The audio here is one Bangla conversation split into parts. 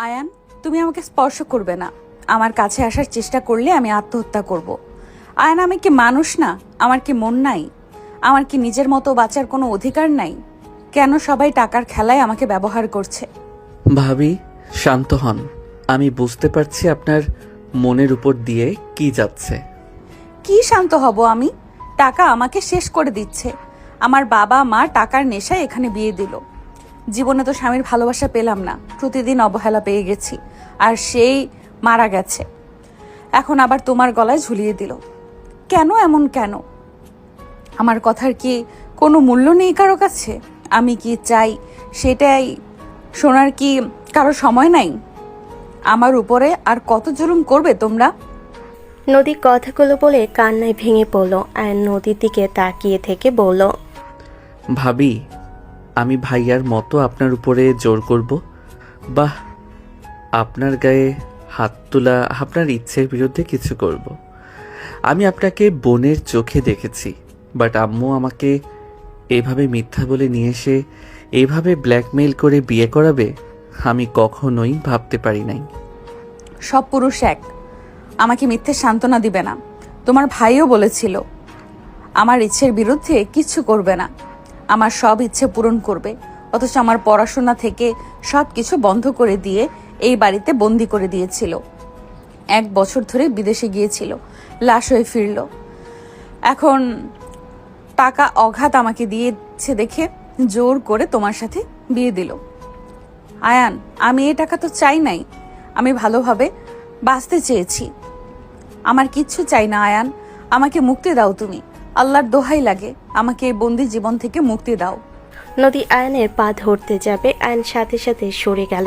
আয়ান, তুমি আমাকে স্পর্শ করবে না। আমার কাছে আসার চেষ্টা করলে আমি আত্মহত্যা করব। আয়ান, আমি কি মানুষ না? আমার কি মন নাই? আমার কি নিজের মতো বাঁচার কোনো অধিকার নাই? কেন সবাই টাকার খেলায় আমাকে ব্যবহার করছে? ভাবি, শান্ত হন। আমি বুঝতে পারছি আপনার মনের উপর দিয়ে কি যাচ্ছে। কি শান্ত হব আমি? টাকা আমাকে শেষ করে দিচ্ছে। আমার বাবা মা টাকার নেশায় এখানে বিয়ে দিল। জীবনে তো স্বামীর ভালোবাসা পেলাম না, প্রতিদিন অবহেলা পেয়ে গেছি, আর সেই মারা গেছে। এখন আবার তোমার গলায় ঝুলিয়ে দিল। কেন এমন কেন? আমার কথার কি কোনো মূল্য নেই কারো কাছে? আমি কি চাই সেটাই শোনার কি কারো সময় নাই? আমার উপরে আর কত জুলুম করবে তোমরা? নদী কথাগুলো বলে কান্নায় ভেঙে পড়ল। আয়ন নদীর দিকে তাকিয়ে থেকে বলল, ভাবি, আমি ভাইয়ার মতো আপনার উপরে জোর করব? বাহ, আপনার গায়ে হাত তোলা আপনার ইচ্ছের বিরুদ্ধে কিছু করব? আমি আপনাকে বোনের চোখে দেখেছি, বাট আম্মু আমাকে এভাবে মিথ্যা বলে নিয়ে এসে এইভাবে ব্ল্যাকমেইল করে বিয়ে করাবে আমি কখনোই ভাবতে পারি নাই। সব পুরুষ এক, আমাকে মিথ্যে সান্ত্বনা দিবে না। তোমার ভাইও বলেছিল আমার ইচ্ছের বিরুদ্ধে কিচ্ছু করবে না, আমার সব ইচ্ছে পূরণ করবে। অথচ আমার পড়াশোনা থেকে সব কিছু বন্ধ করে দিয়ে এই বাড়িতে বন্দি করে দিয়েছিল। 1 বছর ধরে বিদেশে গিয়েছিল, লাশ হয়ে ফিরল। এখন টাকা অঘাত আমাকে দিয়েছে দেখে জোর করে তোমার সাথে বিয়ে দিল। আয়ান, আমি এই টাকা তো চাই নাই। আমি ভালোভাবে বাঁচতে চেয়েছি। আমার কিচ্ছু চাই না আয়ান, আমাকে মুক্তি দাও তুমি। আল্লাহর দোহাই লাগে, আমাকে এই বন্দি জীবন থেকে মুক্তি দাও। নদী আয়নের পা ধরতে যাবে, আয়ন সাথে সাথে সরে গেল।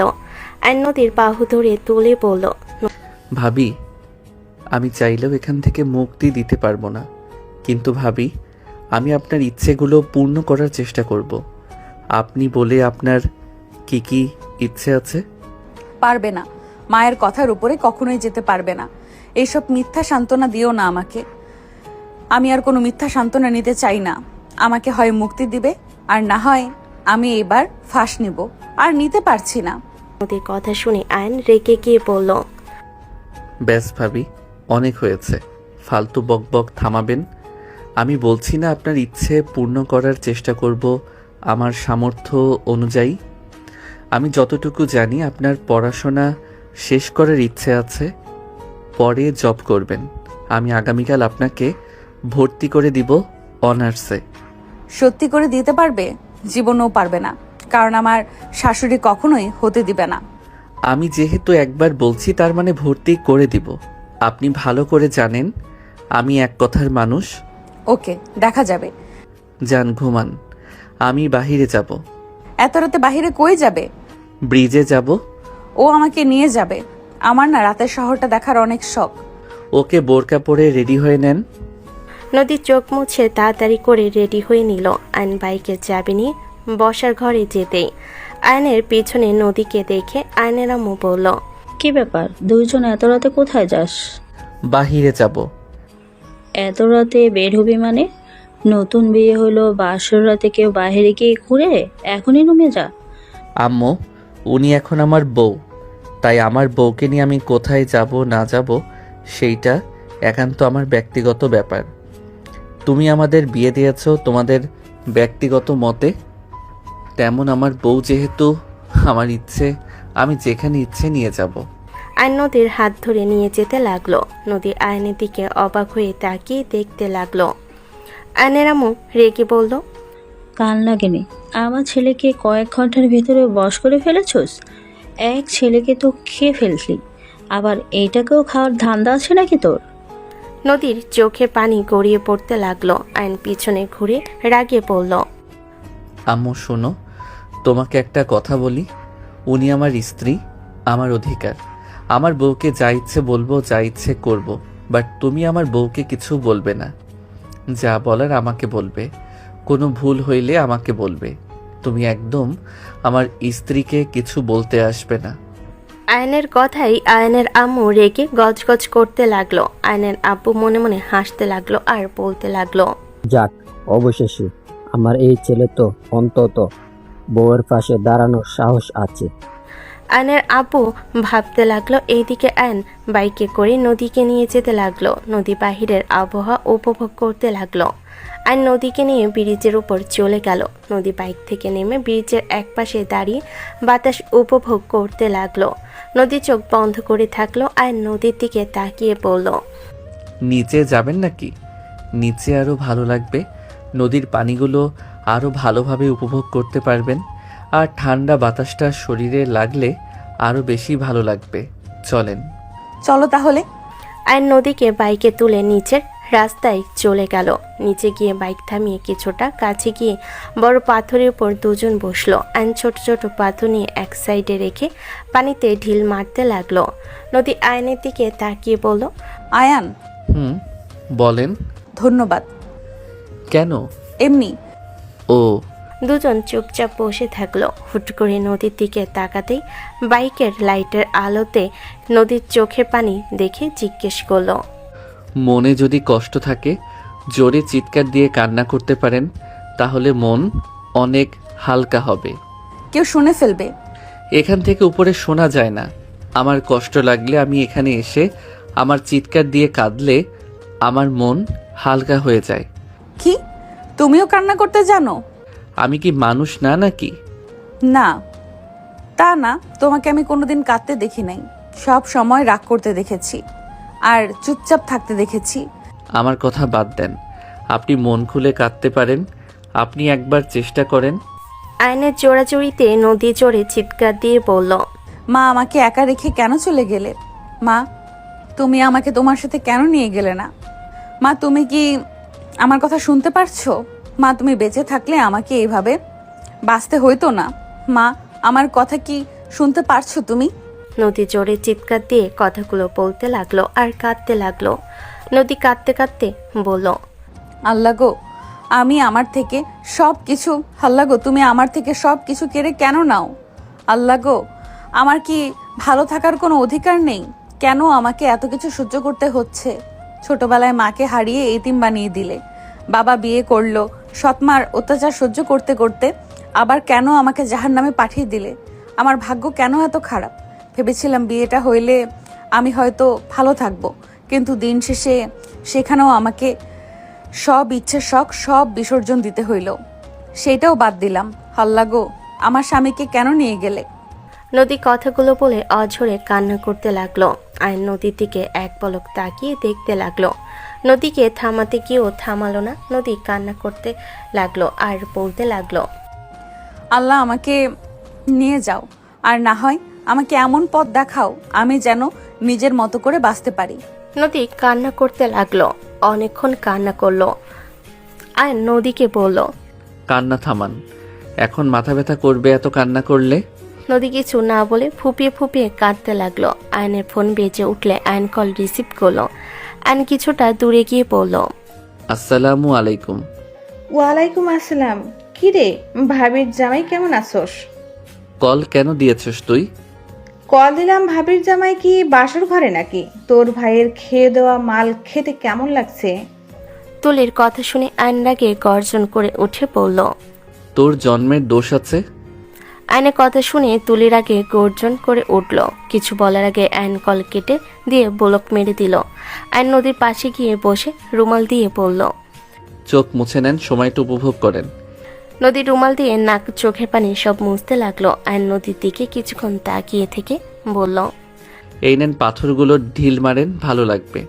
আয়ন নদীর বাহু ধরে তুলে বলল, ভাবি, আমি চাইলেও এখান থেকে মুক্তি দিতে পারবো না, কিন্তু ভাবি, আমি আপনার ইচ্ছেগুলো পূর্ণ করার চেষ্টা করব। আপনি বলে আপনার কি কি ইচ্ছে আছে? পারবে না, মায়ের কথার উপরে কখনোই যেতে পারবে না। এইসব মিথ্যা সান্ত্বনা দিও না আমাকে। আমি আর কোনো মিথ্যা সান্ত্বনা নিতে চাই না। আমাকে হয় মুক্তি দিবে, আর না হয় আমি এবার ফাঁস নিব। আর নিতে পারছি না। নদীর কথা শুনে আয়ন রেগে গিয়ে বলল, ব্যাস ভাবি, অনেক হয়েছে। ফালতু বকবক থামাবেন। আমি বলছি না আপনার ইচ্ছে পূর্ণ করার চেষ্টা করব আমার সামর্থ্য অনুযায়ী। আমি যতটুকু জানি আপনার পড়াশোনা শেষ করার ইচ্ছে আছে, পরে জব করবেন। আমি আগামীকাল আপনাকে ভর্তি করে দিব অনার্সে। সত্যি করে দিতে পারবে? জীবনেও পারবে না, কারণ আমার শাশুড়ি কখনোই হতে দিবে না। আমি যেহেতু একবার বলছি তার মানে ভর্তি করে দিব। আপনি ভালো করে জানেন আমি এক কথার মানুষ। ওকে, দেখা যাবে। যান ঘুমান, আমি বাহিরে যাব। এত রাতে বাহিরে কই যাবে? ব্রিজে যাব। ও আমাকে নিয়ে যাবে। আমার না রাতের শহরটা দেখার অনেক শখ। ওকে বোরকা পরে রেডি হয়ে নেন। নদীর চোখ মুছে তাড়াতাড়ি করে রেডি হয়ে নিল। আয়ন বাইকের চাবি নিয়ে বসার ঘরে যেতেই আয়নের পিছনে নদীকে দেখে আয়নের আম্মু বলল, কি ব্যাপার, দুইজন এত রাতে কোথায় যাস? বাহিরে যাব। এত রাতে বের হবি মানে? নতুন বিয়ে হলো, বাসর রাতে কেউ বাইরে গিয়ে ঘুরে? এখনই রুমে যা। আম্মু, উনি এখন আমার বউ, তাই আমার বউকে নিয়ে আমি কোথায় যাব না যাব সেইটা একান্ত আমার ব্যক্তিগত ব্যাপার। তুমি আমাদের বিয়ে দিয়েছো তোমাদের ব্যক্তিগত মতে, তেমন আমার বউ যেহেতু, আমার ইচ্ছে আমি যেখানে ইচ্ছে নিয়ে যাব। আয়ন নদীর হাত ধরে নিয়ে যেতে লাগলো। নদী আয়নের দিকে অবাক হয়ে তাকিয়ে দেখতে লাগলো। আয়নের আম্মু রেগে বলল, কান লাগেনি? আমার ছেলেকে কয়েক ঘন্টার ভিতরে বশ করে ফেলেছোস। এক ছেলেকে তো খেয়ে ফেললি, আবার এইটাকেও খাওয়ার ধান্দা আছে নাকি তোর? নদীর চোখে পানি গড়িয়ে পড়তে লাগলো। আয়ন পিছনে ঘুরে রাগে বলল, আম্মু শোনো, তোমাকে একটা কথা বলি। উনি আমার স্ত্রী, আমার অধিকার। আমার বউকে যা ইচ্ছে বলবো, যা ইচ্ছে করব, বাট তুমি আমার বউকে কিছু বলবে না। যা বলার আমাকে বলবে, কোনো ভুল হইলে আমাকে বলবে। তুমি একদম আমার স্ত্রীকে কিছু বলতে আসবে না। আয়নের কথাই আয়নের আম্মু রেগে গজগজ করতে লাগলো। আয়নের আব্বু মনে মনে হাসতে লাগলো আর বলতে লাগলো, যাক, অবশেষে আমার এই ছেলে তো অন্তত বউয়ের পাশে দাঁড়ানোর সাহস আছে। আয়নের আব্বু ভাবতে লাগলো। এইদিকে আয়ন বাইকে করে নদীকে নিয়ে যেতে লাগলো। নদী বাহিরের আবহাওয়া উপভোগ করতে লাগলো। আয়ন নদীকে নিয়ে ব্রিজের উপর চলে গেল। নদী বাইক থেকে নেমে ব্রিজের একপাশে দাঁড়িয়ে বাতাস উপভোগ করতে লাগলো। নদী চোখ বন্ধ করে থাকলো। আয়ন নদীর দিকে তাকিয়ে বলল, নিচে যাবেন নাকি? নিচে আরও ভালো লাগবে, নদীর পানিগুলো আরও ভালোভাবে উপভোগ করতে পারবেন, আর ঠান্ডা বাতাসটা শরীরে লাগলে আরও বেশি ভালো লাগবে। চলেন। চলো তাহলে। আয়ন নদীকে বাইকে তুলে নিচের রাস্তায় চলে গেল। নিচে গিয়ে বাইক থামিয়ে কিছুটা কাছে গিয়ে বড় পাথরের উপর দুজন বসলো। আয়ন ছোট ছোট পাথর নিয়ে এক সাইডে রেখে পানিতে ঢিল মারতে লাগলো। নদী আয়নের দিকে তাকিয়ে বলল, আয়ান, বলেন। ধন্যবাদ। কেন? এমনি। ও। দুজন চুপচাপ বসে থাকলো। হুট করে নদীর দিকে তাকাতেই বাইকের লাইটের আলোতে নদীর চোখে পানি দেখে জিজ্ঞেস করলো, মনে যদি কষ্ট থাকে জোরে চিৎকার দিয়ে কান্না করতে পারেন, তাহলে মন অনেক হালকা হবে। কেউ শুনে ফেলবে। এখান থেকে উপরে শোনা যায় না। আমার কষ্ট লাগলে আমি এখানে এসে আমার চিৎকার দিয়ে কাঁদলে আমার মন হালকা হয়ে যায়। কি তুমিও কান্না করতে জানো? আমি কি মানুষ না নাকি? না, তা না, তোমাকে আমি কোনোদিন কাঁদতে দেখি নাই। সব সময় রাগ করতে দেখেছি আর চুপচাপ থাকতে দেখেছি। আমার কথা বাদ দেন, আপনি মন খুলে কাঁদতে পারেন। আপনি একবার চেষ্টা করেন। আয়নের জোড়াজুড়িতে নদী জোরে চিৎকার দিয়ে বলল, মা, আমাকে একা রেখে কেন চলে গেলে? মা, তুমি আমাকে তোমার সাথে কেন নিয়ে গেলে না? মা, তুমি কি আমার কথা শুনতে পারছো? মা, তুমি বেঁচে থাকলে আমাকে এইভাবে বাঁচতে হইতো না। মা, আমার কথা কি শুনতে পারছো তুমি? নদী জোরে চিৎকার দিয়ে কথাগুলো বলতে লাগলো আর কাঁদতে লাগলো। নদী কাঁদতে কাঁদতে বলল, আল্লাহ গো, আমি আমার থেকে সব কিছু, আল্লাহ গো, তুমি আমার থেকে সব কিছু কেড়ে কেন নাও? আল্লাহ গো, আমার কি ভালো থাকার কোনো অধিকার নেই? কেন আমাকে এত কিছু সহ্য করতে হচ্ছে? ছোটবেলায় মাকে হারিয়ে এতিম বানিয়ে দিলে, বাবা বিয়ে করলো, সৎমার অত্যাচার সহ্য করতে করতে আবার কেন আমাকে জাহান্নামে পাঠিয়ে দিলে? আমার ভাগ্য কেন এত খারাপ? ভেবেছিলাম বিয়েটা হইলে আমি হয়তো ভালো থাকবো, কিন্তু দিন শেষে সেখানেও আমাকে সব ইচ্ছে শখ সব বিসর্জন দিতে হইল। সেইটাও বাদ দিলাম। আল্লাহ গো, আমার স্বামীকে কেন নিয়ে গেলে? নদী কথাগুলো বলে অঝরে কান্না করতে লাগলো। আয়ন নদীর দিকে এক পলক তাকিয়ে দেখতে লাগলো। নদীকে থামাতে গিয়েও থামালো না। নদী কান্না করতে লাগলো আর বলতে লাগলো, আল্লাহ, আমাকে নিয়ে যাও, আর না হয় আমাকে এমন পথ দেখাও আমি যেন নিজের মতো করে বাঁচতে পারি। নদী কান্না করতে লাগলো। অনেকক্ষণ কান্না করলো। আয়ন নদীকে বলল, কান্না থামান, এখন মাথা ব্যথা করবে এত কান্না করলে। নদী কিছু না বলে ফুপিয়ে ফুপিয়ে কাঁদতে লাগলো। আয়নের ফোন বেজে উঠলে আয়ন কল রিসিভ করলো। আয়ন কিছুটা দূরে গিয়ে বলল, আসসালামু আলাইকুম। ওয়ালাইকুম আসসালাম। কি রে, ভাবির জামাই কেমন আছোস? কল কেন দিয়েছস তুই? কল দিলাম, ভাবির জামাই কি বাসর ঘরে নাকি? তোর ভাইয়ের খেয়ে দেওয়া মাল খেতে কেমন লাগছে? তুলির কথা শুনে আয়ন রাগে গর্জন করে উঠে পড়ল। তোর জন্মের দোষ আছে। আয়নের কথা শুনে তুলির আগে গর্জন করে উঠল। কিছু বলার আগে আয়ন কল কেটে দিয়ে বলক মেরে দিল। আয়ন নদীর পাশে গিয়ে বসে রুমাল দিয়ে পড়ল। চোখ মুছে নেন, সময়টা উপভোগ করেন। নদীর রুমাল দিয়ে নাক চোখের পানি সব মুছতে লাগলো। আয়ন নদীর দিকে কিছুক্ষণ তাকিয়ে থেকে বলল, এই নেন পাথরগুলো ঢিল মারেন, ভালো লাগবে।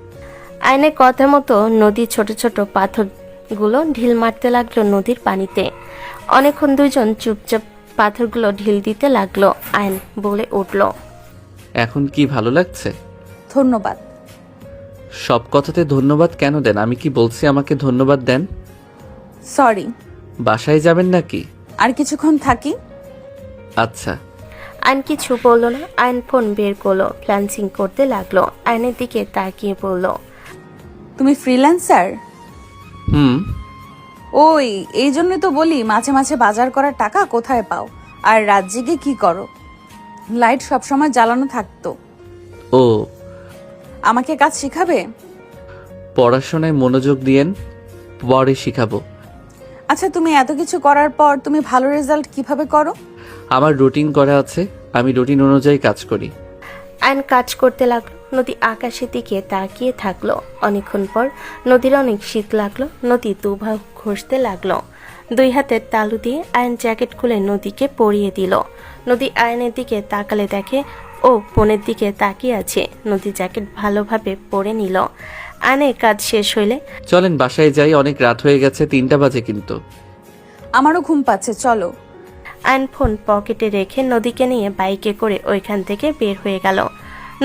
আয়নের কথা মতো নদীর ছোট ছোট পাথরগুলো ঢিল মারতে লাগলো নদীর পানিতে। অনেকক্ষণ দুইজন চুপচাপ পাথরগুলো ঢিল দিতে লাগলো। আয়ন বলে উঠল, এখন কি ভালো লাগছে? ধন্যবাদ। সব কথাতে ধন্যবাদ কেন দেন? আমি কি বলছি আমাকে ধন্যবাদ দেন? সরি। বাসায় যাবেন নাকি? আর কিছুক্ষণ থাকি। আচ্ছা। আয়ন কিছু বলল না। আয়ন ফোন বের করলো, ফ্ল্যান্সিং করতে লাগলো। আয়নের দিকে তাকিয়ে বলল, তুমি ফ্রিল্যান্সার? হুম। ওই, এই জন্যই তো বলি মাঝে মাঝে বাজার করার টাকা কোথায় পাও, আর রাত জেগে কি করো? লাইট সবসময় জ্বালানো থাকতো। ও, আমাকে কাজ শিখাবে? পড়াশোনায় মনোযোগ দিয়েন, পরে শিখাবো। আচ্ছা, তুমি এত কিছু করার পর তুমি ভালো রেজাল্ট কিভাবে করো? আমার রুটিন করা আছে, আমি রুটিন অনুযায়ী কাজ করি। আয়ন কাজ করতে লাগলো। নদী আকাশের দিকে তাকিয়ে থাকলো। অনেকক্ষণ পর নদীর অনেক শীত লাগলো। নদী দুভাগ ঘষতে লাগলো। দুই হাতের তালু দিয়ে আয়ন জ্যাকেট খুলে নদীকে পরিয়ে দিল। নদী আয়নের দিকে তাকালে দেখে ও বোনের দিকে তাকিয়ে আছে। নদী জ্যাকেট ভালোভাবে পরে নিল। আয়নের কাজ শেষ হইলে চলেন বাসায় যাই, অনেক রাত হয়ে গেছে, 3টা বাজে কিন্তু। আমারও ঘুম পাচ্ছে, চলো। আয়ন ফোন পকেটে রেখে নদীকে নিয়ে বাইকে করে ওইখান থেকে বের হয়ে গেল।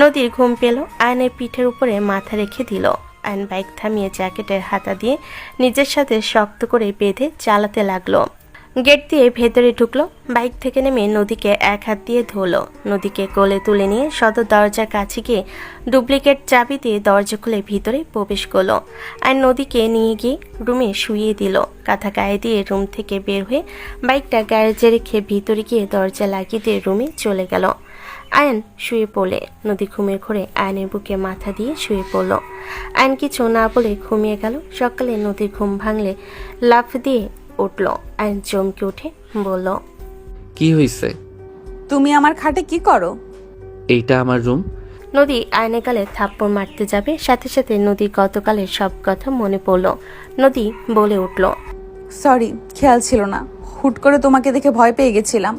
নদীর ঘুম পেল। আয়নের পিঠের উপরে মাথা রেখে দিল। আয়ন বাইক থামিয়ে জ্যাকেটের হাতা দিয়ে নিজের সাথে শক্ত করে বেঁধে চালাতে লাগলো। গেট দিয়ে ভেতরে ঢুকলো। বাইক থেকে নেমে নদীকে এক হাত দিয়ে ধরলো। নদীকে কোলে তুলে নিয়ে সদর দরজার কাছে গিয়ে ডুপ্লিকেট চাবি দিয়ে দরজা খুলে ভিতরে প্রবেশ করলো। আর নদীকে নিয়ে গিয়ে রুমে শুইয়ে দিল। কাঁথা গায়ে দিয়ে রুম থেকে বের হয়ে বাইকটা গ্যারেজে রেখে ভিতরে গিয়ে দরজা লাগিয়ে দিয়ে রুমে চলে গেল। আয়ন শুয়ে পড়লে নদী ঘুমের ঘোরে আয়নের বুকে মাথা দিয়ে শুয়ে পড়ল। আয়ন কিছু না বলে ঘুমিয়ে গেল। সকালে নদীর ঘুম ভাঙলে লাফ দিয়ে উঠল। আয়ন চমকে উঠে বলল, কি হয়েছে? তুমি আমার খাটে কি করো? এইটা আমার রুম। নদী আয়নে গালে থাপ্পড় মারতে যাবে, সাথে সাথে নদী গতকালের সব কথা মনে পড়ল। নদী বলে উঠল, সরি, খেয়াল ছিল না। হুট করে তোমাকে দেখে ভয় পেয়ে গেছিলাম।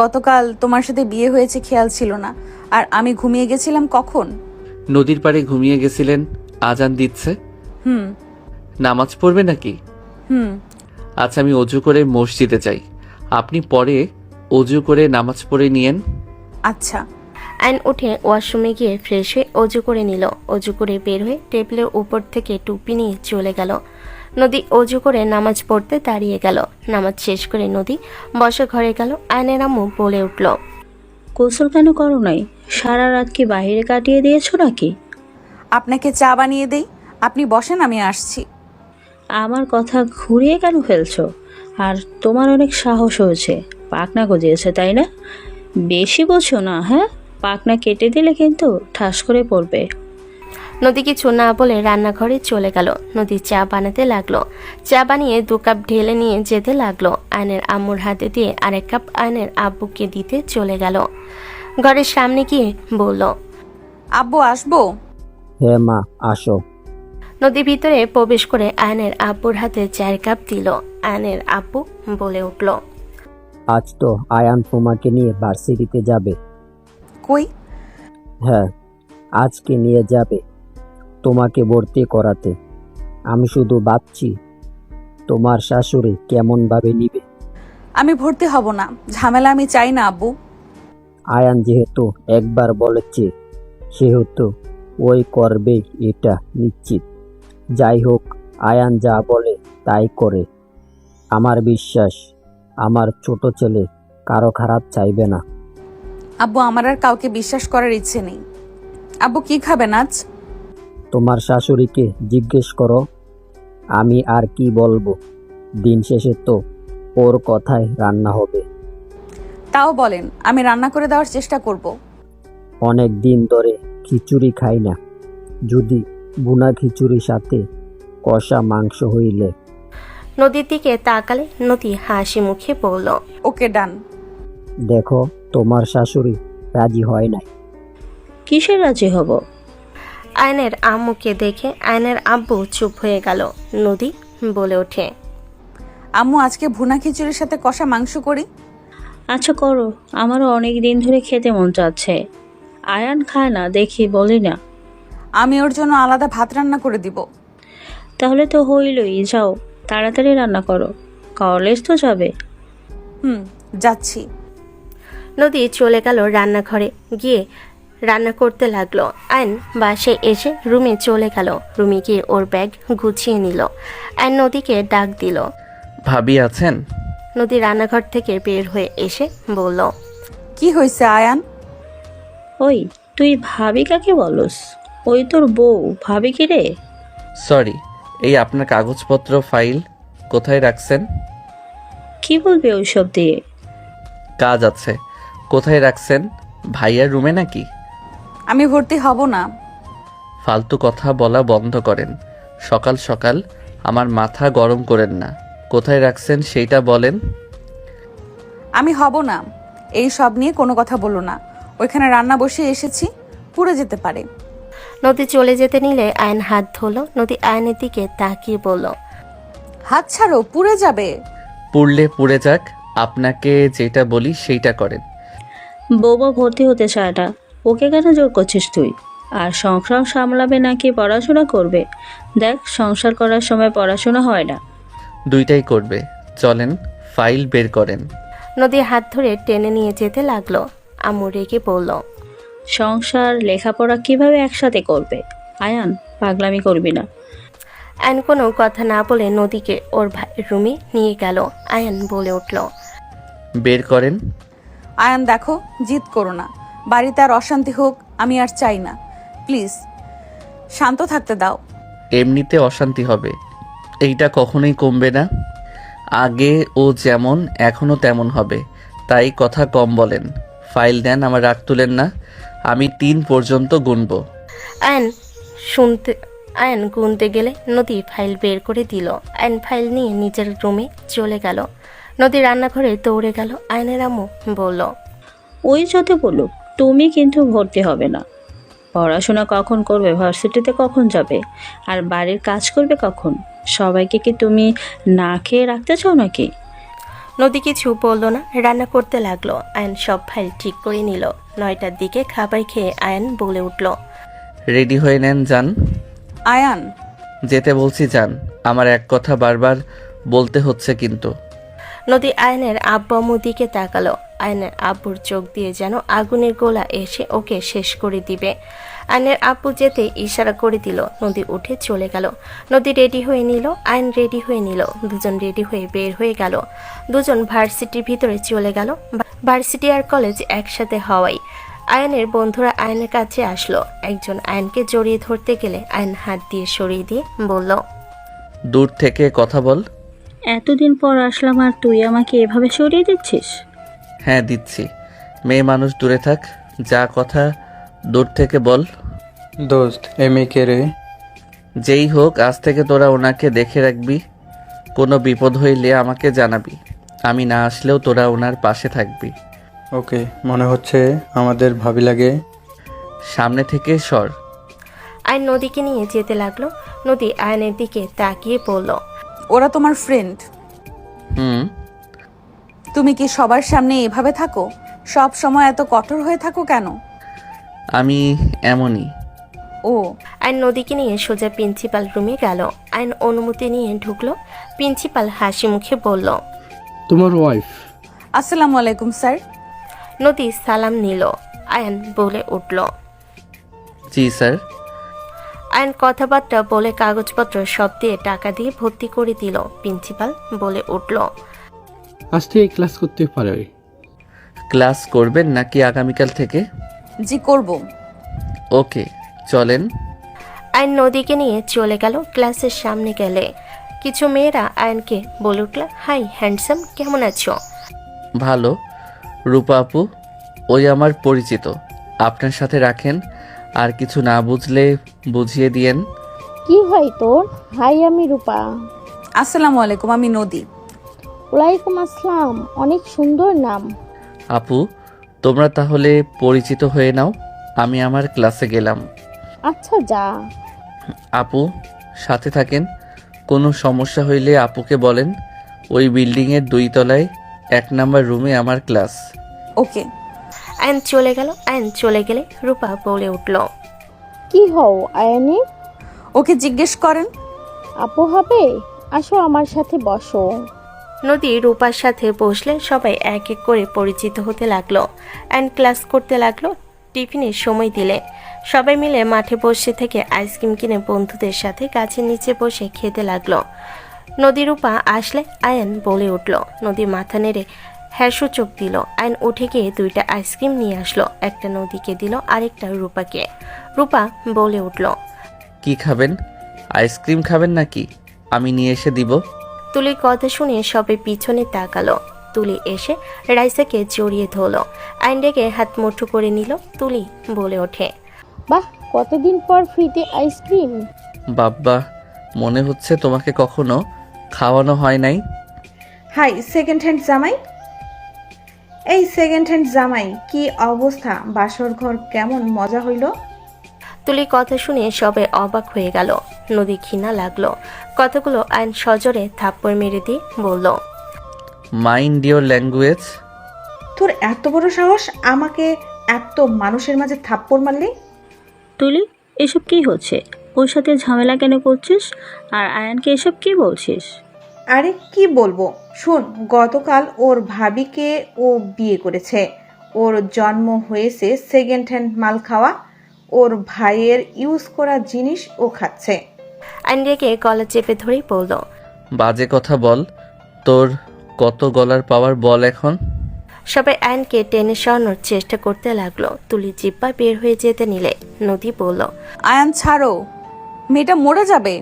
গতকাল তোমার সাথে বিয়ে হয়েছে, খেয়াল ছিল না। আর আমি ঘুমিয়ে গেছিলাম কখন? নদীর পাড়ে ঘুমিয়ে গেছিলেন, আজান দিচ্ছে। হুম নামাজ পড়বে নাকি? হুম আচ্ছা, আমি অজু করে মসজিদে যাই, আপনি পরে অজু করে নামাজ পড়ে নিয়েন। আচ্ছা। আয়ন উঠে ওয়াশরুমে গিয়ে ফ্রেশ হয়ে অজু করে নিল। অজু করে বের হয়ে টেবিলের উপর থেকে টুপি নিয়ে চলে গেল। নদী অজু করে নামাজ পড়তে দাঁড়িয়ে গেল। নামাজ শেষ করে নদী বসে ঘরে গেল। আয়নের আম্মু বলে উঠল, গোসল কেন করো নাই? সারা রাত কি বাইরে কাটিয়ে দিয়েছো নাকি? আপনাকে চা বানিয়ে দেই, আপনি বসেন, আমি আসছি। আমার কথা ঘুরিয়ে কেন ফেলছো? আর তোমার অনেক সাহস হয়েছে, পাখনা গজিয়েছে তাই না? বেশি বোঝো না, হ্যাঁ? পাখনা কেটে দিলে কিন্তু ঠাস করে পড়বে। নদী কিছু না বলে রান্নাঘরে চলে গেল। নদী চা বানাতে লাগলো। চা বানিয়ে 2 কাপ ঢেলে নিয়ে যেতে লাগলো। আয়নের আম্মুর হাতে দিয়ে আরেক কাপ আয়নের আব্বুকে দিতে চলে গেল। ঘরের সামনে গিয়ে বলল, আব্বু, আসবো? হ্যাঁ মা, আসো। নদী ভিতরে প্রবেশ করে আয়নের আব্বুর হাতে 4 কাপ দিল। আয়নের আব্বু বলে উঠল, আজ তো আয়ান তোমাকে নিয়ে ভার্সিটিতে যাবে। কই? হ্যাঁ, আজকে নিয়ে যাবে তোমাকে ভর্তি করাতে। আমি শুধু ভাবছি তোমার শাশুড়ি কেমন ভাবে নিবে। আমি ভর্তি হব না, ঝামেলা আমি চাই না আব্বু। আয়ান যেহেতু একবার বলেছে সেহেতু ওই করবে, এটা নিশ্চিত। যাই হোক, আয়ান যা বলে তাই করে। আমার বিশ্বাস আমার ছোট ছেলে কারো খারাপ চাইবে না। আব্বু, আমার আর কাউকে বিশ্বাস করার ইচ্ছে নেই। আব্বু, কি খাবেন আজ? তোমার শাশুড়িকে জিজ্ঞেস করো, আমি আর কি বলবো। দিন শেষে তো ওর কথায় রান্না হবে। তাও বলেন, আমি রান্না করে দেওয়ার চেষ্টা করব। অনেক দিন ধরে খিচুড়ি খাই না, যদি বুনা খিচুড়ির সাথে কষা মাংস হইলে। নদীর দিকে তাকালে নদী হাসি মুখে বলল, ওকে, ডান। দেখো, তোমার শাশুড়ি রাজি হয় নাই। কিসের রাজি হব? আয়নের আম্মুকে দেখে আয়নের আব্বু চুপ হয়ে গেল। নদী বলে ওঠে, আম্মু, আজকে ভুনা খিচুড়ির সাথে কষা মাংস করি। আচ্ছা করো, আমারও অনেক দিন ধরে খেতে মন চাচ্ছে। আয়ান খায় না দেখি, বলি না। আমি ওর জন্য আলাদা ভাত রান্না করে দিব। তাহলে তো হইলই, যাও তাড়াতাড়ি রান্না করো, কলেজ তো যাবে। হুম, যাচ্ছি। নদী চলে গেল রান্নাঘরে। গিয়ে রান্না করতে লাগলো। আয়ন বাসায় এসে রুমে চলে গেল। রুমে গিয়ে ওর ব্যাগ গুছিয়ে নিল। আয়ন নদীকে ডাক দিল। ভাবি আছেন? নদী রান্নাঘর থেকে বের হয়ে এসে বলল, কি হয়েছে আয়ান? ওই, তুই ভাবি কাকে বলস? ওই তোর বউ, ভাবি কি রে? সরি, এই আপনার কাগজপত্র ফাইল কোথায় রাখছেন? কি বলবি ওইসব দিয়ে? কাজ আছে। কোথায় রাখছেন? ভাইয়ার রুমে নাকি? আমি ভর্তি হব না। ফালতু কথা বলা বন্ধ করেন। সকাল সকাল আমার মাথা গরম করেন না। কোথায় রাখছেন সেইটা বলেন। আমি হব না, এই সব নিয়ে কোনো কথা বলো না। ওইখানে রান্না বসিয়ে এসেছি, পুড়ে যেতে পারে। নদী চলে যেতে নিলে আয়ন হাত ধরল। নদী আয়নের দিকে তাকিয়ে বলল, হাত ছাড়ো, পুড়ে যাবে। পুড়লে পুড়ে যাক, আপনাকে যেটা বলি সেইটা করেন। বৌমা ভর্তি হতে চায় না, ওকে কেন জোর করছিস তুই? আর সংসার সামলাবে নাকি পড়াশোনা করবে? দেখ, সংসার করার সময় পড়াশোনা হয় না। দুইটাই করবে, চলেন ফাইল বের করেন। নদী হাত ধরে টেনে নিয়ে যেতে লাগলো। আম্মু রেগে বলল, সংসার লেখাপড়া কিভাবে একসাথে করবে? আয়ান, পাগলামি করবি না। আয়ন কোনো কথা না বলে নদীকে ওর ভাইয়ের রুমে নিয়ে গেল। আয়ন বলে উঠল, বের করেন। আয়ান দেখো, জিদ করো না। বাড়িতে আর অশান্তি হোক আমি আর চাই না। প্লিজ শান্ত থাকতে দাও। এমনিতে অশান্তি হবে, এইটা কখনোই কমবে না। আগে ও যেমন এখনো তেমন হবে, তাই কথা কম বলেন। ফাইল দেন, আমার রাগ তুলেন না। আমি 3 পর্যন্ত গুনবো। আয়ন গুনতে গেলে নদী ফাইল বের করে দিল। আয়ন ফাইল নিয়ে নিজের রুমে চলে গেল। নদী রান্নাঘরে দৌড়ে গেল। আয়নের আম্মু বলল, ওই যত বলুক, তুমি কিন্তু ভর্তি হবে না। পড়াশোনা কখন করবে, ভার্সিটিতে কখন যাবে, আর বাড়ির কাজ করবে কখন? সবাইকে কি তুমি না খেয়ে রাখতে চাও নাকি? নদী কিছু বলল না, রান্না করতে লাগলো। আয়ন সব ফাইল ঠিক করে নিল। 9টার দিকে খাবার খেয়ে আয়ন বলে উঠল, রেডি হয়ে নেন, যান। আয়ান, যেতে বলছি যান। আমার এক কথা বারবার বলতে হচ্ছে কিন্তু। নদী আয়নের আব্বু আম্মুর দিকে তাকালো। আয়নের আব্বুর চোখ দিয়ে যেন আগুনের গোলা এসে ওকে শেষ করে দিবে। আয়নের আব্বু যেতে ইশারা করে দিল। নদী উঠে চলে গেল। নদী রেডি হয়ে নিল, আয়ন রেডি হয়ে নিল। দুজন রেডি হয়ে বের হয়ে গেল। দুজন ভার্সিটির ভিতরে চলে গেল। ভার্সিটি আর কলেজ একসাথে হওয়ায় আয়নের বন্ধুরা আয়নের কাছে আসলো। একজন আয়নকে জড়িয়ে ধরতে গেলে আয়ন হাত দিয়ে সরিয়ে দিয়ে বলল, দূর থেকে কথা বল। এতদিন পর আসলাম আর তুই আমাকে এভাবে সরিয়ে দিচ্ছিস? হ্যাঁ দিচ্ছি, মেয়ে মানুষ দূরে থাক, যা কথা দূর থেকে বল। দোস্ত, এ মেয়ে রে? যেই হোক, আজ থেকে তোরা ওনাকে দেখে রাখবি। কোনো বিপদ হইলে আমাকে জানাবি। আমি না আসলেও তোরা ওনার পাশে থাকবি। ওকে, মনে হচ্ছে আমাদের ভাবি লাগে। সামনে থেকে সর। আয়ন নদীকে নিয়ে যেতে লাগলো। নদী আয়নের দিকে তাকিয়ে বলল, ওরা তোমার ফ্রেন্ড। হুম। তুমি কি সবার সামনে এভাবে থাকো? সব সময় এত কঠোর হয়ে থাকো কেন? আমি এমনই। ও, আয়ন নদীকে নিয়ে সোজা প্রিন্সিপাল রুমে গেল। আয়ন অনুমতি নিয়ে ঢুকলো। প্রিন্সিপাল হাসি মুখে বলল, তোমার ওয়াইফ। আসসালামু আলাইকুম স্যার। নদী সালাম নিল। আয়ন বলে উঠল, জি স্যার। আয়ন কথাবার্তা বলে কাগজপত্র সব দিয়ে টাকা দিয়ে ভর্তি করে দিল। প্রিন্সিপাল বলে উঠল, আজ থেকে ক্লাস করতে পারে। ক্লাস করবেন নাকি আগামীকাল থেকে? জি করব। ওকে, চলেন। আয়ন নদীকে নিয়ে চলে গেল। ক্লাসের সামনে গেলে কিছু মেয়েরা আয়নকে বলে উঠল, হাই হ্যান্ডসাম, কেমন আছো? ভালো। রূপা আপু, ওই আমার পরিচিত, আপনার সাথে রাখেন। আর কিছু না বুঝলে বুঝিয়ে দিয়েন। কি হয় তোর? হাই, আমি রূপা। আসসালামু আলাইকুম, আমি নদী। ওয়ালাইকুম আসসালাম, অনেক সুন্দর নাম। আপু, তোমরা তাহলে পরিচিত হয়ে নাও, আমি আমার ক্লাসে গেলাম। আচ্ছা যা। আপু সাথে থাকেন, কোনো সমস্যা হইলে আপুকে বলেন। ওই বিল্ডিংয়ের 2 তলায় 1 নাম্বার রুমে আমার ক্লাস। ওকে। আয়ন চলে গেল। আয়ন চলে গেলে রূপা বলে উঠল, কি হও আয়ানি? ওকে জিজ্ঞেস করেন। আপু হবে? আসো আমার সাথে বসো। নদী রূপার সাথে বসলে সবাই এক এক করে পরিচিত হতে লাগলো। আয়ন ক্লাস করতে লাগলো। টিফিনের সময় দিলে সবাই মিলে মাঠে বসে থেকে আইসক্রিম কিনে বন্ধুদের সাথে গাছের নিচে বসে খেতে লাগলো। নদী রূপা আসলে আয়ন বলে উঠল। নদী মাথা নেড়ে হ্যাঁ সূচক দিল। আয়ন উঠে গিয়ে 2টা আইসক্রিম নিয়ে আসলো। একটা নদীকে দিল, আরেকটা রূপাকে। রূপা বলে উঠল, কি খাবেন? আইসক্রিম খাবেন নাকি আমি নিয়ে এসে দিব? তুলির কথা শুনে সবাই পিছনে তাকালো। তুলি এসে রাইসাকে জড়িয়ে ধরলো। আইন ডেকে হাত মুঠো করে নিল। তুলি বলে ওঠে, বাহ, কতদিন পর ফ্রিতে আইসক্রিম। বাব্বা, মনে হচ্ছে তোমাকে কখনো খাওয়ানো হয় নাই? হাই সেকেন্ড হ্যান্ড জামাই, এই সেকেন্ড হ্যান্ড জামাই কি অবস্থা, বাসর ঘর কেমন মজা হইল? তুলির কথা শুনে সবাই অবাক হয়ে গেল। নদী ঘৃণা লাগলো। কথাগুলো আইন সজোরে থাপ্পড় মেরে দিয়ে বলল, মাইন্ড ইওর ল্যাঙ্গুয়েজ। তোর এত বড় সাহস, আমাকে এত মানুষের মাঝে থাপ্পড় মারলি? তুলি, এসব কি হচ্ছে? ওর সাথে ঝামেলা কেন করছিস? আর আয়ানকে এসব কি বলছিস? আরে কি বলবো, শোন, গতকাল ওর ভাবিকে ও বিয়ে করেছে, ওর জন্ম হয়েছে সেকেন্ড হ্যান্ড মাল খাওয়া, ওর ভাইয়ের ইউজ করা জিনিস ও খাচ্ছে। আইন রেগে গলা চেপে ধরেই বলল, বাজে কথা বল, তোর কত গলার পাওয়ার বল এখন। সবাই আইনকে টেনে সরানোর চেষ্টা করতে লাগলো। তুলি জিব্বা বের হয়ে যেতে নিলে নদী বলল, আয়ান ছাড়ো, মেয়েটা মরে যাবে।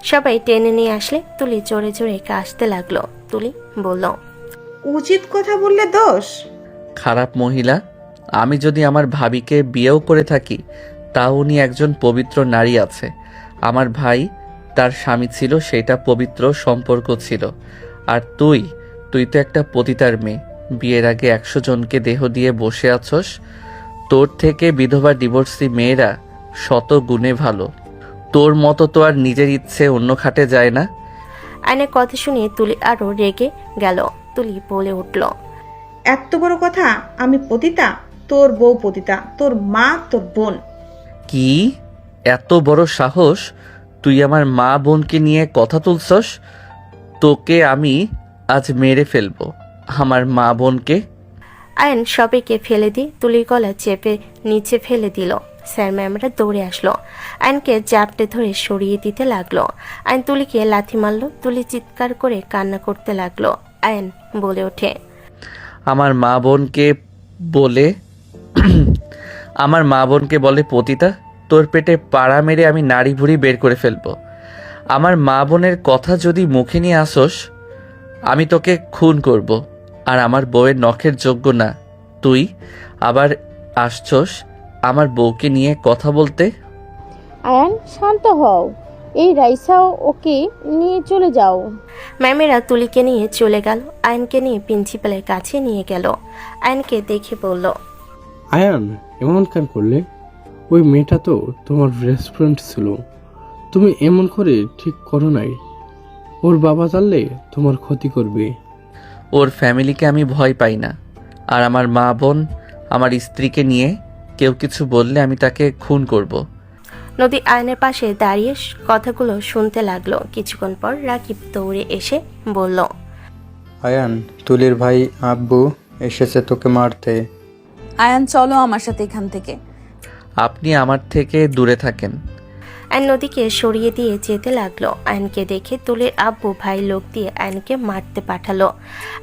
সবাই টেনে নিয়ে আসলে তুলি জোরে জোরে কাশতে লাগলো। তুলি বলল, উচিত কথা বললে দোষ? খারাপ মহিলা, আমি যদি আমার ভাবিকে বিয়েও করে থাকি তাও উনি একজন পবিত্র নারী আছে। আমার ভাই তার স্বামী ছিল, সেটা পবিত্র সম্পর্ক ছিল। আর তুই তো একটা পতিতার মেয়ে, বিয়ের আগে 100 জনকে দেহ দিয়ে বসে আছস। তোর থেকে বিধবা ডিভোর্সি মেয়েরা শত গুণে ভালো। তোর মতো তো আর নিজের ইচ্ছে অন্য খাটে যায় না। আইনের কথা শুনে তুলি আরো রেগে গেল। তুলি বলে উঠল, এত বড় কথা? আমি পতিতা? তোর বউ পতিতা, তোর মা, তোর বোন। কি এত বড় সাহস? তুই আমার মা বোনকে নিয়ে কথা তুলছস? তোকে আমি আজ মেরে ফেলবো, আমার মা বোনকে। আইন সবাইকে ফেলে দিয়ে তুলির গলা চেপে নিচে ফেলে দিল। স্যার ম্যামরা দৌড়ে আসলো, আইনকে জাপটে ধরে সরিয়ে দিতে লাগলো। আইন তুলিকে লাথি মারলো। তুলি চিৎকার করে কান্না করতে লাগলো। আইন বলে ওঠে, আমার মা বোনকে বলে আমার মা বোনকে বলে পতিতা? তোর পেটে পাড়া মেরে আমি নাড়ি ভুড়ি বের করে ফেলবো। আমার মা বোনের কথা যদি মুখে নিয়ে আসোস, আমি তোকে খুন করব। আর আমার বউয়ের নখের যোগ্য না তুই, আবার আসছস আমার বউকে নিয়ে কথা বলতে। আয়ান শান্ত হও, এই রাইসাও ওকে নিয়ে চলে যাও। ম্যামেরা তুলিকে নিয়ে চলে গেল। আইনকে নিয়ে প্রিন্সিপালের কাছে নিয়ে গেল। আইনকে দেখে বলল, আয়ান এমন কেন করলে? ওই মেয়েটা তো তোমার রেস্টুরেন্ট ছিল, তুমি এমন করে ঠিক করো নাই। ওর বাবা জানলে তোমার ক্ষতি করবে। ওর ফ্যামিলিকে আমি ভয় পাই না, আর আমার মা বোন আমার স্ত্রীকে নিয়ে কেউ কিছু বললে আমি তাকে খুন করব। নদী আয়নের পাশে দাঁড়িয়ে কথাগুলো শুনতে লাগলো। কিছুক্ষণ পর রাকিব দৌড়ে এসে বলল, আয়ান, তুলির ভাই আব্বু এসেছে তোকে মারতে। আয়ান চলো আমার সাথে এখান থেকে। আপনি আমার থেকে দূরে থাকেন। আইন নদীকে সরিয়ে দিয়ে যেতে লাগলো। আইনকে দেখে তুলির আব্বু ভাই লোক দিয়ে আইনকে মারতে পাঠালো।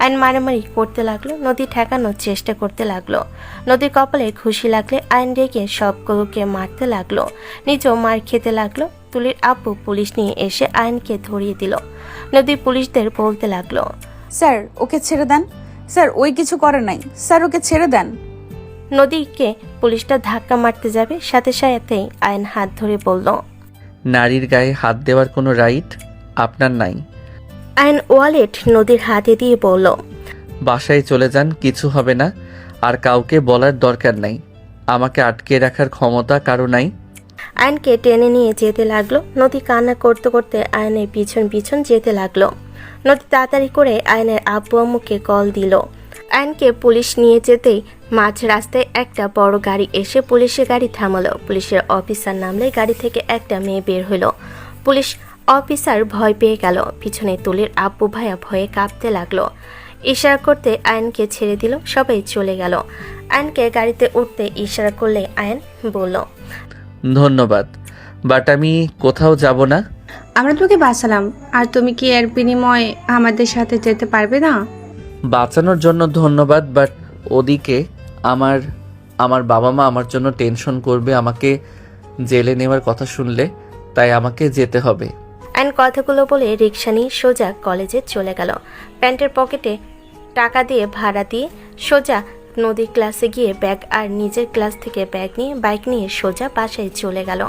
আইন মারামারি করতে লাগলো। নদী ঠেকানোর চেষ্টা করতে লাগলো। নদীর কপালে খুশি লাগলে আইন রেগে সবগুলোকে মারতে লাগলো। নিজেও মার খেতে লাগলো। তুলির আব্বু পুলিশ নিয়ে এসে আইনকে ধরিয়ে দিল। নদী পুলিশদের বলতে লাগলো, স্যার ওকে ছেড়ে দেন, স্যার ওই কিছু করে নাই, স্যার ওকে ছেড়ে দেন। নদীকে পুলিশটা ধাক্কা মারতে যাবে, সাথে সাথেই আইন হাত ধরে বলল, নারীর গায়ে হাত দেওয়ার কোনো রাইট আপনার নাই। আইন ওয়ালেট নদীর হাতে দিয়ে বলল, বাসায় চলে যান, কিছু হবে না। আর কাউকে বলার দরকার নাই, আমাকে আটকে রাখার ক্ষমতা কারো নাই। আইনকে টেনে নিয়ে যেতে লাগলো। নদী কান্না করতে করতে আয়নের পিছন পিছন যেতে লাগলো। নদী তাড়াতাড়ি করে আয়নের আব্বু আম্মুকে কল দিল। আইনকে পুলিশ নিয়ে যেতেই মাঝ রাস্তায় একটা বড় গাড়ি এসে পুলিশের গাড়ি থামালো। পুলিশের অফিসার নামলে গাড়ি থেকে একটা মেয়ে বের হলো। পুলিশ অফিসার ভয় পেয়ে গেল। পিছনে তুলির আব্বু ভাইয়া ভয়ে কাঁপতে লাগলো। ইশারা করতে আয়নকে ছেড়ে দিল। সবাই চলে গেল। আয়নকে গাড়িতে উঠতে ইশারা করলে আয়ন বলল, ধন্যবাদ, বাট আমি কোথাও যাব না। আমরা তোকে বাঁচালাম, আর তুমি কি এর বিনিময়ে আমাদের সাথে যেতে পারবে না? বাঁচানোর জন্য ধন্যবাদ, বাট ওদিকে আমার বাবা মা আমার জন্য টেনশন করবে আমাকে জেলে নেওয়ার কথা শুনলে, তাই আমাকে যেতে হবে। আইন কথাগুলো বলে রিক্সা নিয়ে সোজা কলেজে চলে গেল। প্যান্টের পকেটে টাকা দিয়ে ভাড়া দিয়ে সোজা নদীর ক্লাসে গিয়ে ব্যাগ আর নিজের ক্লাস থেকে ব্যাগ নিয়ে বাইক নিয়ে সোজা বাসায় চলে গেল।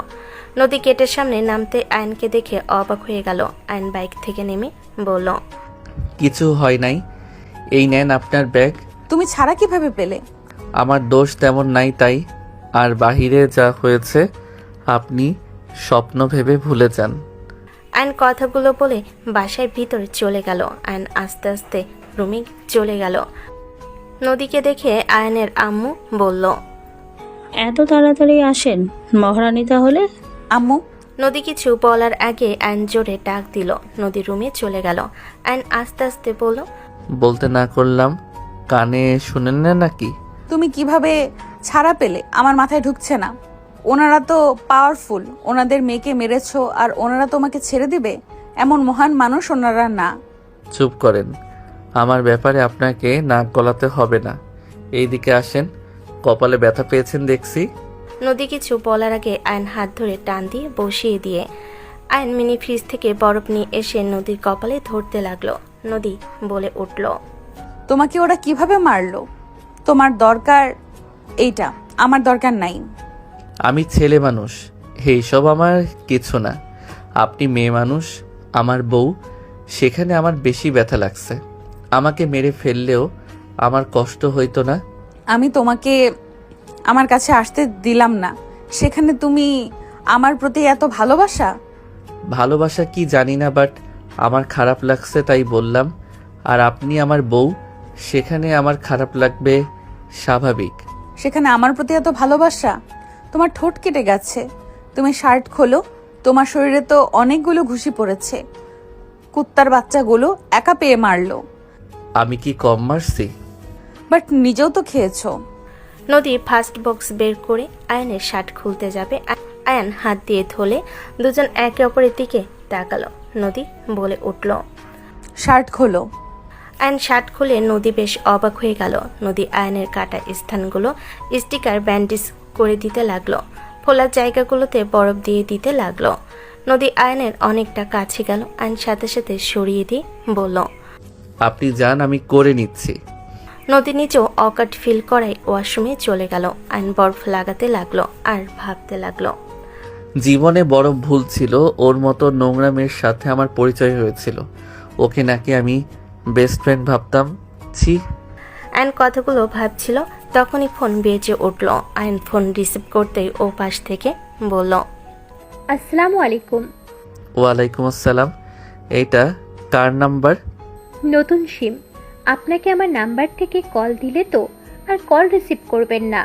নদী গেটের সামনে নামতে আয়নকে দেখে অবাক হয়ে গেল। আয়ন বাইক থেকে নেমে বলল, কিছু হয় নাই। এই নেন আপনার ব্যাগ। তুমি ছাড়া কিভাবে পেলে? আমার দোষ তেমন নাই তাই। আর বাহিরে যা হয়েছে আপনি স্বপ্ন ভেবে ভুলে যান। আয়ন কথাগুলো বলে বাসায় ভিতরে চলে গেল। আয়ন আস্তে আস্তে রুমে চলে গেল। নদীকে দেখে আয়নের আম্মু বলল, এত তাড়াতাড়ি আসেন মহারানী তাহলে? আম্মু, নদী কিছু বলার আগে আয়ন জোরে ডাক দিল। নদী রুমে চলে গেল। আয়ন আস্তে আস্তে বলল, বলতে না করলাম কানে শুনেন না নাকি? তুমি কিভাবে ছাড়া পেলে আমার মাথায় ঢুকছে না। ওনারা তো পাওয়ারফুল, ওনাদের মেয়েকে মেরেছো আর ওনারা তোমাকে ছেড়ে দিবে? এমন মহান মানুষ ওনারা না। চুপ করেন। আমার ব্যাপারে আপনাকে নাক গলাতে হবে না। এইদিকে আসেন। কপালে ব্যথা পেয়েছেন দেখছি। নদী কিছু বলার আগে আয়ন হাত ধরে টান দিয়ে বসিয়ে দিয়ে আয়ন মিনি ফ্রিজ থেকে বরফ নিয়ে এসে নদীর কপালে ধরতে লাগলো। নদী বলে উঠল, তোমাকে ওরা কিভাবে মারলো? তোমার দরকার এইটা, আমার দরকার নাই। আমি ছেলে মানুষ, এইসব আমার কিছু না। আপনি মেয়ে মানুষ, আমার বউ, সেখানে আমার বেশি ব্যথা লাগছে। আমাকে মেরে ফেললেও আমার কষ্ট হইতো না। আমি তোমাকে আমার কাছে আসতে দিলাম না, সেখানে তুমি আমার প্রতি এত ভালোবাসা? ভালোবাসা কি জানি না, বাট আমার খারাপ লাগছে তাই বললাম। আর আপনি আমার বউ, সেখানে আমার খারাপ লাগবে স্বাভাবিক। সেখানে আমার প্রতি এত ভালোবাসা? তোমার ঠোঁট কেটে গেছে। তুমি শার্ট খোলো, তোমার শরীরে তো অনেকগুলো ঘুষি পড়েছে। কুত্তার বাচ্চাগুলো একা পেয়ে মারলো। আমি কি কম মারছি? বাট নিজেও তো খেয়েছো। নদী ফার্স্ট বক্স বের করে আয়নের শার্ট খুলতে যাবে। আয়ন হাত দিয়ে ধরলে দুজন একে অপরের দিকে তাকালো। নদী বলে উঠল, শার্ট খোলো। আয়ন শার্ট খুলে নদী বেশ অবাক হয়ে গেল। নদী আয়নের কাটা স্থানগুলো স্টিকার ব্যান্ডেজ করে দিতে লাগলো। ফোলা জায়গাগুলোতে বরফ দিয়ে দিতে লাগলো। নদী আয়নের অনেকটা কাছে গেল। আয়ন সাথে সাথে সরিয়ে দিয়ে বলল, আপনি যান, আমি করে নিচ্ছি। নদী নিজেও অকাট ফিল করায় ওয়াশরুমে চলে গেল। আয়ন বরফ লাগাতে লাগলো আর ভাবতে লাগলো, জীবনে বড় ভুল ছিল। ওর মতো নোংরা মেয়ের সাথে আমার পরিচয় হয়েছিল। ওকে নাকি আমি বেস্ট ফ্রেন্ড ভাবতাম। ছি। আয়ন কথাগুলো ভাবছিল, তখনই ফোন বেজে উঠল। আয়ন ফোন রিসিভ করতেই ও পাশ থেকে বলল, আসসালামু আলাইকুম। ওয়ালাইকুম আসসালাম। এইটা কার নাম্বার? নতুন সিম। আপনাকে আমার নাম্বার থেকে কল দিলে তো আর কল রিসিভ করবেন না।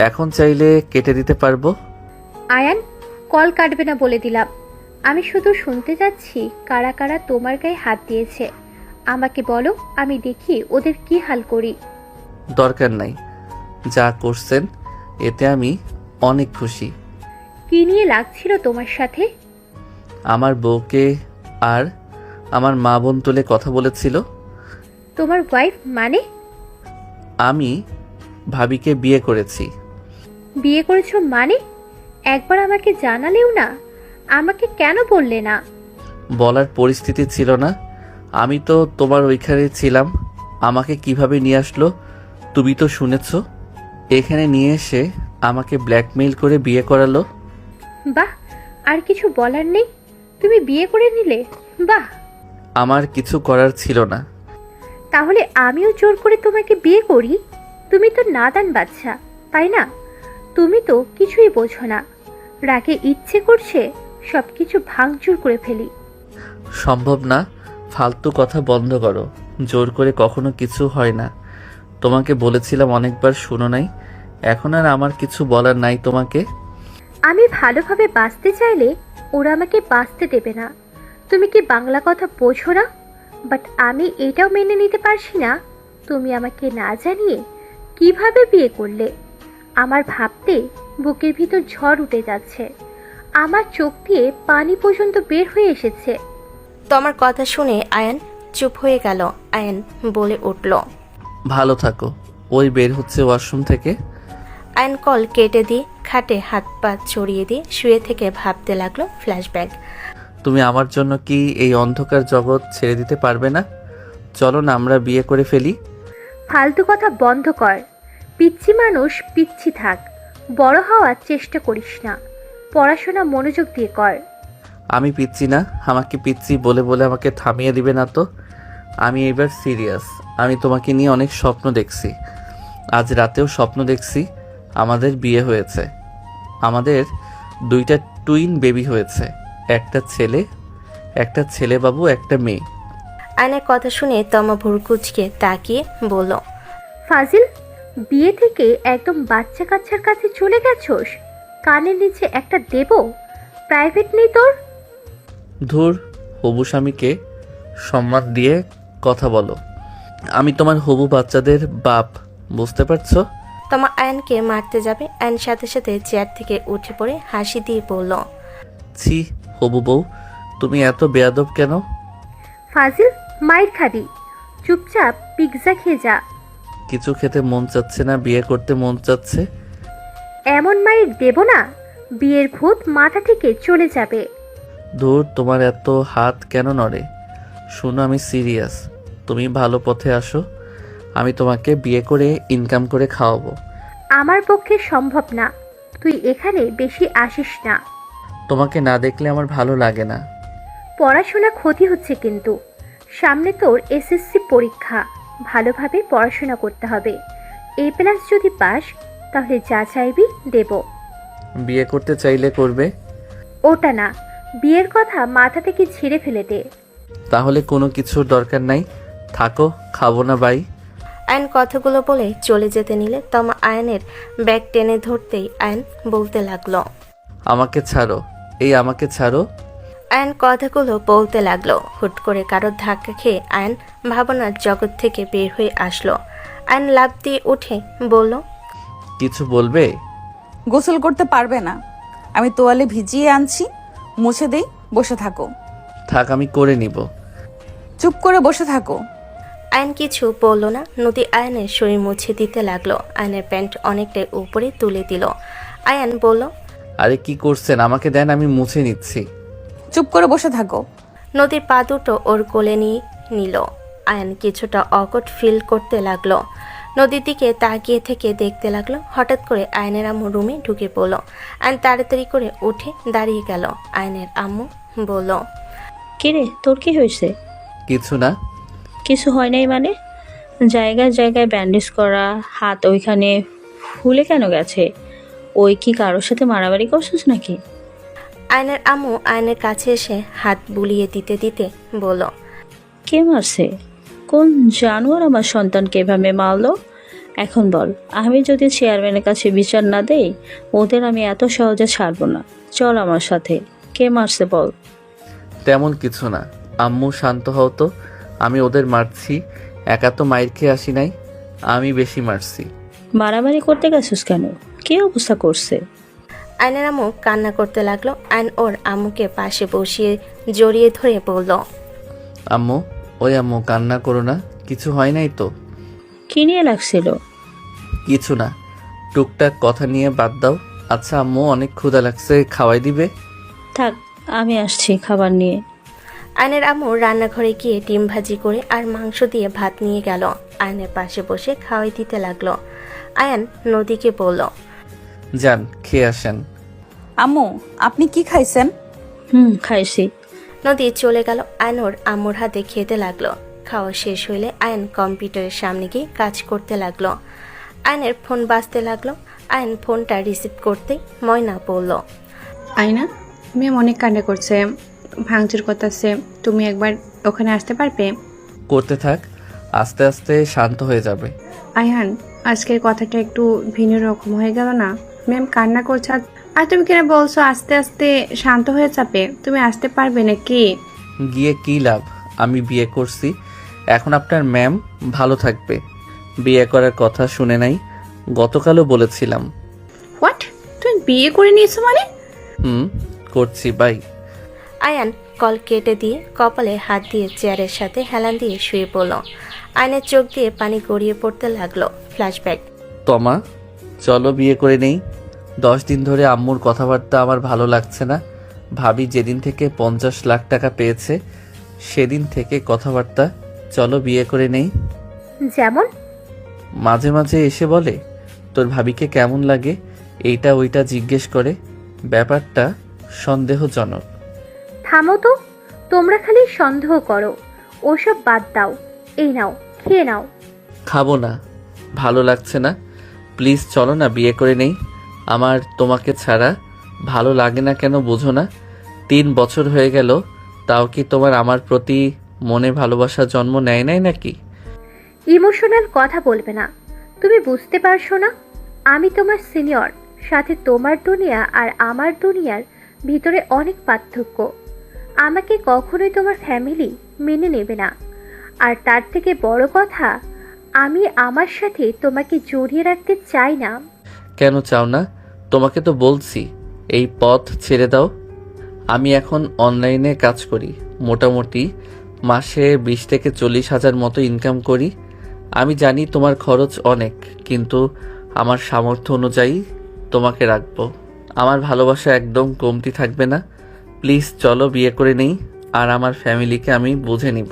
এখন চাইলে কেটে দিতে পারবো। আয়ান, কল কাটবে না বলে দিলাম। আমি শুধু শুনতে যাচ্ছি কারা কারা তোমার গায়ে হাত দিয়েছে। আমাকে বলো, আমি দেখি ওদের কি হাল করি। দরকার নাই। যা করছেন এতে আমি অনেক খুশি। কি নিয়ে লাগছিল তোমার সাথে? আমার বউকে আর আমার মা বোন তুলে কথা বলেছিল। তোমার ওয়াইফ মানে? আমি ভাবিকে বিয়ে করেছি। বিয়ে করেছো মানে? একবার আমাকে জানালেও না। আমাকে কেন বললে না? বলার পরিস্থিতি ছিল না। আমি তো তোমার ওইখানে ছিলাম। আমাকে কিভাবে নিয়ে আসলো তুমি তো শুনেছ। এখানে নিয়ে এসে আমাকে ব্ল্যাকমেইল করে বিয়ে করালো। বাহ, আর কিছু বলার নেই? তুমি বিয়ে করে নিলে? বাহ। আমার কিছু করার ছিল না। তাহলে আমিও জোর করে তোমাকে বিয়ে করি? তুমি তো নাদান বাচ্চা, তাই না? তুমি তো কিছুই বোঝো না। রাগে ইচ্ছে করছে সব কিছু ভাঙচুর করে ফেলি। সম্ভব না। ফালতু কথা বন্ধ করো। জোর করে কখনো কিছু হয় না। তোমাকে বলেছিলাম অনেকবার, শুনো নাই। এখন আর আমার কিছু বলার নাই তোমাকে। আমি ভালোভাবে বাঁচতে চাইলে ওরা আমাকে বাঁচতে দেবে না। তুমি কি বাংলা কথা বোঝো না? বাট আমি এটাও মেনে নিতে পারছি না তুমি আমাকে না জানিয়ে কিভাবে বিয়ে করলে। আমার ভাবতে বুকের ভিতর ঝড় উঠে যাচ্ছে। আমার চোখ দিয়ে পানি পর্যন্ত বের হয়ে এসেছে। তোমার কথা শুনে আয়ন চুপ হয়ে গেল। আয়ন বলে উঠল, ভালো থাকো। ওই বের হচ্ছে ওয়াশরুম থেকে। আয়ন কল কেটে দিয়ে খাটে হাত পা ছড়িয়ে দিয়ে শুয়ে থেকে ভাবতে লাগলো ফ্ল্যাশব্যাক। তুমি আমার জন্য কি এই অন্ধকার জগৎ ছেড়ে দিতে পারবে না? চলো না আমরা বিয়ে করে ফেলি। ফালতু কথা বন্ধ কর। পিচ্ছি মানুষ পিচ্ছি থাক, বড় হওয়ার চেষ্টা করিস না। পড়াশোনা মনোযোগ দিয়ে কর। আমি পিচ্ছি না, আমাকে পিচ্ছি বলে বলে আমাকে থামিয়ে দিবে না তো। আমি এবার সিরিয়াস। আমি তোমাকে নিয়ে অনেক স্বপ্ন দেখছি। আজ রাতেও স্বপ্ন দেখছি আমাদের বিয়ে হয়েছে, আমাদের 2টা টুইন বেবি হয়েছে, একটা ছেলে বাবু, একটা মেয়ে। আয়নের কথা শুনে তমা ভুরকুচকে তাকিয়ে বলল, ফাজিল, বিয়ে থেকে একদম বাচ্চা কাচ্চার কাছে চলে গেছোস? কানের নিচে একটা দেব? প্রাইভেট নেই তোর? ধুর, হবু স্বামীকে সম্মান দিয়ে কথা বলো। আমি তোমার হবু বাচ্চাদের বাপ, বুঝতে পারছো? তমা আয়নকে মারতে যাবে, আয়ন সাথে সাথে চেয়ার থেকে উঠে পড়ে হাসি দিয়ে বলল, ছি হবু বউ, তুমি এত বেয়াদব কেন? ফাজিল, মাইর খাবি। চুপচাপ পিৎজা খেয়ে যা। কিছু খেতে মন চাচ্ছে না, বিয়ে করতে মন চাচ্ছে। এমন মাইর দেব না, বিয়ের ভূত মাথা থেকে চলে যাবে। ধুর, তোমার এত হাত কেন নড়ে? শোনো, আমি সিরিয়াস। তুমি ভালো পথে আসো, আমি তোমাকে বিয়ে করে ইনকাম করে খাওয়াবো। আমার পক্ষে সম্ভব না, তুই এখানে বেশি আসিস না। তোমাকে না দেখলে আমার ভালো লাগে না। পড়াশোনা ক্ষতি হচ্ছে কিন্তু। সামনে তোর এসএসসি পরীক্ষা, ভালোভাবে পড়াশোনা করতে হবে। A+ যদি পাস, তাহলে যা চাইবি দেব। বিয়ে করতে চাইলে করবে? ওটা না, বিয়ের কথা মাথা থেকে ছিঁড়ে ফেলে দে। তাহলে কোনো কিছুর দরকার নাই, থাকো, খাবো না বাই। আয়ন কথাগুলো বলে চলে যেতে নিলে তমা আয়নের ব্যাগ টেনে ধরতেই আয়ন বলতে লাগলো, আমাকে ছাড়ো, এই আমাকে ছাড়ো। আয়ন কথাগুলো বলতে লাগলো। হুট করে কারোর ধাক্কা খেয়ে আয়ন ভাবনার জগৎ থেকে বের হয়ে আসলো। আয়ন লাফ দিয়ে উঠে বলল, কিছু বলবে? গোসল করতে পারবে না, আমি তোয়ালে ভিজিয়ে আনছি, মুছে দেই, বসে থাকো। থাক, আমি করে নিব। চুপ করে বসে থাকো। আয়ন কিছু বলল না। নদী আয়নের শরীর মুছে দিতে লাগলো। আয়নের প্যান্ট অনেকটাই উপরে তুলে দিল। আয়ন বলল, আরে কি করছেন, আমাকে দেন, আমি মুছে নিচ্ছি। চুপ করে বসে থাকো। নদীর পা দুটো ওর কোলে নিয়ে নিল। আয়ন কিছুটা অকট ফিল করতে লাগলো। নদীর দিকে তাকিয়ে থেকে দেখতে লাগলো। হঠাৎ করে আয়নের আম্মু রুমে ঢুকে পড়ল। আয়ন তাড়াতাড়ি করে উঠে দাঁড়িয়ে গেল। আয়নের আম্মু বলল, কিরে, তোর কি হয়েছে? কিছু না। কিছু হয় নাই মানে? জায়গায় জায়গায় ব্যান্ডেজ করা, হাত ওইখানে ফুলে কেন গেছে? ওই কি কারোর সাথে মারামারি করছিস নাকি? আয়নের আম্মু আয়নের কাছে এসে হাত বুলিয়ে দিতে দিতে বলল, কে মারছে? কোন জানোয়ার আমার সন্তানকে এভাবে মারলো? এখন বল, আমি যদি চেয়ারম্যানের কাছে বিচার না দেই, ওদের আমি এত সহজে ছাড়বো না। চল আমার সাথে, কে মারছে বল। তেমন কিছু না আম্মু, শান্ত হও তো। আমি ওদের মারছি, একা তো মাইর খেয়ে আসি নাই, আমি বেশি মারছি। মারামারি করতে গেছিস কেন? কে অবস্থা করছে? আয়নের আম্মু কান্না করতে লাগলো। আয়ন ওর আম্মুকে পাশে বসিয়ে জড়িয়ে ধরে বলল, আম্মু, ওই আম্মু, কান্না করো না, কিছু হয় নাই তো। কি নিয়ে লাগছিল? কিছু না, টুকটাক কথা নিয়ে বাদ দাও। আচ্ছা আম্মু, অনেক ক্ষুধা লাগছে, খাওয়াই দিবে? থাক, আমি আসছি খাবার নিয়ে। আয়নের আম্মু রান্নাঘরে গিয়ে ডিম ভাজি করে আর মাংস দিয়ে ভাত নিয়ে গেল। আয়নের পাশে বসে খাওয়াই দিতে লাগলো। আয়ান নদীকে বলল, যান, খেয়ে আসেন। আম্মু, আপনি কি খাইছেন? খাইছি। নদী চলে গেল। আয়ন ওর আম্মুর হাতে খেতে লাগলো। খাওয়া শেষ হইলে আয়ন কম্পিউটারের সামনে গিয়ে কাজ করতে লাগলো। আয়নের ফোন বাজতে লাগলো। আয়ন ফোনটা রিসিভ করতেই ময়না বলল, আয়না, ম্যাম অনেক কান্না করছে, ভাঙচুর করতেছে, তুমি একবার ওখানে আসতে পারবে? করতে থাক, আস্তে আস্তে শান্ত হয়ে যাবে। আয়হান, আজকের কথাটা একটু ভিন্ন রকম হয়ে গেল না? ম্যাম কান্না করছে আর তুমি কিনা বলছো আস্তে আস্তে শান্ত হয়ে যাবে। তুমি আসতে পারবে নাকি? গিয়ে কি লাভ? আমি বিয়ে করছি, এখন আপনার ম্যাম ভালো থাকবে। বিয়ে করার কথা শুনে নাই? গতকালও বলেছিলাম। হোয়াট? তুমি বিয়ে করে নিয়েছো মানে? করছি বাই। আয়ান কল কেটে দিয়ে কপালে হাত দিয়ে চেয়ারের সাথে হেলান দিয়ে শুয়ে পড়ল। আয়নের চোখ দিয়ে পানি গড়িয়ে পড়তে লাগলো। ফ্ল্যাশব্যাক। তমা, চলো বিয়ে করে নেই। 10 দিন ধরে আম্মুর কথাবার্তা আমার ভালো লাগছে না। ভাবি যেদিন থেকে 50 লাখ টাকা পেয়েছে সেদিন থেকে কথাবার্তা, চলো বিয়ে করে নেই। যেমন? মাঝে মাঝে এসে বলে তোর ভাবিকে কেমন লাগে, এইটা ওইটা জিজ্ঞেস করে। ব্যাপারটা সন্দেহজনক। থামো তো, তোমরা খালি সন্দেহ করো। ওসব বাদ দাও, এই নাও, খেয়ে নাও। খাবো না, ভালো লাগছে না। প্লিজ চলো না, বিয়ে করে নেই। আমার তোমাকে ছাড়া ভালো লাগে না কেন বোঝো না? 3 বছর হয়ে গেল, তাও কি তোমার আমার প্রতি মনে ভালোবাসা জন্ম নেয় নাই নাকি? ইমোশনাল কথা বলবে না। তুমি বুঝতে পারছো না, আমি তোমার সিনিয়র, সাথে তোমার দুনিয়া আর আমার দুনিয়ার ভিতরে অনেক পার্থক্য। আমাকে কখনোই তোমার ফ্যামিলি মেনে নেবে না। আর তার থেকে বড় কথা, আমি আমার সাথে তোমাকে জড়িয়ে রাখতে চাই না। কেন চাও না? তোমাকে তো বলছি এই পথ ছেড়ে দাও। আমি এখন অনলাইনে কাজ করি, মোটামুটি মাসে 20 থেকে 40 হাজার মতো ইনকাম করি। আমি জানি তোমার খরচ অনেক, কিন্তু আমার সামর্থ্য অনুযায়ী তোমাকে রাখবো। আমার ভালোবাসা একদম কমতি থাকবে না। প্লিজ চলো, বিয়ে করে নেই, আর আমার ফ্যামিলিকে আমি বুঝে নিব।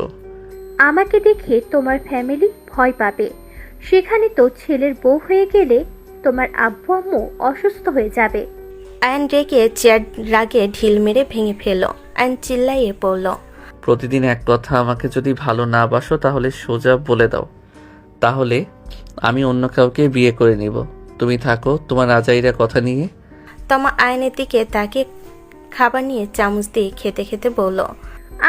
আমাকে দেখে তোমার ফ্যামিলি ভয় পাবে। সেখানে তো ছেলের বউ হয়ে গেলে তোমার আব্বু আম্মু অসুস্থ হয়ে যাবে। আয়ন রেগে চেয়ার রাগে ঢিল মেরে ভেঙে ফেলল। আয়ন চিল্লাইয়ে পড়ল। প্রতিদিন এক কথা আমাকে যদি ভালো না বাসো তাহলে সোজা বলে দাও, তাহলে আমি অন্য কাউকে বিয়ে করে নিব। তুমি থাকো তোমার আজাইরা কথা নিয়ে। তমা আয়নের দিকে তাকে খাবার নিয়ে চামচ দিয়ে খেতে খেতে বলল,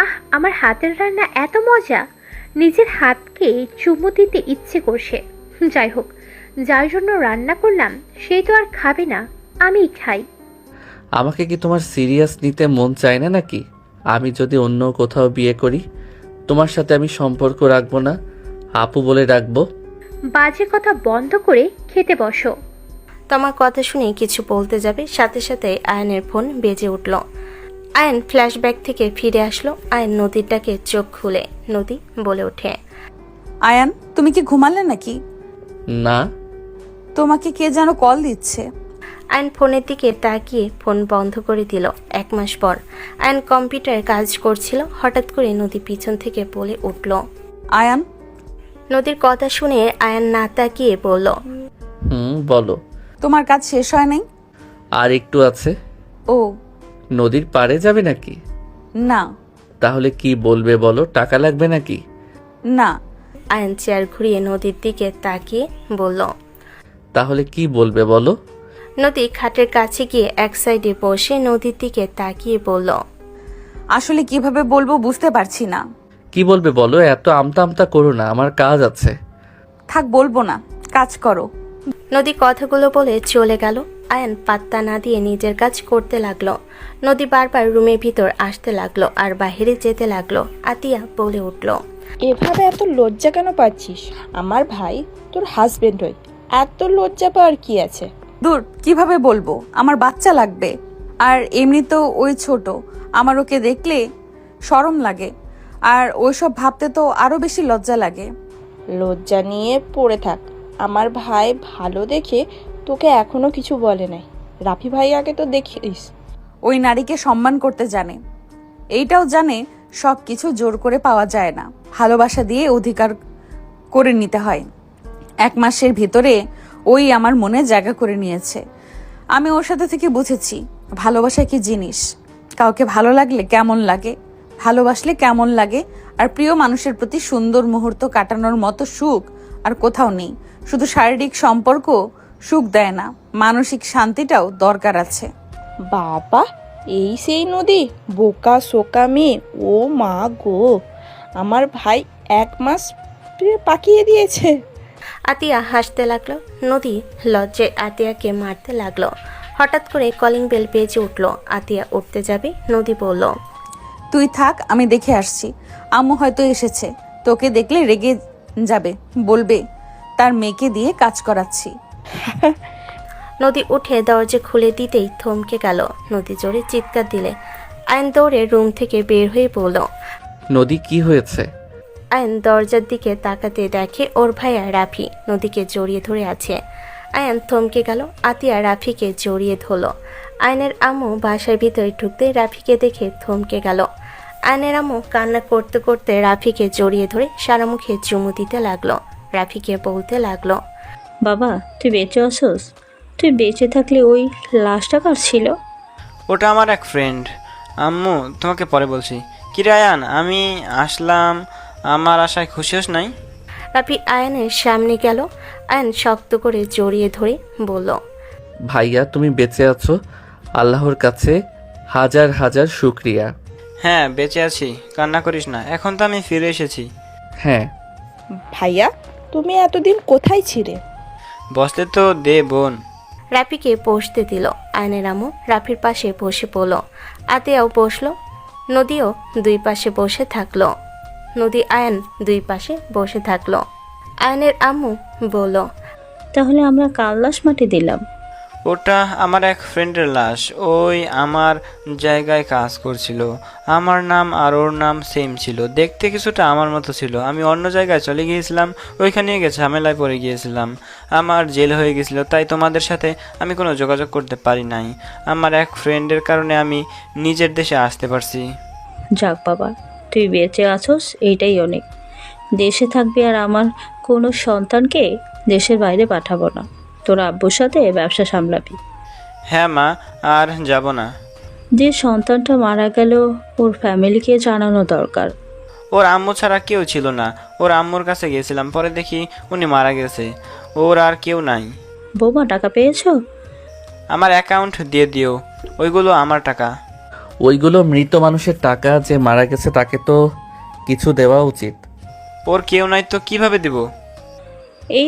আহ, আমার হাতের রান্না এত মজা, নিজের হাতকে চুমু দিতে ইচ্ছে করছে। যাই হোক, যার জন্য রান্না করলাম সেই তো আর খাবে না, আমিই খাই। আমাকে কি তোমার সিরিয়াস নিতে মন চায় না নাকি? আমি যদি অন্য কোথাও বিয়ে করি, তোমার সাথে আমি সম্পর্ক রাখবো না, আপু বলে রাখবো। বাজে কথা বন্ধ করে খেতে বসো। তোমার কথা শুনে কিছু বলতে যাবে, সাথে সাথে আয়নের ফোন বেজে উঠল। আয়ন ফ্ল্যাশব্যাক থেকে ফিরে আসলো। আয়ন নদীর ডাকে চোখ খুলে নদী বলে ওঠে, আয়ান, তুমি কি ঘুমালে নাকি? না। তোমাকে কে যেন কল দিচ্ছে। আয়ন ফোনের দিকে তাকিয়ে ফোন বন্ধ করে দিল। 1 মাস পর আয়ন কম্পিউটারে কাজ করছিল, হঠাৎ করে নদী পিছন থেকে বলে উঠল। আয়ান, নদীর কথা শুনে আয়ন না তাকিয়ে বলল, বলো। তোমার কাজ শেষ হয় নাই? আর একটু আছে। ও নদীর পাড়ে যাবে নাকি? না। তাহলে কি বলবে বলো, টাকা লাগবে নাকি? না। আয়ন চেয়ার ঘুরিয়ে নদীর দিকে তাকিয়ে বলল। তাহলে কি বলবে বলো? নদী খাটের কাছে গিয়ে এক সাইডে বসে নদীর দিকে তাকিয়ে বলল, আসলে কিভাবে বলবো বুঝতে পারছি না। কি বলবে বলো, এত আমতা আমতা করো না, আমার কাজ আছে। থাক, বলবো না, কাজ করো। নদী কথাগুলো বলে চলে গেল। আয়ন পাত্তা না দিয়ে নিজের কাজ করতে লাগলো। নদী বারবার রুমের ভিতর আসতে লাগলো আর বাইরে যেতে লাগলো। আতিয়া বলে উঠল, এভাবে এত লজ্জা কেন পাচ্ছিস? আমার ভাই তোর হাজবেন্ড হয়, এত লজ্জা পাওয়ার কি আছে? দূর, কিভাবে বলবো, আমার বাচ্চা লাগবে। আর এমনি তো ওই ছোট, আমার ওকে দেখলে শরম লাগে, আর ওইসব ভাবতে তো আরো বেশি লজ্জা লাগে। লজ্জা নিয়ে পড়ে থাক। আমার ভাই ভালো দেখে তোকে এখনো কিছু বলে নাই। রাফি ভাই আগে তো দেখিস। ওই নারীকে সম্মান করতে জানে, এইটাও জানে সব কিছু জোর করে পাওয়া যায় না, ভালোবাসা দিয়ে অধিকার করে নিতে হয়। 1 মাসের ভিতরে ওই আমার মনে জায়গা করে নিয়েছে। আমি ওর সাথে থেকে বুঝেছি ভালোবাসা কি জিনিস, কাউকে ভালো লাগলে কেমন লাগে, ভালোবাসলে কেমন লাগে, আর প্রিয় মানুষের প্রতি সুন্দর মুহূর্ত কাটানোর মতো সুখ আর কোথাও নেই। শুধু শারীরিক সম্পর্ক সুখ দেয় না, মানসিক শান্তিটাও দরকার আছে। বাবা, এই সেই নদী, বোকা শোকা মেয়ে। ও মা গো, আমার ভাই 1 মাস পাকিয়ে দিয়েছে। আতিয়া হাসতে লাগলো। নদী লজ্জায় আতিয়াকে মারতে লাগলো। হঠাৎ করে কলিং বেল বেজে উঠল। আতিয়া উঠতে যাবে, নদী বলল, তুই থাক, আমি দেখে আসছি। আম্মু হয়তো এসেছে, তোকে দেখলে রেগে যাবে, বলবে তার মেয়েকে দিয়ে কাজ করাচ্ছি। নদী উঠে দরজা খুলে দিতেই থমকে গেল। নদী জোরে চিৎকার দিলে আয়ন দৌড়ে রুম থেকে বের হয়ে বলল, নদী কি হয়েছে? আয়ন দরজার দিকে তাকাতে দেখে ওর ভাইয়া রাফি নদীকে জড়িয়ে ধরে আছে। আয়ন থমকে গেল। আতিয়া রাফিকে জড়িয়ে ধরল। আয়নের আম্মু বাসার ভিতরে ঢুকতে রাফিকে দেখে থমকে গেল। আয়নের আম্মু কান্না করতে করতে রাফিকে জড়িয়ে ধরে সারা মুখে চুমু দিতে লাগলো। রাফিকে বলতে লাগলো, বাবা, তুই বেঁচে আছোস? তুই বেঁচে থাকলে ওই লাশটা কার ছিল? ওটা আমার এক ফ্রেন্ড। আম্মু তোমাকে পরে বলছি। কিরে আয়ান, আমি আসলাম, আমার আশায় খুশি হোস নাই? রাফি আয়নের সামনে গেল। আয়ন শক্ত করে জড়িয়ে ধরে বলল, ভাইয়া তুমি বেঁচে আছো, আল্লাহর কাছে হাজার হাজার শুক্রিয়া। হ্যাঁ বেঁচে আছি, কান্না করিস না, এখন তো আমি ফিরে এসেছি। হ্যাঁ। ভাইয়া, তুমি এতদিন কোথায় ছিলে? বসতে তো দে বোন। রাফিকে বসতে দিল। আয়নের আম্মু রাফির পাশে বসে পড়ল। আতিয়াও বসলো। নদীও দুই পাশে বসে থাকলো। নদী আয়ন দুই পাশে বসে থাকলো। আয়নের আম্মু বলল, তাহলে আমরা কার লাশ মাটি দিলাম? ওটা আমার এক ফ্রেন্ডের লাশ, ওই আমার জায়গায় কাজ করছিল। আমার নাম আর ওর নাম সেম ছিল, দেখতে কিছুটা আমার মতো ছিল। আমি অন্য জায়গায় চলে গিয়েছিলাম, ওইখানে গিয়ে ঝামেলায় পড়ে গিয়েছিলাম, আমার জেল হয়ে গেছিল, তাই তোমাদের সাথে আমি কোনো যোগাযোগ করতে পারি নাই। আমার এক ফ্রেন্ডের কারণে আমি নিজের দেশে আসতে পারছি। যাক বাবা, তুই বেঁচে আছোস, এইটাই অনেক। দেশে থাকবি আর আমার কোনো সন্তানকে দেশের বাইরে পাঠাবো না। তোর আব্বুর সাথে ব্যবসা সামলাবি। হ্যাঁ মা, আর যাব না। যে সন্তানটা মারা গেল ওর ফ্যামিলিকে জানানো দরকার। ওর আম্মু ছাড়া কেউ ছিল না, ওর আম্মুর কাছে গিয়েছিলাম, পরে দেখি উনি মারা গেছে, ওর আর কেউ নাই। বৌমা, টাকা পেয়েছো? আমার অ্যাকাউন্ট দিয়ে দিও, ওইগুলো আমার টাকা। ওইগুলো মৃত মানুষের টাকা, যে মারা গেছে তাকে তো কিছু দেওয়া উচিত। ওর কেউ নাই তো কিভাবে দেব? এই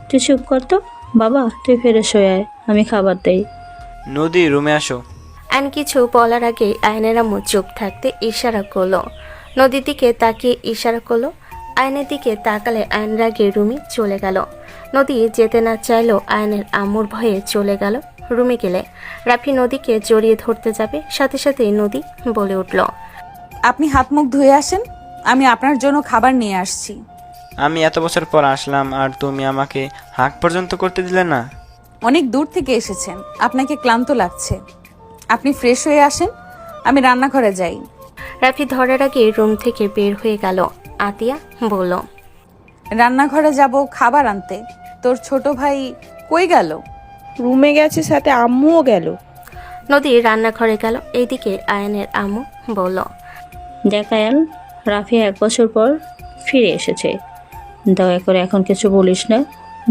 তুই চুপ কর তো। বাবা, তুই ফ্রেশ হয়ে আয়, আমি খাবার দেই। নদী, রুমে আসো। আয়ন কিছু বলার আগে আয়নের আম্মু চুপ থাকতে ইশারা করলো। নদীর দিকে তাকিয়ে ইশারা করলো। আয়নের দিকে তাকালে আয়ন রাগে রুমে চলে গেল। নদী যেতে না চাইলেও আয়নের আম্মুর ভয়ে চলে গেল। রুমে গেলে রাফি নদীকে জড়িয়ে ধরতে যাবে, সাথে সাথেই নদী বলে উঠল, আপনি হাত মুখ ধুয়ে আসেন, আমি আপনার জন্য খাবার নিয়ে আসছি। আমি এত বছর পর আসলাম আর তুমি আমাকে হাঁক পর্যন্ত করতে দিলে না। অনেক দূর থেকে এসেছেন, আপনাকে ক্লান্ত লাগছে, আপনি ফ্রেশ হয়ে আসেন, আমি রান্নাঘরে যাই। রাফি ধরার আগে রুম থেকে বের হয়ে গেল। আতিয়া বলল, রান্নাঘরে যাব খাবার আনতে। তোর ছোট ভাই কই গেল? রুমে গেছে, সাথে আম্মুও গেল। নদী রান্নাঘরে গেল। এইদিকে আয়নের আম্মু বলল, দেখ আয়ান, রাফি 1 বছর পর ফিরে এসেছে। দয়া করে এখন কিছু বলিস না।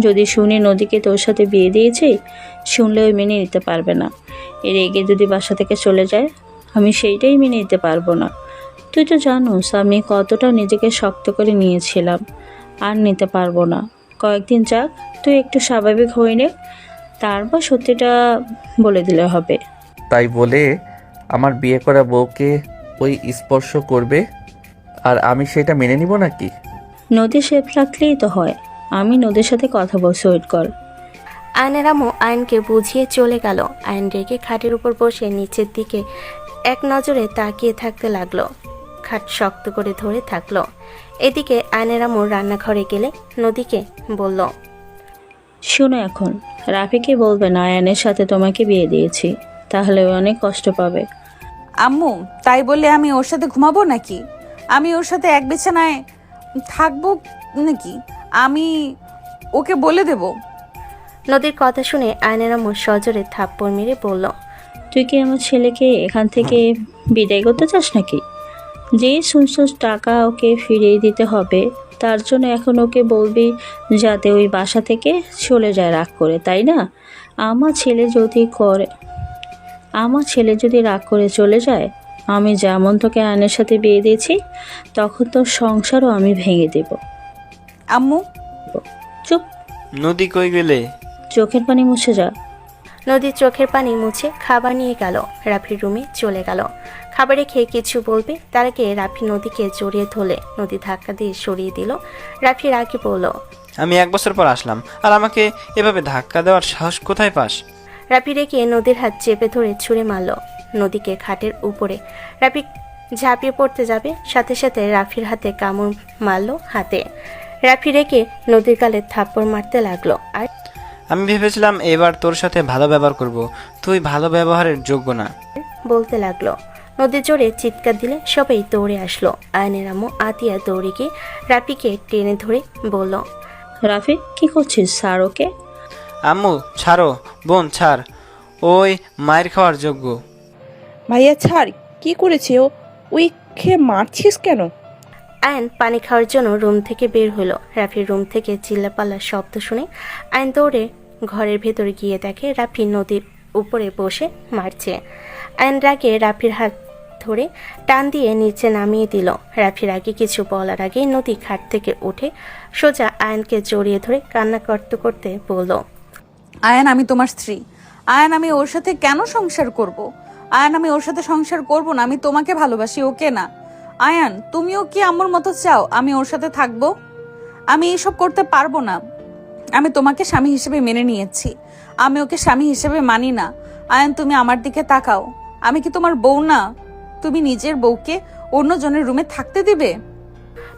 যদি শুনি নদীকে তোর সাথে বিয়ে দিয়েছি, শুনলে ওই মেনে নিতে পারবে না। এর এগে যদি বাসা থেকে চলে যায়, আমি সেইটাই মেনে নিতে পারবো না। তুই তো জানোস আমি কতটা নিজেকে শক্ত করে নিয়েছিলাম, আর নিতে পারবো না। কয়েকদিন যাক, তুই একটু স্বাভাবিক হয়ে নে, তারপর সত্যিটা বলে দিলে হবে। তাই বলে আমার বিয়ে করা বউকে ওই স্পর্শ করবে আর আমি সেটা মেনে নিব নাকি? নদী শেপ রাখলেই তো হয়। আমি নদীর সাথে কথা বলছি, ওয়েট কর। আয়নের আম্মু আয়নকে বুঝিয়ে চলে গেল। আয়ন রেগে খাটের উপর বসে নিচের দিকে এক নজরে তাকিয়ে থাকতে লাগলো। খাট শক্ত করে ধরে থাকলো। এদিকে আয়নের আম্মু রান্নাঘরে গেলে নদীকে বলল, শোনো, এখন রাফিকে বলবে না আয়ানের সাথে তোমাকে বিয়ে দিয়েছি, তাহলে ও অনেক কষ্ট পাবে। আম্মু, তাই বলে আমি ওর সাথে ঘুমাবো নাকি? আমি ওর সাথে এক বিছানায় থাকবো নাকি? আমি ওকে বলে দেব। নদীর কথা শুনে আয়নের আম্মু সজোরে থাপ্পড় মেরে বলল, তুই কি আমার ছেলেকে এখান থেকে বিদায় করতে চাস নাকি? যেই শুনছিস টাকা ওকে ফিরিয়ে দিতে হবে, তার জন্য এখন ওকে বলবি যাতে ওই বাসা থেকে চলে যায় রাগ করে, তাই না? আমার ছেলে যদি রাগ করে চলে যায়, আমি যেমন তোকে আয়নের সাথে বিয়ে দিয়েছি, তখন তোর সংসারও আমি ভেঙে দেব। আম্মু, চুপ। নদী কই গেলে? চোখের পানি মুছে যা। নদীর চোখের পানি মুছে খাবার নিয়ে গেল। রাফির রুমে চলে গেল। খাবারে খেয়ে কিছু বলবে, তার আগে রাফি নদীকে জড়িয়ে ধরলে নদী ধাক্কা দিয়ে সরিয়ে দিল। রাফির আগে বলল, আমি 1 বছর পর আসলাম আর আমাকে এভাবে ধাক্কা দেওয়ার সাহস কোথায় পাস? রাফি রেখে নদীর হাত চেপে ধরে ছুঁড়ে মারল নদীকে খাটের উপরে। রাফি ঝাঁপিয়ে পড়তে যাবে, সাথে সাথে রাফির হাতে কামড় মারল হাতে। রাফি রেখে নদীর গালে থাপ্পড় মারতে লাগলো। আর আমি ভেবেছিলাম এবার তোর সাথে ভালো ব্যবহার করব, তুই ভালো ব্যবহারের যোগ্য না। বলতে লাগলো। নদীর জোরে চিৎকার দিলে সবাই দৌড়ে আসলো। আয়নের আম্মু আতিয়া দৌড়ে গিয়ে রাফিকে টেনে ধরে বলল, রাফি, কি করছিস? Sir okay. আম্মু ছাড়ো, বোন ছাড়, ওই মায়ের খাওয়ার যোগ্য। ভাইয়া ছাড়, কি কি করেছে ও? ওই খেয়ে মারছিস কেন? আয়ন পানি খাওয়ার জন্য রুম থেকে বের হলো। রাফির রুম থেকে চিল্লাপাল্লার শব্দ শুনে আয়ন দৌড়ে ঘরের ভেতরে গিয়ে দেখে রাফি নদীর উপরে বসে মারছে। আয়ন রাগে রাফির হাত ধরে টান দিয়ে নিচে নামিয়ে দিল। রাফির আগে কিছু বলার আগেই নদী খাট থেকে উঠে সোজা আয়নকে জড়িয়ে ধরে কান্না করতে করতে বলল, আয়ান, আমি তোমার স্ত্রী। আয়ান, আমি ওর সাথে কেন সংসার করব? আয়ান, আমি ওর সাথে সংসার করব না। আমি তোমাকে ভালোবাসি, ওকে না। আয়ান, তুমিও কি আমার মতো চাও আমি ওর সাথে থাকবো? আমি এসব করতে পারবো না। আমি তোমাকে স্বামী হিসেবে মেনে নিয়েছি, আমি ওকে স্বামী হিসেবে মানি না। আয়ান, তুমি আমার দিকে তাকাও। আমি কি তোমার বউ না? তুমি নিজের বউকে অন্য জনের রুমে থাকতে দিবে?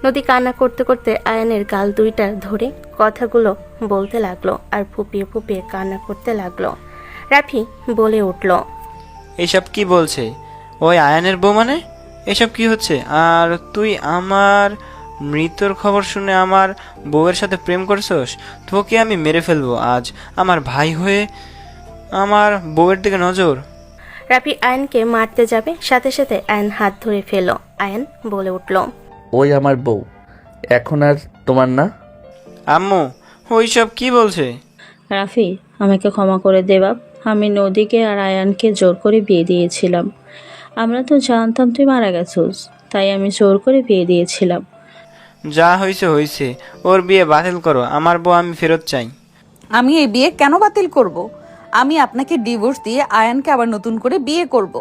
নদী কান্না করতে করতে আয়নের গাল দুইটা ধরে কথাগুলো বলতে লাগলো আর ফুপিয়ে ফুপিয়ে কান্না করতে লাগলো। রাফি বলে উঠল, এইসব কি বলছে? ওই আয়ানের বউ মানে? এসব কি হচ্ছে? আর তুই আমার মৃত্যুর খবর শুনে আমার বউয়ের সাথে প্রেম করছস? তোকে আমি মেরে ফেলবো আজ। আমার ভাই হয়ে আমার বউয়ের দিকে নজর। রাফি আয়নকে মারতে যাবে, সাথে সাথে আয়ন হাত ধরে ফেলো। আয়ন বলে উঠল, ওই আমার বউ, এখন আর তোমার না। আম্মু, ওইসব কি বলছে? রাফি, আমাকে ক্ষমা করে দে বাপ। আমি নদীকে আর আয়ানকে জোর করে বিয়ে দিয়েছিলাম। আমরা তো জানতাম তুই মারা গেছিস, তাই আমি জোর করে বিয়ে দিয়েছিলাম। যা হয়েছে হয়েছে, ওর বিয়ে বাতিল করো। আমার বউ আমি ফেরত চাই। আমি এই বিয়ে কেন বাতিল করব? আমি আপনাকে ডিভোর্স দিয়ে আয়ানকে আবার নতুন করে বিয়ে করব।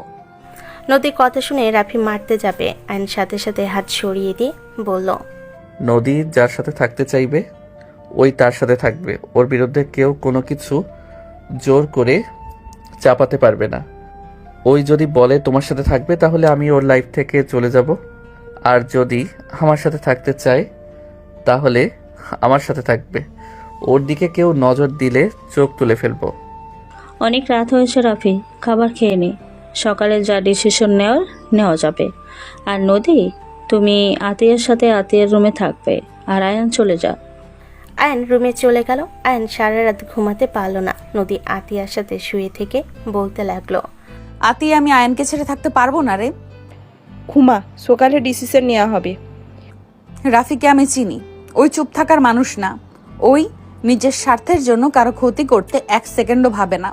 নদীর কথা শুনে রাফি মারতে যাবে। আয়ন সাথে সাথে হাত সরিয়ে দিয়ে বলল, নদী যার সাথে থাকতে চাইবে ওই তার সাথে থাকবে। ওর বিরুদ্ধে কেউ কোনো কিছু জোর করে চাপাতে পারবে না। ওই যদি বলে তোমার সাথে থাকবে, তাহলে আমি ওর লাইফ থেকে চলে যাব। আর যদি আমার সাথে থাকতে চায় তাহলে আমার সাথে থাকবে। ওর দিকে কেউ নজর দিলে চোখ তুলে ফেলবো। অনেক রাত হয়েছে রাফি, খাবার খেয়ে নে। সকালে যা ডিসিশন নেওয়া যাবে। আর নদী, তুমি আতিয়ার সাথে আতিয়ার রুমে থাকবে, আর আয়ান চলে যা। আয়ন রুমে চলে গেল। আয়ন সারা রাত ঘুমাতে পারল না। নদী আতিয়ার সাথে শুয়ে থেকে বলতে লাগলো, আতিয়া, আমি আয়ানকে ছেড়ে থাকতে পারবো না রে। ঘুমা, সকালে ডিসিশন নেওয়া হবে। রাফিকে আমি চিনি, ওই চুপ থাকার মানুষ না। ওই নিজের স্বার্থের জন্য কারো ক্ষতি করতে এক সেকেন্ডও ভাবে না।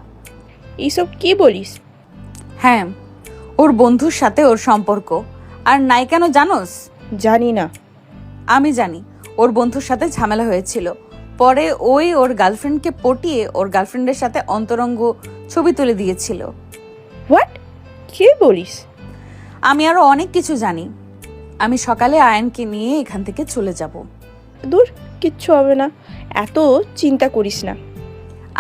এইসব কি বলিস? হ্যাঁ, ওর বন্ধুর সাথে ওর সম্পর্ক। আর নাই কেন জানোস? জানি না। আমি জানি, ওর বন্ধুর সাথে ঝামেলা হয়েছিল। পরে ওই ওর গার্লফ্রেন্ডকে পটিয়ে ওর গার্লফ্রেন্ডের সাথে অন্তরঙ্গ ছবি তুলে দিয়েছিল। হোয়াট? কি বলিস? আমি আরো অনেক কিছু জানি। আমি সকালে আয়নকে নিয়ে এখান থেকে চলে যাব। দূর, কিচ্ছু হবে না, এত চিন্তা করিস না।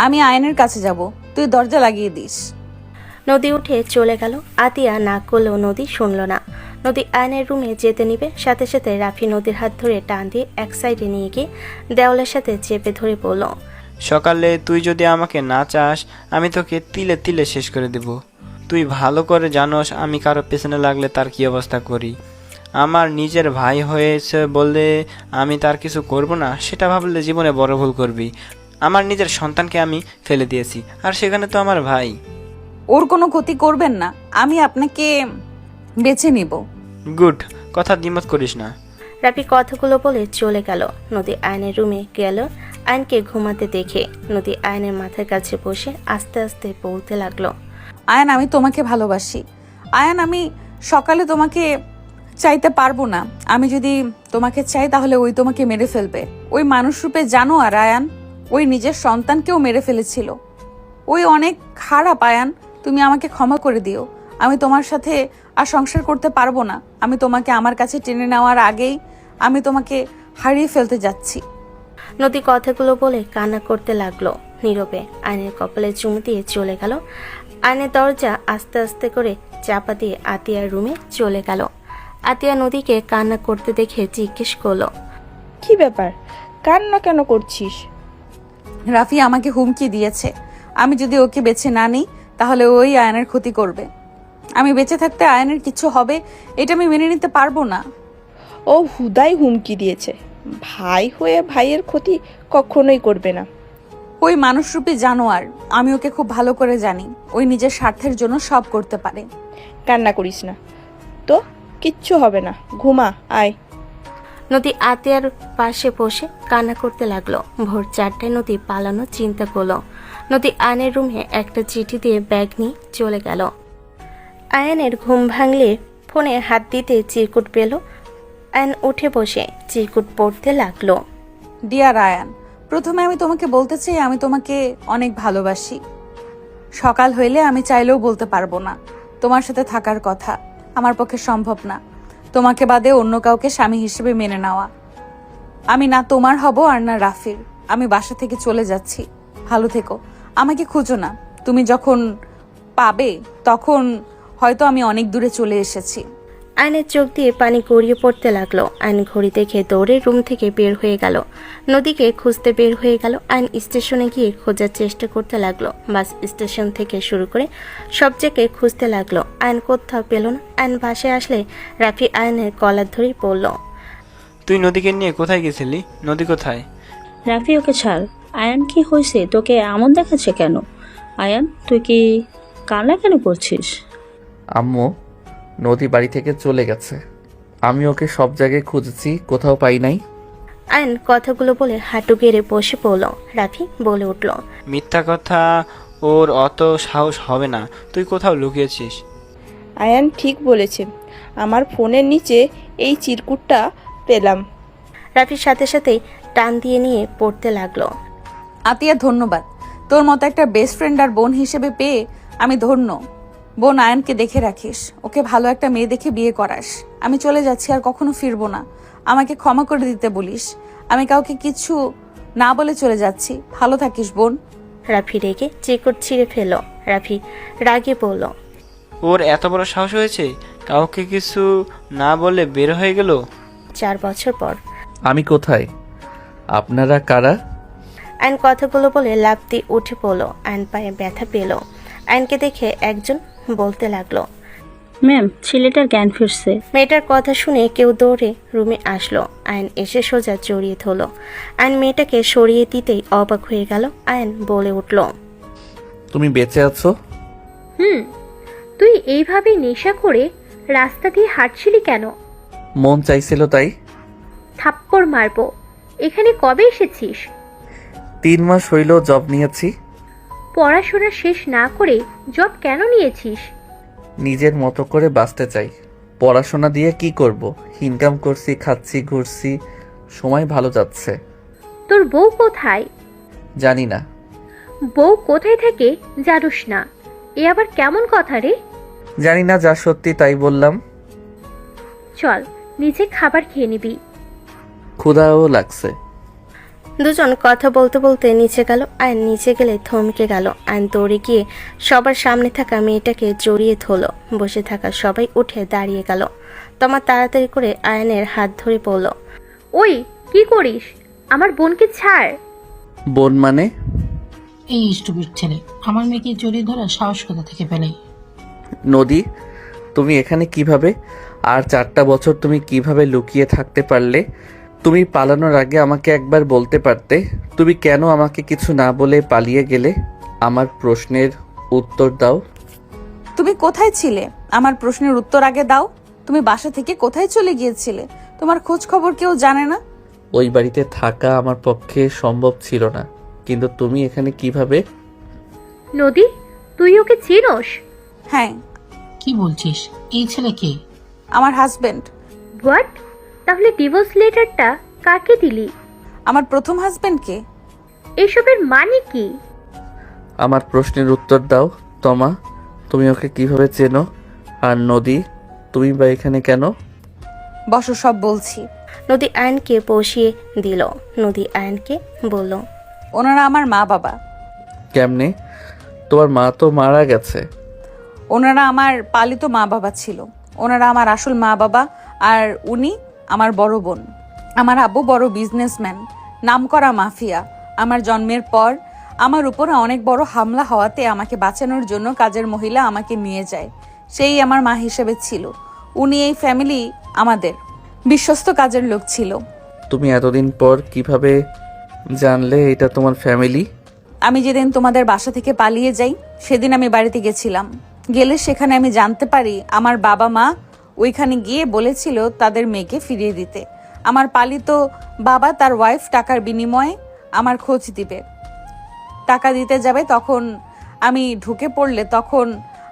আমি আয়নের কাছে যাব, তুই দরজা লাগিয়ে দিস। নদী উঠে চলে গেল। আতিয়া না করলেও নদী শুনল না। নদী আয়নের রুমে যেতে নিবে, সাথে সাথে রাফি নদীর হাত ধরে টান দিয়ে এক সাইডে নিয়ে গিয়ে দেওয়ালের সাথে চেপে ধরে বলল, সকালে তুই যদি আমাকে না চাস, আমি তোকে তিলে তিলে শেষ করে দেব। তুই ভালো করে জানোস আমি কারো পেছনে লাগলে তার কি অবস্থা করি। আমার নিজের ভাই হয়েছে বলে আমি তার কিছু করব না, সেটা ভাবলে জীবনে বড় ভুল করবি। আমার নিজের সন্তানকে আমি ফেলে দিয়েছি, আর সেখানে তো আমার ভাই। ওর কোনো ক্ষতি করবেন না, আমি আপনাকে বেছে নিব। গুড, কথা দ্বিমত করিস না। রাফি কথাগুলো বলে চলে গেল। নদী আয়নের রুমে গেল। আয়নকে ঘুমাতে দেখে নদী আয়নের মাথার কাছে বসে আস্তে আস্তে বলতে লাগলো, আয়ান, আমি তোমাকে ভালোবাসি। আয়ান, আমি সকালে তোমাকে চাইতে পারবো না। আমি যদি তোমাকে চাই তাহলে ওই তোমাকে মেরে ফেলবে। ওই মানুষ রূপে জানো। আর আয়ান, ওই নিজের সন্তানকেও মেরে ফেলেছিল। ওই অনেক খারাপ। আয়ান, তুমি আমাকে ক্ষমা করে দিও। আমি তোমার সাথে আর সংসার করতে পারবো না। আমি তোমাকে আমার কাছে টেনে নেওয়ার আগেই আমি তোমাকে হারিয়ে ফেলতে যাচ্ছি। নদী কথাগুলো বলে কান্না করতে লাগলো। নীরবে আয়নের কপালে চুমু দিয়ে চলে গেল। আয়নের দরজা আস্তে আস্তে করে চাপা দিয়ে আতিয়ার রুমে চলে গেল। আতিয়া নদীকে কান্না করতে দেখে জিজ্ঞেস করলো, কি ব্যাপার, কান্না কেন করছিস? রাফি আমাকে হুমকি দিয়েছে, আমি যদি ওকে বেছে না নিই তাহলে ওই আয়নের ক্ষতি করবে। আমি বেঁচে থাকতে আয়নের কিছু হবে এটা আমি মেনে নিতে পারবো না। ও হুদাই হুমকি দিয়েছে। ভাই হয়ে ভাইয়ের ক্ষতি কখনোই করবে না। ওই মানুষরূপী জানোয়ার। আমি ওকে খুব ভালো করে জানি। ওই নিজের স্বার্থের জন্য সব করতে পারে। কান্না করিস না, তো কিচ্ছু হবে না, ঘুমা, আয়। নদী আতিয়ার পাশে বসে কান্না করতে লাগলো। ভোর 4টায় নদী পালানোর চিন্তা করলো। নদী আয়নের রুমে একটা চিঠি দিয়ে ব্যাগ নিয়ে চলে গেল। আয়নের ঘুম ভাঙলে ফোনে হাত দিতে চিরকুট পেল। আয়ন উঠে বসে চিরকুট পড়তে লাগলো। ডিয়ার আয়ান, প্রথমে আমি তোমাকে বলতে চাই আমি তোমাকে অনেক ভালোবাসি। সকাল হইলে আমি চাইলেও বলতে পারবো না তোমার সাথে থাকার কথা। আমার পক্ষে সম্ভব না তোমাকে বাদে অন্য কাউকে স্বামী হিসেবে মেনে নেওয়া। আমি না তোমার হব আর না রাফির। আমি বাসা থেকে চলে যাচ্ছি, ভালো থেকো। আমাকে খুঁজো না, তুমি যখন পাবে তখন হয়তো আমি অনেক দূরে চলে এসেছি। আয়নের চোখ দিয়ে পানি গড়িয়ে পড়তে লাগলো। আয়ন ঘড়ি দেখে দৌড়ে রুম থেকে বের হয়ে গেল। নদীকে খুঁজতে বের হয়ে গেল। আয়ন স্টেশনে গিয়ে খোঁজার চেষ্টা করতে লাগলো। বাস স্টেশন থেকে শুরু করে সব জায়গায় খুঁজতে লাগলো। আয়ন কোথাও পেল না। আয়ন বাসায় আসলে রাফি আয়নের কলার ধরেই পড়ল। তুই নদীকে নিয়ে কোথায় গেছিলি? নদী কোথায়? রাফি, ওকে ছাড়। আয়ান, কি হয়েছে? তোকে এমন দেখাচ্ছে কেন? আয়ান, তুই কি কান্না কেন করছিস? আম্মু, নদী বাড়ি থেকে চলে গেছে। আমি ওকে সব জায়গায় খুঁজেছি, কোথাও পাই নাই। আয়ন কথাগুলো বলে হাঁটু গেড়ে বসে পড়ল। রাফি বলে উঠল, মিথ্যা কথা, ওর অত সাহস হবে না। তুই কোথাও লুকিয়েছিস। আয়ান ঠিক বলেছে, আমার ফোনের নিচে এই চিরকুটটা পেলাম। রাফির সাথে সাথেই টান দিয়ে নিয়ে পড়তে লাগলো। আতিয়া, ধন্যবাদ। তোর মতো একটা বেস্ট ফ্রেন্ড আর বোন হিসেবে পেয়ে আমি ধন্য। বোন, আয়নকে দেখে রাখিস, ওকে ভালো একটা মেয়ে দেখে বিয়ে করাস। আমি চলে যাচ্ছি, আর কখনো ফিরবো না। আমাকে ক্ষমা করে দিতে বলিস। আমি কাউকে কিছু না বলে চলে যাচ্ছি। ভালো থাকিস বোন। রাফি রেগে চিরকুট ছিঁড়ে ফেল। রাফি রাগে বলল, ওর এত বড় সাহস হয়েছে কাউকে কিছু না বলে বের হয়ে গেল। 4 বছর পর। আমি কোথায়? আপনারা কারা? আইন কথাগুলো বলে লাফ দিয়ে উঠে পড়ল। আইন পায়ে ব্যথা পেল। আইনকে দেখে একজন বলতে লাগলো, ম্যাম, ছেলেটার জ্ঞান ফিরছে। মেয়েটার কথা শুনে কেউ দৌড়ে রুমে আসলো। আয়ন এসে সোজা জড়িয়ে ধরল। আয়ন মেয়েটাকে সরিয়ে দিতেই অবাক হয়ে গেল। আয়ন বলে উঠল, তুমি বেঁচে আছো? তুই এইভাবে নেশা করে রাস্তা দিয়ে হাঁটছিলি কেন? মন চাইছিল তাই। থাপ্পড় মারবো। এখানে কবে এসেছিস? 3 মাস হইল জব নিয়েছি। পড়াশোনা শেষ না করে জব কেন নিয়েছিস? নিজের মতো করে বাঁচতে চাই। পড়াশোনা দিয়ে কি করব? ইনকাম করছি, খাচ্ছি, ঘুরছি, সময় ভালো যাচ্ছে। তোর বউ কোথায়? জানি না। বউ কোথায় থাকে জানোস না? এ আবার কেমন কথা রে? জানি না, যা সত্যি তাই বললাম। চল, নিজে খাবার খেয়ে নিবি। ক্ষুধাও লাগছে। দুজন কথা বলতে বলতে নিচে গেল। আয়ন নিচে গেলে থমকে গেল। আয়ন দৌড়ে গিয়ে সবার সামনে থাকা মেয়েটাকে জড়িয়ে ধরল। বসে থাকা সবাই উঠে দাঁড়িয়ে গেল। তমা তাড়াতাড়ি করে আয়নের হাত ধরে পড়ল। ওই, কি করিস? আমার বোনকে ছাড়। বোন মানে? এই স্টুপিড ছেলে আমার মেয়েকে জড়িয়ে ধরার সাহস কোথা থেকে পেলে? নদী, তুমি এখানে কিভাবে? আর 4টা বছর তুমি কিভাবে লুকিয়ে থাকতে পারলে? তুমি পালানোর আগে আমাকে একবার বলতে পারতে। তুমি কেন আমাকে কিছু না বলে পালিয়ে গেলে? আমার প্রশ্নের উত্তর দাও। তুমি কোথায় ছিলে? আমার প্রশ্নের উত্তর আগে দাও। তুমি বাসা থেকে কোথায় চলে গিয়েছিলে? তোমার খোঁজ খবর কেউ জানে না? ওই বাড়িতে থাকা আমার পক্ষে সম্ভব ছিল না, কিন্তু তুমি এখানে কিভাবে? নদী, তুই ওকে চিনোস? হ্যাঁ। কি বলছিস? এই ছেলে কে? আমার হাজবেন্ড। হোয়াট? তাহলে ডিভোর্স লেটারটা কাকে দিলি? আমার প্রথম হাজবেন্ডকে। এসবের মানে কি? আমার প্রশ্নের উত্তর দাও। তমা, তুমি ওকে কিভাবে চেনো? আর নদী, তুমি বা এখানে কেন? বসো, সব বলছি। নদী আয়নকে বসিয়ে দিল। নদী আয়নকে বলল, ওনারা আমার মা বাবা। কেমনে? তোমার মা তো মারা গেছে। ওনারা আমার পালিত মা বাবা ছিল। ওনারা আমার আসল মা বাবা, আর উনি আমার বড় বোন। আমার আব্বু বড় বিজনেসম্যান, নামকরা মাফিয়া। আমার জন্মের পর আমার উপরে অনেক বড় হামলা হওয়াতে আমাকে বাঁচানোর জন্য কাজের মহিলা আমাকে নিয়ে যায়। সেই আমার মা হিসেবে ছিল। উনি এই ফ্যামিলি আমাদের বিশ্বস্ত কাজের লোক ছিল। তুমি এতদিন পর কিভাবে জানলে এটা তোমার ফ্যামিলি? আমি যেদিন তোমাদের বাসা থেকে পালিয়ে যাই সেদিন আমি বাড়িতে গেছিলাম। গেলে সেখানে আমি জানতে পারি আমার বাবা মা ওইখানে গিয়ে বলেছিল তাদের মেয়েকে ফিরিয়ে দিতে। আমার পালিত বাবা তার ওয়াইফ টাকার বিনিময়ে আমার খোঁজ দিবে, টাকা দিতে যাবে। তখন আমি ঢুকে পড়লে তখন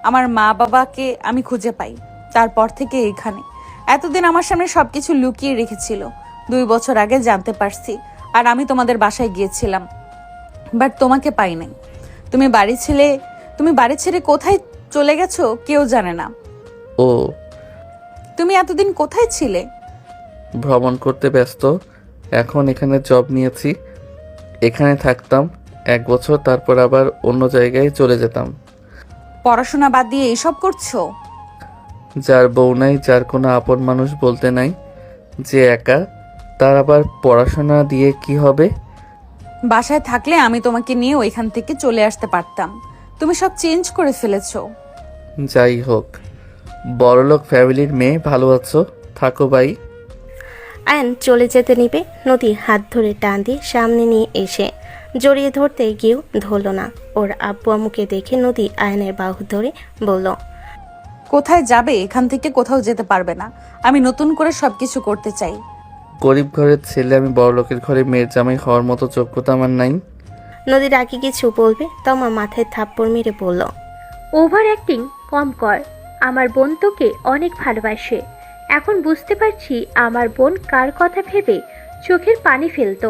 আমার মা বাবাকে আমি খুঁজে পাই। তারপর থেকে এইখানে এতদিন আমার সামনে সবকিছু লুকিয়ে রেখেছিল। 2 বছর আগে জানতে পারছি, আর আমি তোমাদের বাসায় গিয়েছিলাম, বাট তোমাকে পাই নাই। তুমি বাড়ি ছেড়ে কোথায় চলে গেছো কেউ জানে না। ও, তুমি এতদিন কোথায় ছিলে? ভ্রমণ করতে ব্যস্ত। এখন এখানে জব নিয়েছি, এখানে থাকতাম 1 বছর, তারপর আবার অন্য জায়গায় চলে যেতাম। পড়াশোনা বাদ দিয়ে এইসব করছো? যার বউ নাই, যার কোনো আপন মানুষ বলতে নাই, যে একা, তার আবার পড়াশোনা দিয়ে কি হবে? বাসায় থাকলে আমি তোমাকে নিয়ে ওইখান থেকে চলে আসতে পারতাম। তুমি সব চেঞ্জ করে ফেলেছো। যাই হোক, বড়লোক ফ্যামিলির মেয়ে, ভালো আছো, থাকো বাই। আয়ান চলে যেতে নিবে, নদী হাত ধরে টান দিয়ে সামনে নিয়ে এসে জড়িয়ে ধরতে গিয়েও ধরল না। ওর আব্বু আম্মুকে দেখে নদী আয়নের বাহু ধরে বলল, কোথায় যাবে? এখান থেকে কোথাও যেতে পারবে না। আমি নতুন করে সবকিছু করতে চাই। গরিব ঘরের ছেলে, আমি বড়লোকের ঘরে মেয়ের জামাই হওয়ার মতো যোগ্যতা আমার নাই। নদীর আগে কিছু বলবে, তমা মাথায় থাপ্পড় মেরে বলল, ওভার অ্যাক্টিং কম কর। আমার বোন তোকে অনেক ভালোবাসে। এখন বুঝতে পারছি আমার বোন কার কথা ভেবে চোখের পানি ফেলতো।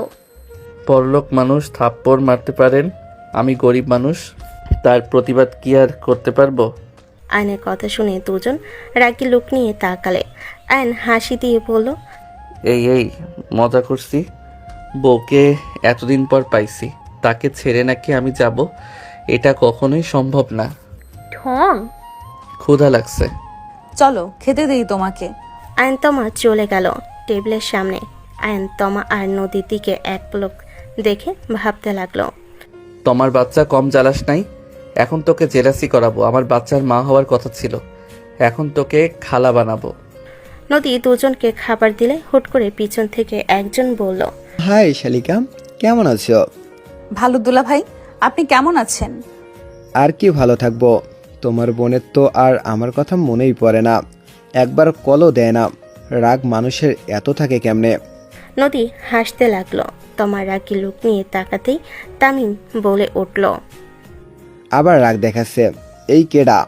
বড়লোক মানুষ থাপ্পড় মারতে পারেন, আমি গরিব মানুষ, তার প্রতিবাদ কি আর করতে পারবো? আয়নের কথা শুনে দুজন রাগী লোক নিয়ে তাকালে। আয়ন হাসি দিয়ে বলল, এই মজা করছি। বউকে এতদিন পর পাইছি, তাকে ছেড়ে নাকি আমি যাব? এটা কখনোই সম্ভব না। ঢং। ক্ষুধা লাগছে, চলো খেতে দেই তোমাকে। আয়ন তমা চলে গেল টেবিলের সামনে। আয়ন তমা আর নদীর দিকে এক পলক দেখে ভাবতে লাগলো, তোমার বাচ্চা কম জ্বালাস নাই? এখন তোকে জেলাসি করাবো। আমার বাচ্চার মা হওয়ার কথা ছিল, এখন তোকে খালা বানাবো। নদী দুজনকে খাবার দিলে হুট করে পিছন থেকে একজন বলল, হাই শালিকা, কেমন আছো? ভালো দুলা ভাই, আপনি কেমন আছেন? আর কি ভালো থাকবো, তোমার বোনের তো আর আমার কথা মনেই পড়ে না, একবার কলও দেয় না। রাগ মানুষের এত থাকে কেমনে? নদী হাসতে লাগলো। তোমার রাগী লোক নিয়ে তাকাতেই তামিম বলে উঠল, আবার রাগ দেখাচ্ছে, এই কেডা?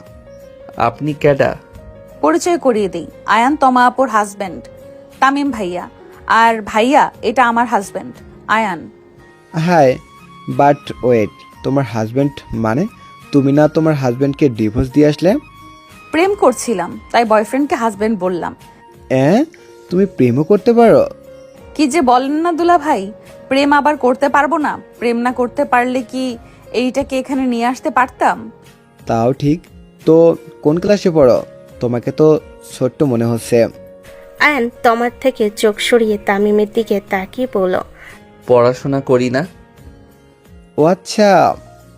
আপনি ক্যাডা? পরিচয় করিয়ে দিই, আয়ান তমা আপুর হাজবেন্ড তামিম ভাইয়া। আর ভাইয়া, এটা আমার husband Ayaan. Hi, but wait, তোমার হাজবেন্ড মানে? তুমি না তোমার হাজবেন্ডকে ডিভোর্স দিয়ে আসলে? প্রেম করছিলাম, তাই বয়ফ্রেন্ডকে হাজবেন্ড বললাম। তুমি প্রেমও করতে পারো? কি যে বলেন না দুলা ভাই, প্রেম আবার করতে পারবো না? প্রেম না করতে পারলে কি এইটাকে এখানে নিয়ে আসতে পারতাম? তাও ঠিক। তো কোন ক্লাসে পড়ো? তোমাকে তো ছোট্ট মনে হচ্ছে। আয়ন তোমার থেকে চোখ সরিয়ে তামিমের দিকে তাকিয়ে বলল, পড়াশোনা করি না। ও আচ্ছা,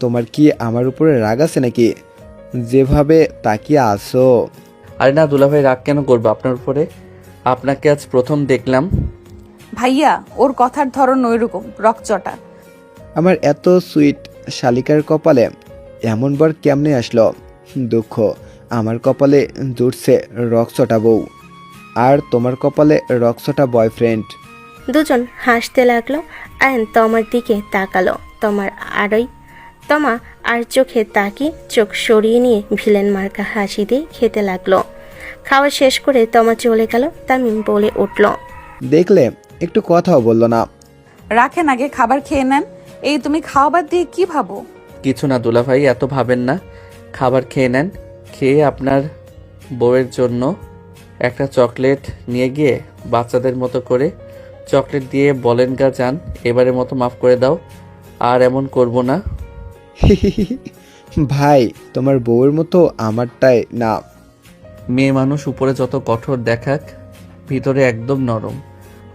তোমার কি আমার উপরে রাগ আছে নাকি, যেভাবে তাকিয়ে আসো? আরে না দুলাভাই, রাগ কেন করবো আপনার উপরে? আপনাকে আজ প্রথম দেখলাম। ভাইয়া, ওর কথার ধরন ওইরকম রকচটা। আমার এত সুইট শালিকার কপালে এমন বার কেমনে আসলো? দুঃখ, আমার কপালে জুটছে রক্সটা বউ, আর তোমার কপালে রক্সটা বয়ফ্রেন্ড। দুজন হাসতে লাগলো। আয়ন তোমার দিকে তাকালো। তোমার তমা আর চোখে তাকিয়ে চোখ সরিয়ে নিয়ে ভিলেন মার্কা হাসি দিয়ে খেতে লাগলো। খাওয়া শেষ করে তমা চলে গেল। তামিম বলে উঠল, দেখলে, একটু কথাও বললো না। রাখেন, আগে খাবার খেয়ে নেন। এই তুমি খাওয়াবার দিয়ে কি ভাবো? কিছু না দুলাভাই, এত ভাবেন না। খাবার খেয়ে নেন, খেয়ে আপনার বউয়ের জন্য একটা চকলেট নিয়ে গিয়ে বাচ্চাদের মতো করে চকলেট দিয়ে বলেন, গা যান, এবারের মতো মাফ করে দাও, আর এমন করব না। ভাই, তোমার বউয়ের মতো আমারটাই না। মেয়ে মানুষ উপরে যত কঠোর দেখাক, ভিতরে একদম নরম।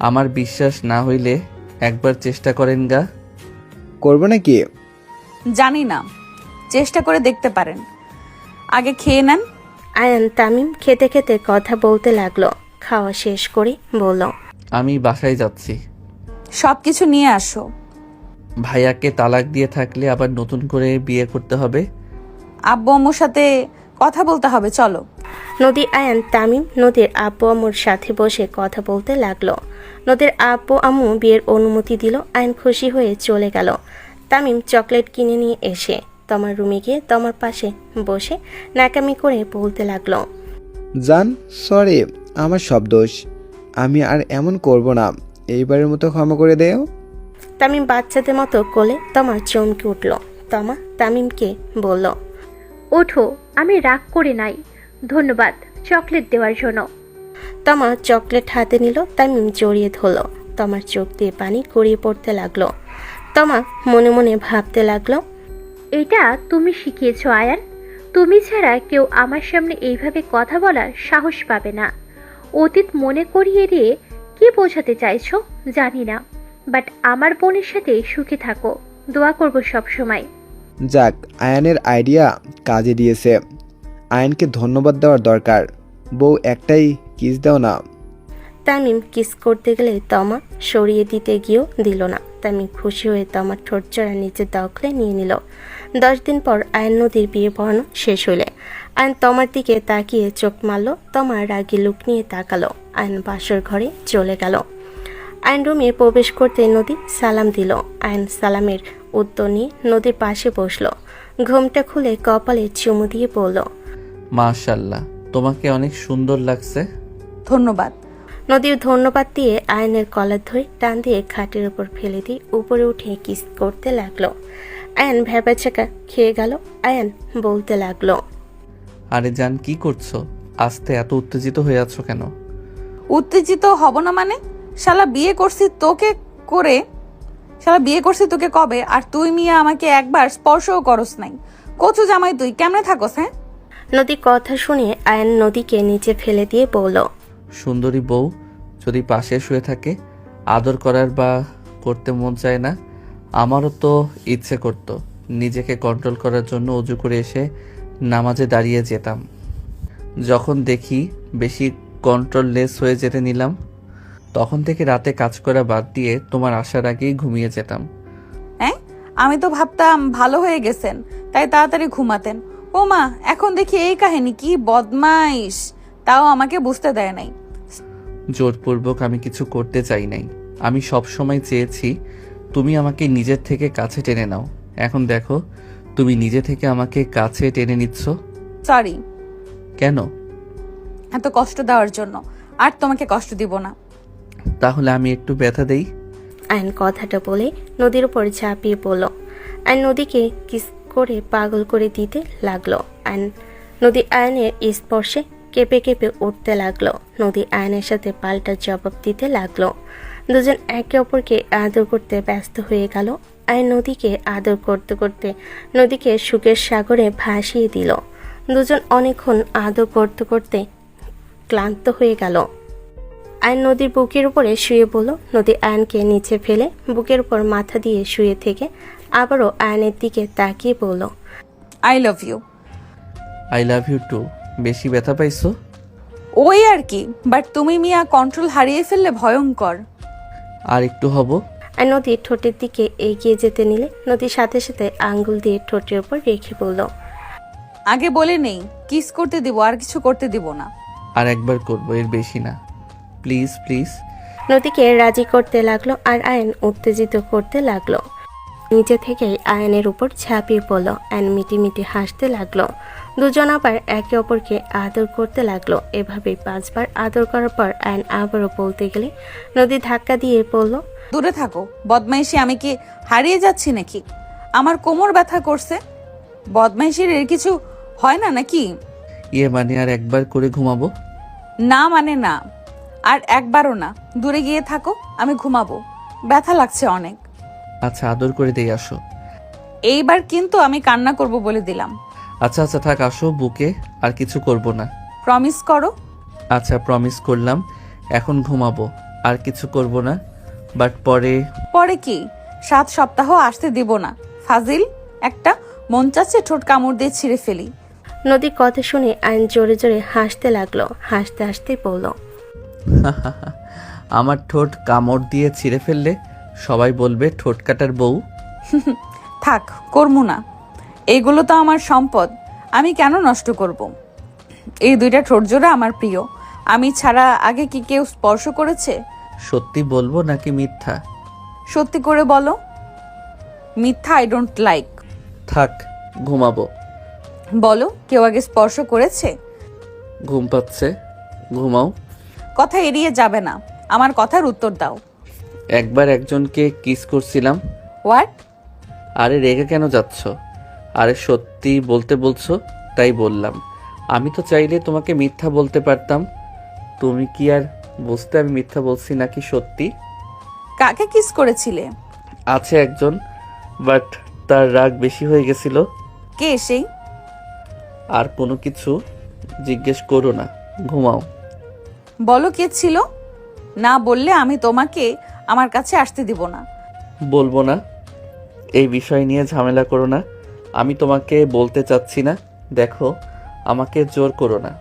আমার বিশ্বাস না হইলে একবার চেষ্টা করেন গা। করবো নাকি? জানি না, চেষ্টা করে দেখতে পারেন। আগে খেয়ে নেন। আয়ন তামিম খেতে খেতে কথা বলতে লাগলো। খাওয়া শেষ করে বলল, আমি বাসায় যাচ্ছি। সবকিছু নিয়ে আসো। ভাইয়াকে তালাক দিয়ে থাকলে আবার নতুন করে বিয়ে করতে হবে। আব্বু আম্মুর সাথে কথা বলতে হবে, চলো। নদী, আয়ান, তামিম নদীর আব্বু আম্মুর সাথে বসে কথা বলতে লাগলো। নদীর আব্বু আম্মু বিয়ের অনুমতি দিল। আয়ান খুশি হয়ে চলে গেল। তামিম চকলেট কিনে নিয়ে এসে তোমার রুমে গিয়ে তোমার পাশে বসে ন্যাকামি করে বলতে লাগলো। জান, সরি, আমার সব দোষ। আমি আর এমন করব না, এইবারের মতো ক্ষমা করে দেও। তামিম বাচ্চাদের মতো কোলে তোমার চমকে উঠল। তমা তামিমকে বলল, ওঠো, আমি রাগ করে নাই। ধন্যবাদ চকলেট দেওয়ার জন্য। তমা চকলেট হাতে নিল। তামিম জড়িয়ে ধরল। তোমার চোখ দিয়ে পানি গড়িয়ে পড়তে লাগলো। তমা মনে মনে ভাবতে লাগলো, এটা তুমি শিখিয়েছো আয়ান। তুমি ছাড়া কেউ আমার সামনে এইভাবে কথা বলার সাহস পাবে না। অতীত মনে করিয়ে দিয়ে কি বোঝাতে চাইছো জানি না, বাট আমার বোনের সাথে সুখে থাকো, দোয়া করবো সব সময়। যাক, আয়ানের আইডিয়া কাজে দিয়েছে। আয়ানকে ধন্যবাদ দেওয়ার দরকার। বউ, একটাই কিস দাও না। তামিম কিস করতে গেলে তমা সরিয়ে দিতে গিয়েও দিল না। তামিম খুশি হয়ে তমার ঠোঁট চড়া নিচে দখলে নিয়ে নিল। 10 দিন পর আয়ন নদীর বিয়ে পড়ানো শেষ হলে আয়ন তমার দিকে তাকিয়ে চোখ মারল। তমা রাগী লুক নিয়ে তাকালো। আয়ন বাসর ঘরে চলে গেল। আয়ন রুমে প্রবেশ করতে নদী সালাম দিল। আয়ন সালামের উত্তর নিয়ে নদীর পাশে বসলো। ঘুমটা খুলে কপালে চুমু দিয়ে বলল, মাশাআল্লাহ, তোমাকে অনেক সুন্দর লাগছে। ধন্যবাদ। নদীর ধন্যবাদ দিয়ে আয়নের কলার ধরে টান দিয়ে খাটের উপর ফেলে দিয়ে উপরে উঠে কিস করতে লাগলো। আয়ন ভ্যাবাচাকা খেয়ে গেল। আয়ন বলতে লাগলো, আরে জান, কি করছো? আস্তে এত উত্তেজিত হয়ে আছো কেন? উত্তেজিত হব না মানে? শালা বিয়ে করছি তোকে কবে, আর তুই মিয়া আমাকে একবার স্পর্শও করস নাই। কচু জামাই তুই কেমনে থাকস? হ্যাঁ, নদী কথা শুনে আয়ন নদীকে নিচে ফেলে দিয়ে বলল, সুন্দরী বউ যদি পাশে শুয়ে থাকে, আদর করার বা করতে মন চায় না? আমারও তো ইচ্ছে করতো নিজেকে কন্ট্রোল করার জন্য অজু করে এসে নামাজে দাঁড়িয়ে যেতাম। যখন দেখি বেশি কন্ট্রোললেস হয়ে যেতে নিলাম, তখন থেকে রাতে কাজ করা বাদ দিয়ে তোমার আসার আগেই ঘুমিয়ে যেতাম। হ্যাঁ, আমি তো ভাবতাম ভালো হয়ে গেছেন তাই তাড়াতাড়ি ঘুমাতেন। ও মা, এখন দেখি এই কাহিনী, কি বদমাইশ! তাও আমাকে বুঝতে দেয় নাই। জোরপূর্বক আমি কিছু করতে চাই নাই। আমি সব সময় চেয়েছি তুমি আমাকে নিজের থেকে কাছে টেনে নাও। এখন দেখো, তুমি নিজে থেকে আমাকে কাছে টেনে নিচ্ছ। সরি। কেন? এত কষ্ট দেওয়ার জন্য। আর তোমাকে কষ্ট দিব না। তাহলে আমি একটু ব্যথা দেই। আয়ন কথাটা বলে নদীর উপর ঝাঁপিয়ে পড়ল। আয়ন নদীকে কিস করে পাগল করে দিতে লাগলো। নদী আয়নের স্পর্শে কেঁপে কেঁপে উঠতে লাগলো। নদী আয়নের সাথে পাল্টা জবাব দিতে লাগলো। দুজন একে অপরকে আদর করতে ব্যস্ত হয়ে গেল। আয়ন নদীকে আদর করতে করতে নদীকে সুখের সাগরে ভাসিয়ে দিল। দুজন অনেকক্ষণ আদর করতে করতে ক্লান্ত হয়ে গেল। আয়ন নদীর বুকের উপরে শুয়ে পড়ল। নদী আয়নকে নিচে ফেলে বুকের উপর মাথা দিয়ে শুয়ে থেকে আবারও আয়নের দিকে তাকিয়ে বলল, I love you. I love you too. বেশি ব্যথা পাইছো? ওই আর কি, বাট তুমি মিয়া কন্ট্রোল হারিয়ে ফেললে ভয়ঙ্কর। আর একটু হব। আর নদী ঠোঁটের দিকে এগিয়ে যেতে নিলে নদীর সাথে সাথে আঙ্গুল দিয়ে ঠোঁটের উপর রেখে বলল, আগে বলে নেই, কিস করতে দিব, আর কিছু করতে দিব না। আর একবার করবো, এর বেশি না। Please please. নদীকে রাজি করতে লাগলো আর আয়ন উত্তেজিত করতে লাগলো। নিচে থেকেই আয়নের উপর ঝাঁপিয়ে পড়ল। আয়ন মিটি মিটি হাসতে লাগলো। দুজন আবার একে অপরকে আদর করতে লাগলো। এভাবেই 5 বার আদর করার পর আয়ন আবারও বলতে গেলে নদী ধাক্কা দিয়ে পড়ল, দূরে থাকো বদমাইশি। আমি কি হারিয়ে যাচ্ছি নাকি? আমার কোমর ব্যথা করছে। বদমাইশির এর কিছু হয় না নাকি? ইয়ে মানে আর একবার করে ঘুমাবো? না মানে না, আর একবারও না। দূরে গিয়ে থাকো, আমি ঘুমাবো। ব্যথা লাগছে অনেক। আচ্ছা, আদর করে দেই, আসো। এইবার কিন্তু আমি কান্না করব বলে দিলাম। আচ্ছা আচ্ছা থাক, আসো বুকে, আর কিছু করব না। প্রমিস করো। আচ্ছা, প্রমিস করলাম। এখন ঘুমাবো, আর কিছু করব না। বাট পরে কি? 7 সপ্তাহ আসতে দিব না। ফাজিল একটা। মন চাচ্ছে ঠোঁট কামড় দিয়ে ছিঁড়ে ফেলি। নদীর কথা শুনে আয়ন জোরে জোরে হাসতে লাগলো। হাসতে হাসতে বলল, আমার ঠোঁট কামড় দিয়ে ছিঁড়ে ফেললে সবাই বলবে ঠোঁট কাটার বউ। থাক, করবো না। এগুলো তো আমার সম্পদ। আমি কেন নষ্ট করব? এই দুইটা ঠোঁট জোড়া আমার প্রিয়। আমি ছাড়া আগে কি কেউ স্পর্শ করেছে? সত্যি বলবো নাকি মিথ্যা? সত্যি করে বলো। মিথ্যা আই ডোন্ট লাইক। থাক, ঘুমাবো। বলো, কেউ আগে স্পর্শ করেছে? ঘুম পাচ্ছে, ঘুমাও। কথা এড়িয়ে যাবে না, আমার কথার উত্তর দাও। একবার একজনকে কিস করছিলাম। হোয়াট? আরে রেগে কেন যাচ্ছ? আরে সত্যি বলতে বলছো তাই বললাম। আমি তো চাইলে তোমাকে মিথ্যা বলতে পারতাম। তুমি কি আর বুঝতে আমি মিথ্যা বলছি নাকি সত্যি? কাকে কিস করেছিলে? আছে একজন, বাট তার রাগ বেশি হয়ে গেছিল। কে সেই? আর কোনো কিছু জিজ্ঞেস করো না, ঘুমাও। বলো কে ছিল। না বললে আমি তোমাকে আমার কাছে আসতে দিব না। বলবো না। এই বিষয় নিয়ে ঝামেলা করো না। আমি তোমাকে বলতে চাচ্ছি না। দেখো, আমাকে জোর করো না।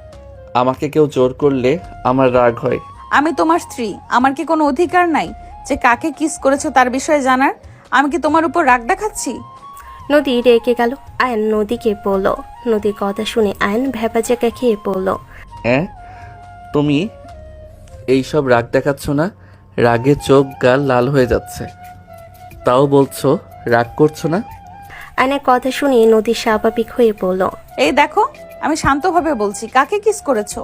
আমাকে কেউ জোর করলে আমার রাগ হয়। আমি তোমার স্ত্রী, আমার কি কোনো অধিকার নাই যে কাকে কিস করেছো তার বিষয়ে জানার? আমি কি তোমার উপর রাগ দেখাচ্ছি? নদী রেগে গেল। আয়ন নদীকে বলল। নদীর কথা শুনে আয়ন ভ্যাপাচাকা খেয়ে পড়ল। হ্যাঁ, তুমি এইসব রাগ দেখাচ্ছ না? রাগে চোখ গাল লাল হয়ে যাচ্ছে, তাও বলছো রাগ করছো না? আয়নের কথা শুনে নদী স্বাভাবিক হয়ে পড়ল। এই দেখো, আমি শান্তভাবে বলছি, কাকে কিস করেছো?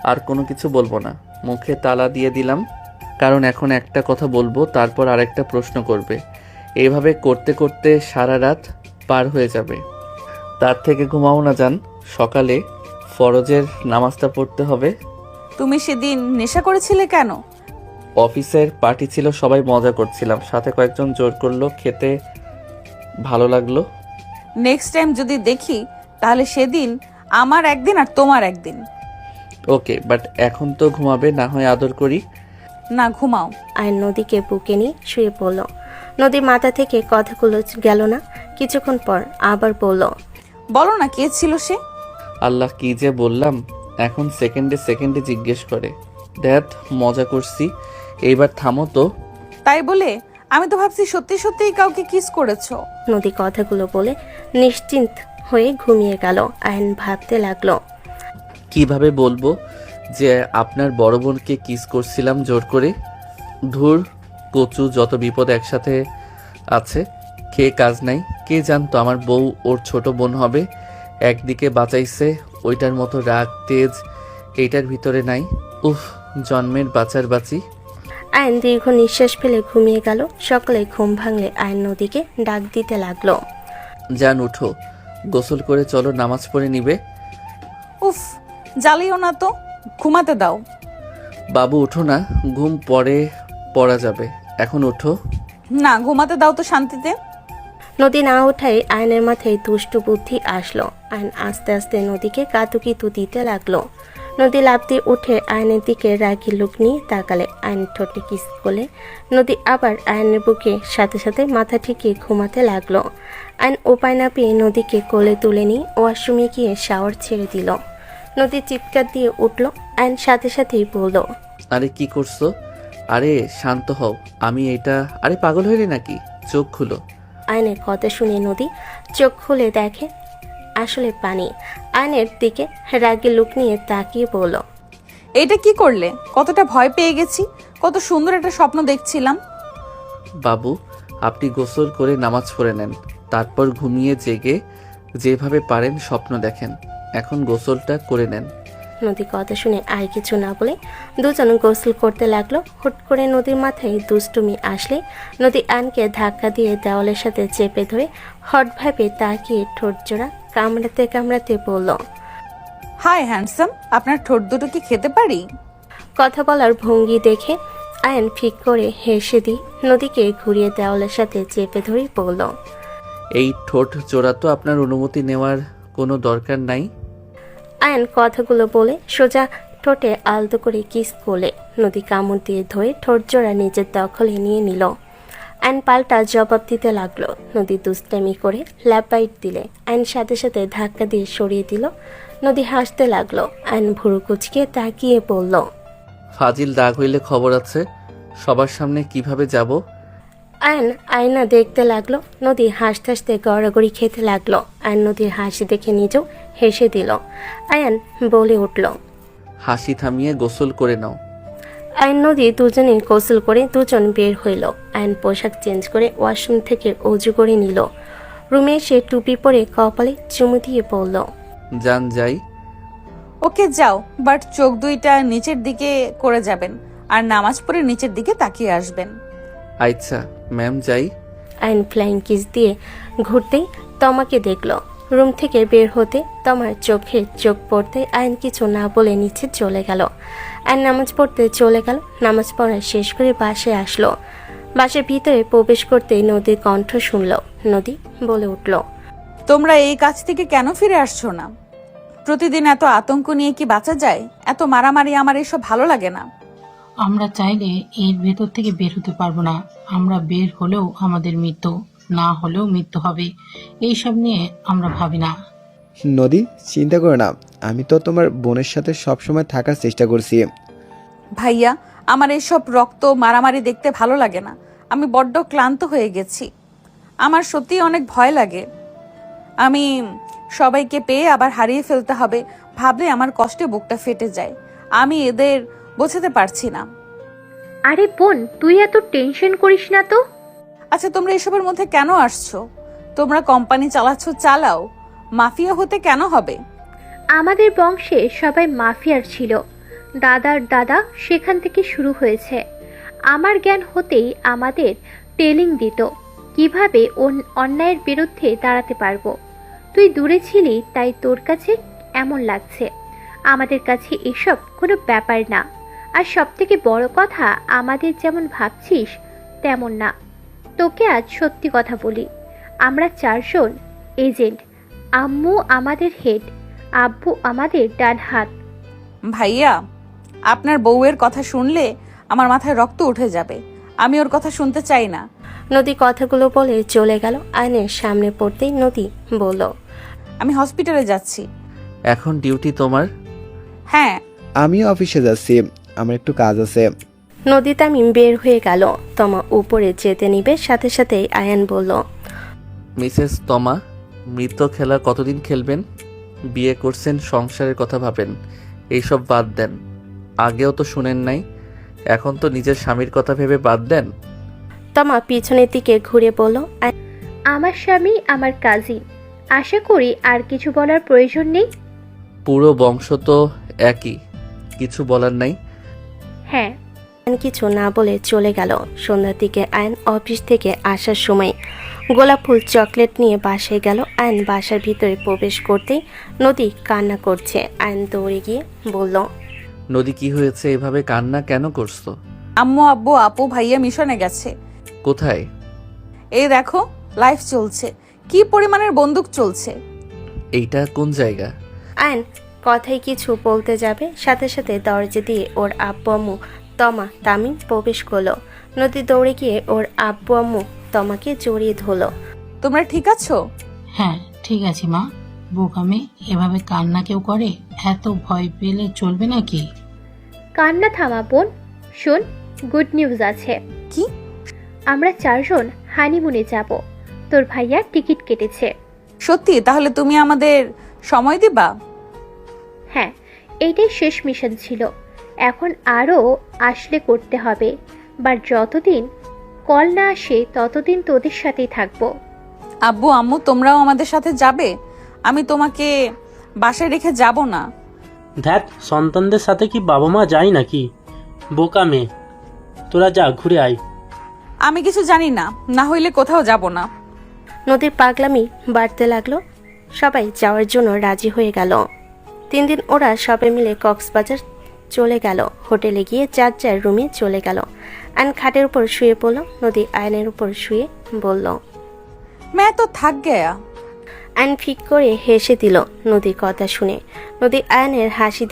আর কোনো কিছু বলবো না, মুখে তালা দিয়ে দিলাম। কারণ এখন একটা কথা বলবো, তারপর আরেকটা প্রশ্ন করবে। এইভাবে করতে করতে সারা রাত পার হয়ে যাবে। তার থেকে ঘুমাও না যান, সকালে ফরজের নামাজটা পড়তে হবে। তুমি সেদিন নেশা করেছিলে কেন? অফিসের পার্টি ছিল, সবাই মজা করছিলাম, সাথে কয়েকজন জোর করলো, খেতে ভালো লাগলো। নেক্সট টাইম যদি দেখি তাহলে সেদিন আমার একদিন আর তোমার একদিন। ওকে, বাট এখন তো ঘুমাবে, না হয় আদর করি। না, ঘুমাও। আয়ন নদীকে বুকে নিয়ে শুয়ে পড়ল। নদীর মাথা থেকে কথাগুলো গেল না। কিছুক্ষণ পর আবার বলল, বলো না কে ছিল সে? আল্লাহ, কি যে বললাম, এখন সেকেন্ডে সেকেন্ডে জিজ্ঞেস করে। দ্যাট মজা করছি, এইবার থামো তো। তাই বলে আমি তো ভাবছি সত্যি সত্যিই কাউকে কিস করেছো। নদী কথাগুলো বলে নিশ্চিন্ত হয়ে ঘুমিয়ে গেল। আয়ন ভাবতে লাগলো, কিভাবে বলবো যে আপনার বড় বোনকে কিস করছিলাম জোর করে? ধুর, কচু, যত বিপদ একসাথে আছে, খেয়ে কাজ নাই। কে জানতো আমার বউ ওর ছোট বোন হবে। একদিকে বাঁচাইছে, ওইটার মতো রাগ তেজ এইটার ভিতরে নাই। উফ, জন্মের বাঁচার বাঁচি। আয়ন দীর্ঘ নিঃশ্বাস ফেলে ঘুমিয়ে গেল। সকালে ঘুম ভাঙলে আয়ন নদীকে ডাক দিতে লাগলো। যান, উঠো, গোসল করে চলো, নামাজ পড়ে নিবে। উফ, জ্বালিও না তো, ঘুমাতে দাও। বাবু উঠো না, ঘুম পরে পড়া যাবে, এখন ওঠো। না, ঘুমাতে দাও তো শান্তিতে। নদী না ওঠায় আয়নের মাথায় দুষ্টু বুদ্ধি আসলো। আয়ন আস্তে আস্তে নদীকে কাতুকিতু দিতে লাগলো। নদী লাফ দিয়ে উঠে আয়নের দিকে রাগি লুক নিয়ে তাকালে। আয়ন ঠোঁটে কিস করলে নদী আবার আয়নের বুকে সাথে সাথে মাথা ঠেকিয়ে ঘুমাতে লাগলো। আয়ন উপায় না পেয়ে নদীকে কোলে তুলে নিয়ে ওয়াশরুমে গিয়ে শাওয়ার ছেড়ে দিল। নদী চিৎকার দিয়ে উঠল। আয়ন সাথে সাথেই বলল, আরে কি করছো? আরে শান্ত হও, আমি এটা। আরে পাগল হইলে নাকি? চোখ খুলো। আয়নের কথা শুনে নদী চোখ খুলে দেখে আসলে পানি। আয়নের দিকে রাগে লুক নিয়ে তাকিয়ে বলল, এটা কি করলে? কতটা ভয় পেয়ে গেছি, কত সুন্দর একটা স্বপ্ন দেখছিলাম। বাবু, আপনি গোসল করে নামাজ পড়ে নেন, তারপর ঘুমিয়ে জেগে যেভাবে পারেন স্বপ্ন দেখেন। এখন গোসলটা করে নেন। নদী কথা শুনে আর কিছু না বলে দুজন গোসল করতে লাগলো। হুট করে নদীর মাথায় দুষ্টুমি আসলে নদী আয়নকে ধাক্কা দিয়ে দেওয়ালের সাথে চেপে ধরে হটভাবে তাকিয়ে ঠোঁট জোড়া কামড়াতে কামড়াতে বলল, হাই হ্যান্ডসাম, আপনার ঠোঁট দুটো কি খেতে পারি? কথা বলার ভঙ্গি দেখে আয়ন ফিক করে হেসে দিয়ে নদীকে ঘুরিয়ে দেওয়ালের সাথে চেপে ধরে বলল, এই ঠোঁট জোড়া তো আপনার অনুমতি নেওয়ার কোনো দরকার নাই। আয়ন কথাগুলো বলে সোজা ঠোঁটে আলতো করে কিস করলে নদী কামড় দিয়ে ধরে ঠোঁট জোড়া নিজের দখলে নিয়ে নিল। আয়ন পাল্টা জবাব দিতে লাগলো। নদী দুষ্টামি করে ল্যাপাইট দিলে আয়ন সাথে সাথে ধাক্কা দিয়ে সরিয়ে দিল। নদী হাসতে লাগলো। আয়ন ভুরু কুচকে তাকিয়ে বলল, ফাজিল, রাগ হইলে খবর আছে। সবার সামনে কিভাবে যাব? আয়ন আয়না দেখতে লাগলো। নদী হাসতে হাসতে গড়াগড়ি খেতে লাগলো। আয়ন নদীর হাসি দেখে নিজেও হেসে দিল। আয়ান বলে উঠল, হাসি থামিয়ে গোসল করে নাও। আয়ন নদী দুজনেই গোসল করে দুজন বের হইল। আয়ন পোশাক চেঞ্জ করে ওয়াশরুম থেকে অজু করে নিল। রুমে এসে টুপি পরে কপালে চুমু দিয়ে পড়ল, যান যাই। ওকে যাও, বাট চোখ দুইটা নিচের দিকে করে যাবেন আর নামাজ পড়ে নিচের দিকে তাকিয়ে আসবেন। আচ্ছা ম্যাম যাই। আয়ন ফ্লাইং কিস দিয়ে ঘুরতেই তমাকে দেখল। রুম থেকে বের হতে তমার চোখে চোখ পড়তে আয়ন কিছু না বলে নিচে চলে গেল। আয়ন নামাজ পড়তে চলে গেল। নামাজ পড়া শেষ করে বাসায় আসলো। বাসার ভিতরে প্রবেশ করতেই নদীর কণ্ঠ শুনল। নদী বলে উঠল, তোমরা এই কাজ থেকে কেন ফিরে আসছো না? প্রতিদিন এত আতঙ্ক নিয়ে কি বাঁচা যায়? এত মারামারি আমার এসব ভালো লাগে না। আমরা চাইলে এর ভেতর থেকে বের হতে পারবো না। আমরা বের হলেও আমাদের মৃত্যু, না হলেও মৃত্যু হবে। এইসব নিয়ে আমরা ভাবি না। নদী, চিন্তা করো না, আমি তো তোমার বোনের সাথে সবসময় থাকার চেষ্টা করছি। ভাইয়া, আমার এসব রক্ত মারামারি দেখতে ভালো লাগে না। আমি বড্ড ক্লান্ত হয়ে গেছি। আমার সত্যি অনেক ভয় লাগে। আমি সবাইকে পেয়ে আবার হারিয়ে ফেলতে হবে ভাবলে আমার কষ্টে বুকটা ফেটে যায়। আমি এদের বোঝাতে পারছি না। আরে বোন, তুই এত টেনশন করিস না তো। আচ্ছা, তোমরা এসবের মধ্যে কেন আসছো? তোমরা কোম্পানি চালাচ্ছ, চালাও। মাফিয়া হতে কেন হবে? আমাদের বংশে সবাই মাফিয়ার ছিল। দাদার দাদা সেখান থেকে শুরু হয়েছে। আমার জ্ঞান হতেই আমাদের ট্রেনিং দিত কিভাবে অন্যায়ের বিরুদ্ধে দাঁড়াতে পারবো। তুই দূরে ছিলি তাই তোর কাছে এমন লাগছে। আমাদের কাছে এসব কোনো ব্যাপার না। আর সবথেকে বড় কথা, আমাদের যেমন ভাবছিস তেমন না। তোকে আজ সত্যি কথা বলি, আমরা 4 জন এজেন্ট। আম্মু আমাদের হেড, আব্বু আমাদের ডান হাত। ভাইয়া, আপনার বউয়ের কথা শুনলে আমার মাথায় রক্ত উঠে যাবে। আমি ওর কথা শুনতে চাই না। নদী কথাগুলো বলে চলে গেল। আয়নের সামনে পড়তেই নদী বলল, আমি হসপিটালে যাচ্ছি। এখন ডিউটি তোমার? হ্যাঁ। আমিও অফিসে যাচ্ছি, আমার একটু কাজ আছে। নদী তামিম বের হয়ে গেল। তমা উপরে যেতে নিবে, সাথে সাথেই আয়ান বলল, মিসেস তমা, মৃত খেলা কতদিন খেলবেন? বিয়ে করছেন, সংসারের কথা ভাবেন, এইসব বাদ দেন। আগেও তো শুনেন নাই, এখন তো নিজের স্বামীর কথা ভেবে বাদ দেন। তমা পিছনের দিকে ঘুরে বলল, আমার স্বামী আমার কাজিন। আশা করি আর কিছু বলার প্রয়োজন নেই। পুরো বংশ তো একই, কিছু বলার নাই। হ্যাঁ। কিছু না বলে চলে গেল। সন্ধ্যার দিকে আয়ন অফিস থেকে আসার সময় গোলাপ ফুল চকলেট নিয়ে বাসায় গেল। আয়ন বাসার ভিতরে প্রবেশ করতেই নদী কান্না করছে। আয়ন দৌড়ে গিয়ে বলল, নদী, কি হয়েছে? এভাবে কান্না কেন করছো? আম্মু, আব্বু, আপু, ভাইয়া মিশনে গেছে। কোথায়? এই দেখো, লাইফ চলছে। কি পরিমাণের বন্দুক চলছে। এইটা কোন জায়গা? আয়ন কথাই কিছু বলতে যাবে, সাথে সাথে দরজা দিয়ে ওর আব্বু আম্মু তমা তামিম প্রবেশ করলো। নদী দৌড়ে গিয়ে ওর আব্বু আম্মু তমাকে জড়িয়ে ধরলো। তোমরা ঠিক আছো? হ্যাঁ ঠিক আছে মা। বোকামে এভাবে কান্না কেউ করে? এত ভয় পেলে চলবে নাকি? কান্না থামা বোন। শোন, গুড নিউজ আছে। কি? আমরা 4 জন হানিমুনে যাব। তোর ভাইয়া টিকিট কেটেছে। সত্যি? তাহলে তুমি আমাদের সময় দিবা? হ্যাঁ, এইটাই শেষ মিশন ছিল। এখন আরও আসলে করতে হবে। বাট যতদিন কল না আসে ততদিন তোদের সাথেই থাকবো। আব্বু, আম্মু, তোমরাও আমাদের সাথে যাবে? আমি তোমাকে বাসায় রেখে যাব না। ধ্যাত, সন্তানদের সাথে কি বাবা মা যায় নাকি? বোকা মেয়ে, তোরা যা, ঘুরে আয়। আমি কিছু জানি না, না হইলে কোথাও যাব না। নদীর পাগলামি বাড়তে লাগলো। সবাই যাওয়ার জন্য রাজি হয়ে গেল। 3 দিন ওরা সবাই মিলে কক্সবাজার চলে গেল। হোটেলে গিয়ে যার যার রুমে চলে গেল। আয়ন খাটের উপর শুয়ে পড়ল। নদী আয়নের উপর শুয়ে বলল, मैं तो थक गया। আয়ন ফিক করে হেসে দিল নদীর কথা শুনে। নদী আয়নের হাসি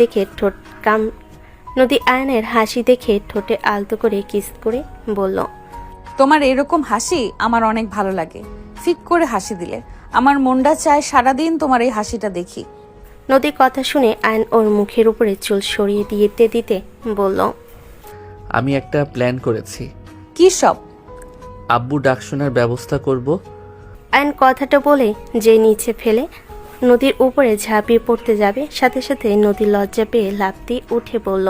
দেখে ঠোঁটে আলতো করে কিস করে বলল, তোমার এরকম হাসি আমার অনেক ভালো লাগে। ফিক করে হাসি দিলে আমার মনটা চায় সারাদিন তোমার এই হাসিটা দেখি। নদীর কথা শুনে আয়ন ওর মুখের উপরে চুল সরিয়ে দিতে দিতে বলল, আমি একটা প্ল্যান করেছি। কি সব? আব্বু ডাক শোনার ব্যবস্থা করব। আয়ন কথাটা বলে যে নিচে ফেলে নদীর উপরে ঝাঁপিয়ে পড়তে যাবে, সাথে সাথে নদী লজ্জা পেয়ে লাফ দিয়ে উঠে বলল,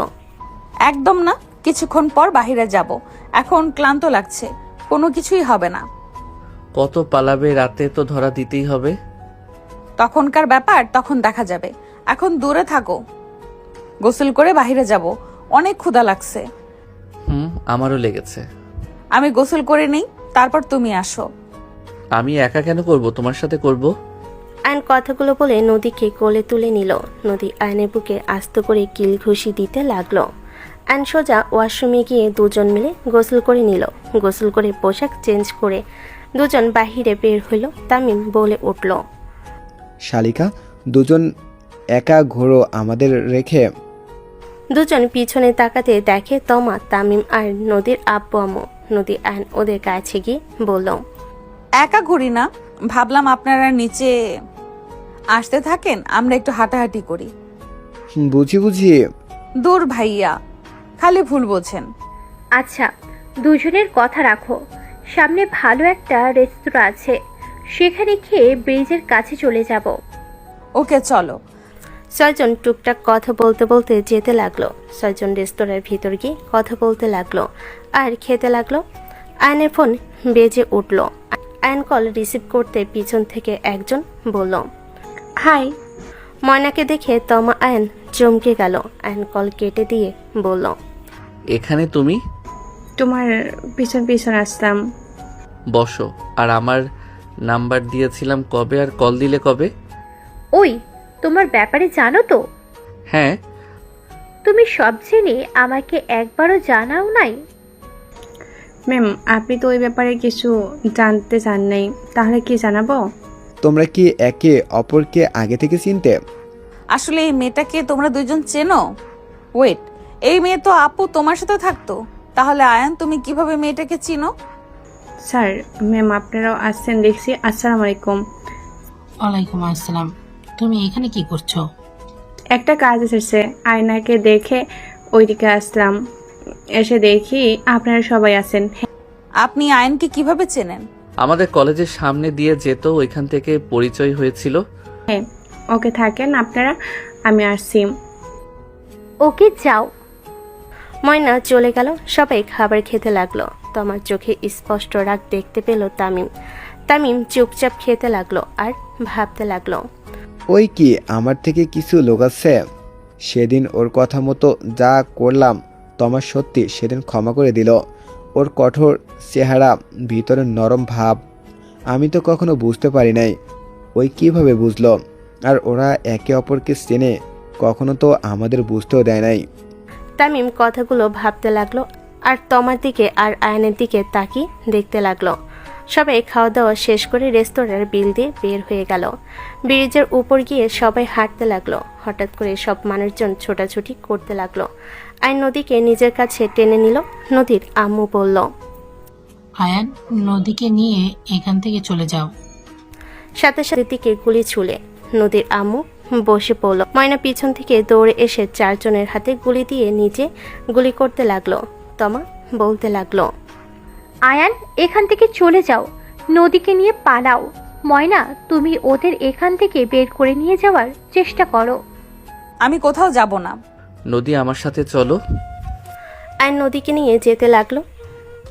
একদম না, কিছুক্ষণ পর বাইরে যাব। এখন ক্লান্ত লাগছে, কোনো কিছুই হবে না। কত পালাবে, রাতে তো ধরা দিতেই হবে। তখনকার ব্যাপার তখন দেখা যাবে, এখন দূরে থাকো। গোসল করে বাইরে যাব, অনেক ক্ষুধা লাগছে। আমারও লেগেছে। আমি গোসল করে নেই, তারপর তুমি আসো। আমি একা কেন করব, তোমার সাথে করব। আয়ন কথাগুলো বলে নদীকে কোলে তুলে নিল। নদী আয়নের বুকে আস্ত করে কিল ঘুষি দিতে লাগলো। আয়ন সোজা ওয়াশরুমে গিয়ে দুজন মিলে গোসল করে নিল। গোসল করে পোশাক চেঞ্জ করে দুজন বাহিরে বের হইল। তামিম বলে উঠল, শালিকা, দুজন একা ঘোরো আমাদের রেখে। দুজন পিছনে তাকাতে দেখে তমা, তামিম আর নদীর আব্বু আম্মু। নদী আয়ন ওদের কাছে গিয়ে বলল, একা ঘুরি না, ভাবলাম আপনারা নিচে আসতে থাকেন, আমরা একটু হাঁটাহাঁটি করি। বুঝি দূর ভাইয়া, খালি ভুল বোঝেন। আচ্ছা, দুজনের কথা রাখো। সামনে ভালো একটা রেস্তোরাঁ আছে, সেখানে খেয়ে ব্রিজের কাছে চলে যাব। ওকে চলো। ছয়জন টুকটাক কথা বলতে বলতে যেতে লাগলো। ছয়জন রেস্তোরাঁর ভিতর গিয়ে কথা বলতে লাগলো আর খেতে লাগলো। আয়নের ফোন বেজে উঠল। আয়ন কল রিসিভ করতে পিছন থেকে একজন বলল, হাই। ময়নাকে দেখে তমা আয়ন চমকে গেল। আয়ন কল কেটে দিয়ে বলল, এখানে তুমি? তোমার পিছন পিছন আসলাম। বসো। আর আমার নাম্বার দিয়েছিলাম কবে, আর কল দিলে কবে? ওই, তোমার ব্যাপারে জানো তো? হ্যাঁ। তুমি সব জেনে আমাকে একবারও জানাও নাই? ম্যাম, আপনি তো ওই ব্যাপারে কিছু জানতে চান নাই, তাহলে কি জানাবো? তোমরা কি একে অপরকে আগে থেকে চিনতে? আসলে এই মেয়েটাকে তোমরা দুইজন চেনো? ওয়েট, এই মেয়ে তো আপু তোমার সাথে থাকতো, তাহলে আয়ান তুমি কিভাবে মেয়েটাকে চিনো? স্যার, ম্যাম আপনারাও আসছেন দেখছি। আসসালামু আলাইকুম। ওয়ালাইকুম আসসালাম। তুমি এখানে কি করছো? একটা কাজ এসেছে, আয়নাকে দেখে ওইদিকে আসলাম। এসে দেখি আপনারা সবাই আছেন। আপনি আয়ানকে কিভাবে চেনেন? আমাদের কলেজের সামনে দিয়ে যেত, ওইখান থেকে পরিচয় হয়েছিল। হ্যাঁ, ওকে থাকেন আপনারা, আমি আসছি। ওকে যাও। ময়না চলে গেল। সবাই খাবার খেতে লাগলো। তোমার চোখে স্পষ্ট রাগ দেখতে পেল তামিম। তামিম চুপচাপ খেতে লাগলো আর ভাবতে লাগলো, ওই কি আমার থেকে কিছু লোকাচ্ছে? সেদিন ওর কথা মতো যা করলাম, তোমার সত্যি সেদিন ক্ষমা করে দিল। ওর কঠোর চেহারা, ভিতরে নরম ভাব, আমি তো কখনো বুঝতে পারি নাই ওই কিভাবে বুঝলো। আর ওরা একে অপরকে চেনে, কখনো তো আমাদের বুঝতেও দেয় নাই। তামিম কথাগুলো ভাবতে লাগলো আর তোমার দিকে আর আয়নের দিকে তাকিয়ে দেখতে লাগলো। সবাই খাওয়া দাওয়া শেষ করে রেস্তোরাঁর বিল দিয়ে বের হয়ে গেল। ব্রিজের উপর গিয়ে সবাই হাঁটতে লাগলো। হঠাৎ করে সব মানুষজন ছোটাছুটি করতে লাগলো। আয়ন নদীকে নিজের কাছে টেনে নিল। নদীর আম্মু বলল, আয়ান, নদীকে নিয়ে এখান থেকে চলে যাও। সাথে সাথে দিকে গুলি ছুলে নদীর আম্মু বসে পড়ল। ময়না পিছন থেকে দৌড়ে এসে চারজনের হাতে গুলি দিয়ে নিচে গুলি করতে লাগলো। তমা বলতে লাগলো, আয়ান, এখান থেকে চলে যাও, নদীকে নিয়ে পালাও। ময়না, তুমি ওদের এখান থেকে বের করে নিয়ে যাওয়ার চেষ্টা করো। আমি কোথাও যাব না। নদী, আমার সাথে চলো। আয়ন নদীকে নিয়ে যেতে লাগলো।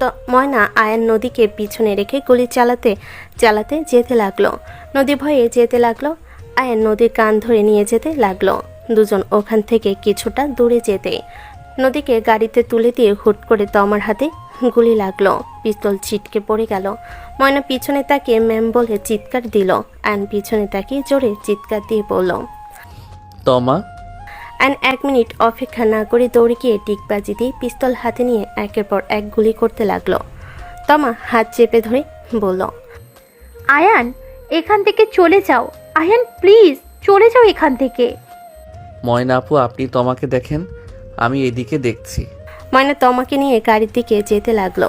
তো ময়না আয়ন নদীকে পিছনে রেখে গুলি চালাতে চালাতে যেতে লাগলো। নদী ভয়ে যেতে লাগলো। আয়ন নদীর কান ধরে নিয়ে যেতে লাগলো। দুজন ওখান থেকে কিছুটা দূরে যেতে নদীকে গাড়িতে তুলে দিয়ে হুট করে তমার হাতে গুলি লাগলো। পিস্তল ছিটকে পড়ে গেল। ময়না পিছনে তাকিয়ে ম্যাম বলে চিৎকার দিল। আয়ন পিছনে তাকিয়ে জোরে চিৎকার দিয়ে বলল, তমা। আয়ন 1 মিনিট অপেক্ষা না করে দৌড়ে গিয়ে টিকবাজি দিয়ে পিস্তল হাতে নিয়ে একের পর এক গুলি করতে লাগলো। তমা হাত চেপে ধরে বলল, আয়ান, এখান থেকে চলে যাও। আয়ান, প্লিজ চলে যাও এখান থেকে। ময়না আপু, আপনি তমাকে দেখেন, আমি এদিকে দেখছি। ময়না তমাকে নিয়ে গাড়ির দিকে যেতে লাগলো।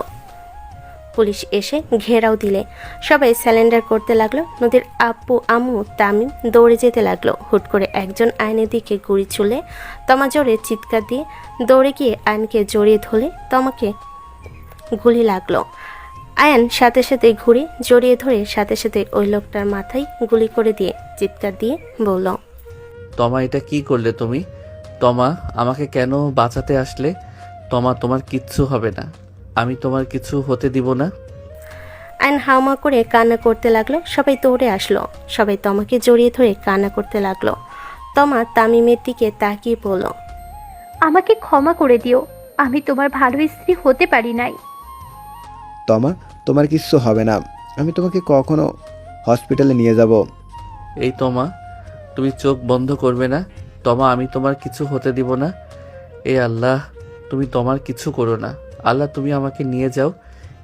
পুলিশ এসে ঘেরাও দিলে সবাই স্যালেন্ডার করতে লাগলো। নদীর আব্বু আম্মু তামিম দৌড়ে যেতে লাগলো। হুট করে একজন আয়নের দিকে গুলি ছুলে তমা জোরে চিৎকার দিয়ে দৌড়ে গিয়ে আয়নকে জড়িয়ে ধরে তমাকে গুলি লাগলো। আয়ান সাথে সাথে ঘুরে জড়িয়ে ধরে সাথে সাথে ওই লোকটার মাথায় গুলি করে দিয়ে চিৎকার দিয়ে বলল, তমা এটা কি করলে তুমি? তমা আমাকে কেন বাঁচাতে আসলে? তমা তোমার কিচ্ছু হবে না, আমি তোমার কিছু হতে দিব না। আয়ন হাউমা করে কান্না করতে লাগলো। সবাই দৌড়ে আসলো। সবাই তমাকে জড়িয়ে ধরে কান্না করতে লাগলো। তমা তামিমের দিকে তাকিয়ে বলল, আমাকে ক্ষমা করে দিও, আমি তোমার ভালো স্ত্রী হতে পারি নাই। তমা, তোমার কিচ্ছু হবে না, আমি তোমাকে কখনো হসপিটালে নিয়ে যাব। এই তমা, তুমি চোখ বন্ধ করবে না। তমা আমি তোমার কিছু হতে দিব না। এই আল্লাহ, তুমি তোমার কিছু করো না। আল্লাহ তুমি আমাকে নিয়ে যাও।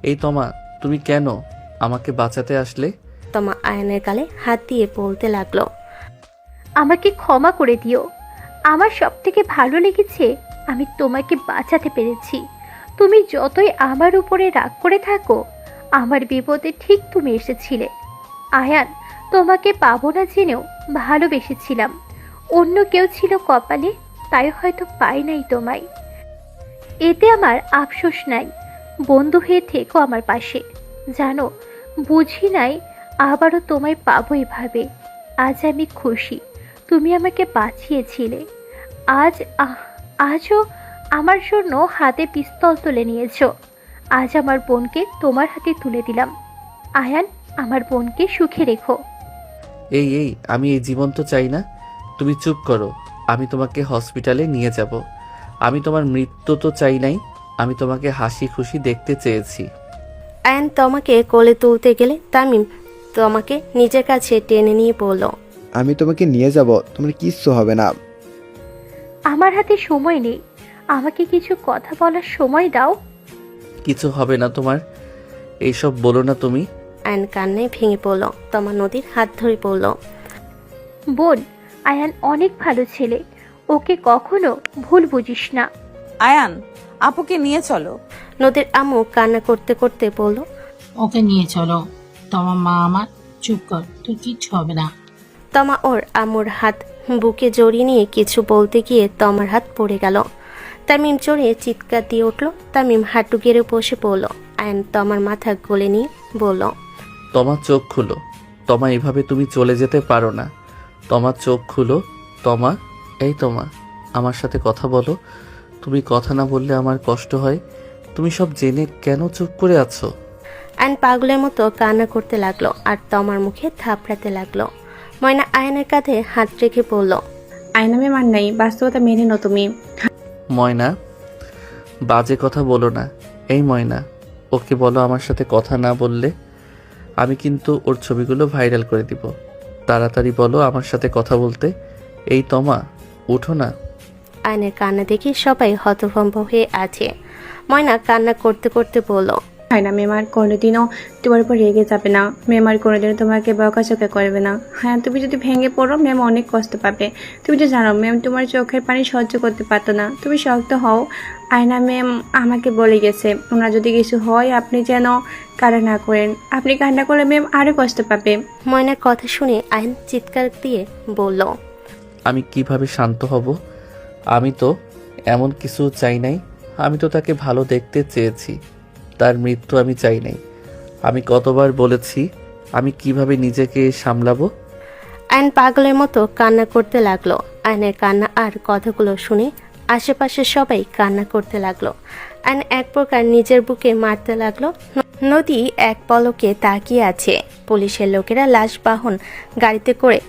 এই তমা, তুমি কেন আমাকে বাঁচাতে আসলে? তমা আয়নের গালে হাত দিয়ে বলতে লাগলো, আমাকে ক্ষমা করে দিও, আমার সব থেকে ভালো লেগেছে আমি তোমাকে বাঁচাতে পেরেছি। তুমি যতই আমার উপরে রাগ করে থাকো, আমার বিপদে ঠিক তুমি এসেছিলে। আয়ান, তোমাকে পাবো না জেনেও ভালোবেসেছিলাম। অন্য কেউ ছিল কপালে, তাই হয়তো পাই নাই তোমায়। এতে আমার আফসোস নাই। বন্ধু হয়ে থেকো আমার পাশে। জানো, বুঝি নাই আবারও তোমায় পাবো এভাবে। আজ আমি খুশি তুমি আমাকে বাঁচিয়েছিলে। আজও আমার জন্য হাতে পিস্তল তুলে নিয়েছো। আজ আমার বোনকে তোমার হাতে তুলে দিলাম। আয়ান, আমার বোনকে সুখে রেখো। এই এই আমি এই জীবন তো চাই না। তুমি চুপ করো, আমি তোমাকে হসপিটালে নিয়ে যাব। আমি তোমার মৃত্যু তো চাই নাই, আমি তোমাকে হাসি খুশি দেখতে চেয়েছি। আয়ান তমাকে কোলে তুলতে গেলে তামিম তমাকে নিজের কাছে টেনে নিয়ে বলল, আমি তোমাকে নিয়ে যাব, তোমার কিচ্ছু হবে না। আমার হাতে সময় নেই, আমাকে কিছু কথা বলার সময় দাও। কিছু হবে না তোমার, এইসব বলো না তুমি। আয়ান কান্নায় ভেঙে পড়ল। তমা নদীর হাত ধরে পড়ল, বোন, আয়ান অনেক ভালো ছেলে, ওকে কখনো ভুল বুঝিস না। আয়ান, আপুকে নিয়ে চলো। নদীর আম্মু কান্না করতে করতে বলল, ওকে নিয়ে চলো। তোমার মা আমার, চুপ কর, তোর কিচ্ছু হবে না। তমা ওর আম্মুর হাত বুকে জড়িয়ে নিয়ে কিছু বলতে গিয়ে তমার হাত পড়ে গেল। তামিম জোরে চিৎকার দিয়ে উঠল। তামিম হাঁটু গেড়ে বসে পড়ল। আয়ন তমার মাথা গলে নিয়ে বলল, তোমার চোখ খুলো। তমা এভাবে তুমি চলে যেতে পারো না। তোমার চোখ খুলো। তমা, এই তমা, আমার সাথে কথা বলো। তুমি কথা না বললে আমার কষ্ট হয়। তুমি সব জেনে কেন চুপ করে আছো? আয়ন পাগলের মতো কান্না করতে লাগলো আর তমার মুখে থাপড়াতে লাগলো। ময়না আয়নের কাঁধে হাত রেখে বলল, আয়না মেম আর নাই, বাস্তবতা মেনে নাও তুমি। ময়না, বাজে কথা বলো না। এই ময়না, ওকে বলো আমার সাথে কথা না বললে আমি কিন্তু ওর ছবিগুলো ভাইরাল করে দিব। তাড়াতাড়ি বলো আমার সাথে কথা বলতে। এই তমা, উঠো না। আয়নের কান্না দেখে সবাই হতভম্ব হয়ে আছে। ময়না কান্না করতে করতে বলল, আয়না মেম আর কোনোদিনও তোমার উপর রেগে যাবে না। মেম আর কোনোদিনও তোমাকে বকাঝকা করবে না। হ্যাঁ, তুমি যদি ভেঙে পড়ো ম্যাম অনেক কষ্ট পাবে। তুমি তো জানো ম্যাম তোমার চোখের পানি সহ্য করতে পারতো না। তুমি শক্ত হও। আয়না ম্যাম আমাকে বলে গেছে ওনার যদি কিছু হয় আপনি যেন কান্না না করেন। আপনি কান্না করলে ম্যাম আরও কষ্ট পাবে। ময়নার কথা শুনে আয়ন চিৎকার দিয়ে বলল, আমি কিভাবে শান্ত হব? আমি তো এমন কিছু চাই নাই। আমি তো তাকে ভালো দেখতে চেয়েছি, তার মৃত্যু আমি চাই নাই। আমি কতবার বলেছি আমি কিভাবে নিজেকে সামলাবো। আয়ন পাগলের মতো কান্না করতে লাগলো। আয়নের কান্না আর কথাগুলো শুনে আশেপাশে সবাই কান্না করতে লাগলো। আয়ন এক প্রকার নিজের বুকে মারতে লাগলো। নদী এক পলকে তাকিয়ে আছে। পুলিশের লোকেরা লাশ বাহন গাড়িতে করে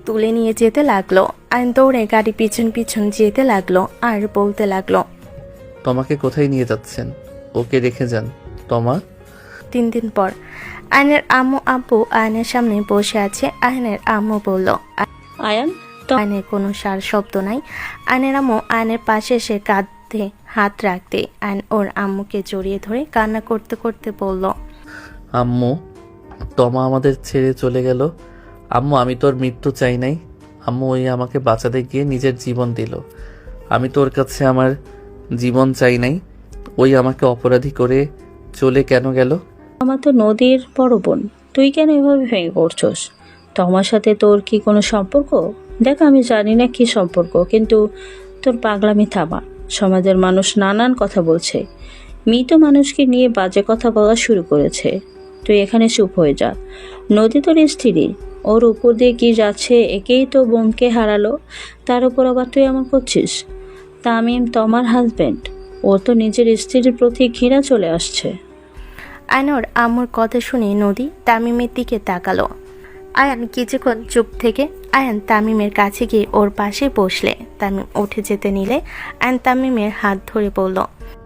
তুলে নিয়ে যেতে লাগলো। আয়ন দৌড়ে গাড়ি পিছন পিছন যেতে লাগলো আর বলতে লাগলো, তোমাকে কোথায় নিয়ে যাচ্ছেন? ওকে রেখে যান। তমা। 3 দিন পর আয়নের আম্মু আব্বু আয়নের সামনে বসে আছে। আয়নের আম্মু বলল, আয়ান, আয়নের কোনো সার শব্দ নাই। আয়নের আম্মু আয়নের পাশে এসে কাঁধে হাত রাখতে আয়ন ওর আম্মুকে জড়িয়ে ধরে কান্না করতে করতে বলল, আম্মু, তমা আমাদের ছেড়ে চলে গেল। আম্মু, আমি তোর মৃত্যু চাই নাই। আম্মু, ওই আমাকে বাঁচাতে গিয়ে নিজের জীবন দিল। আমি তোর কাছে আমার জীবন চাই নাই। ওই আমাকে অপরাধী করে চলে কেন গেল? আমার তো নদীর বড় বোন, তুই কেন এভাবে ভেঙে পড়ছস? তোমার সাথে তোর কি কোনো সম্পর্ক? দেখ, আমি জানি না কি সম্পর্ক, কিন্তু তোর পাগলামি থামা। সমাজের মানুষ নানান কথা বলছে, মৃত মানুষকে নিয়ে বাজে কথা বলা শুরু করেছে। তুই এখানে চুপ হয়ে যা। নদী তোর স্ত্রী, ওর উপর দিয়ে কি যাচ্ছে, একেই তো বোনকে হারালো, তার উপর আবার তুই এমন করছিস। তামিম তোমার হাজবেন্ড, ও তো নিজের স্ত্রীর প্রতি ঘৃণা চলে আসছে। আয়নোর আম্মুর কথা শুনে নদী তামিমের দিকে তাকালো। আয়ান কিছুক্ষণ চুপ থেকে আয়ান তামিমের কাছে গিয়ে ওর পাশে বসলে। তামিম উঠে যেতে নিলে আয়ান তামিমের হাত ধরে বলল,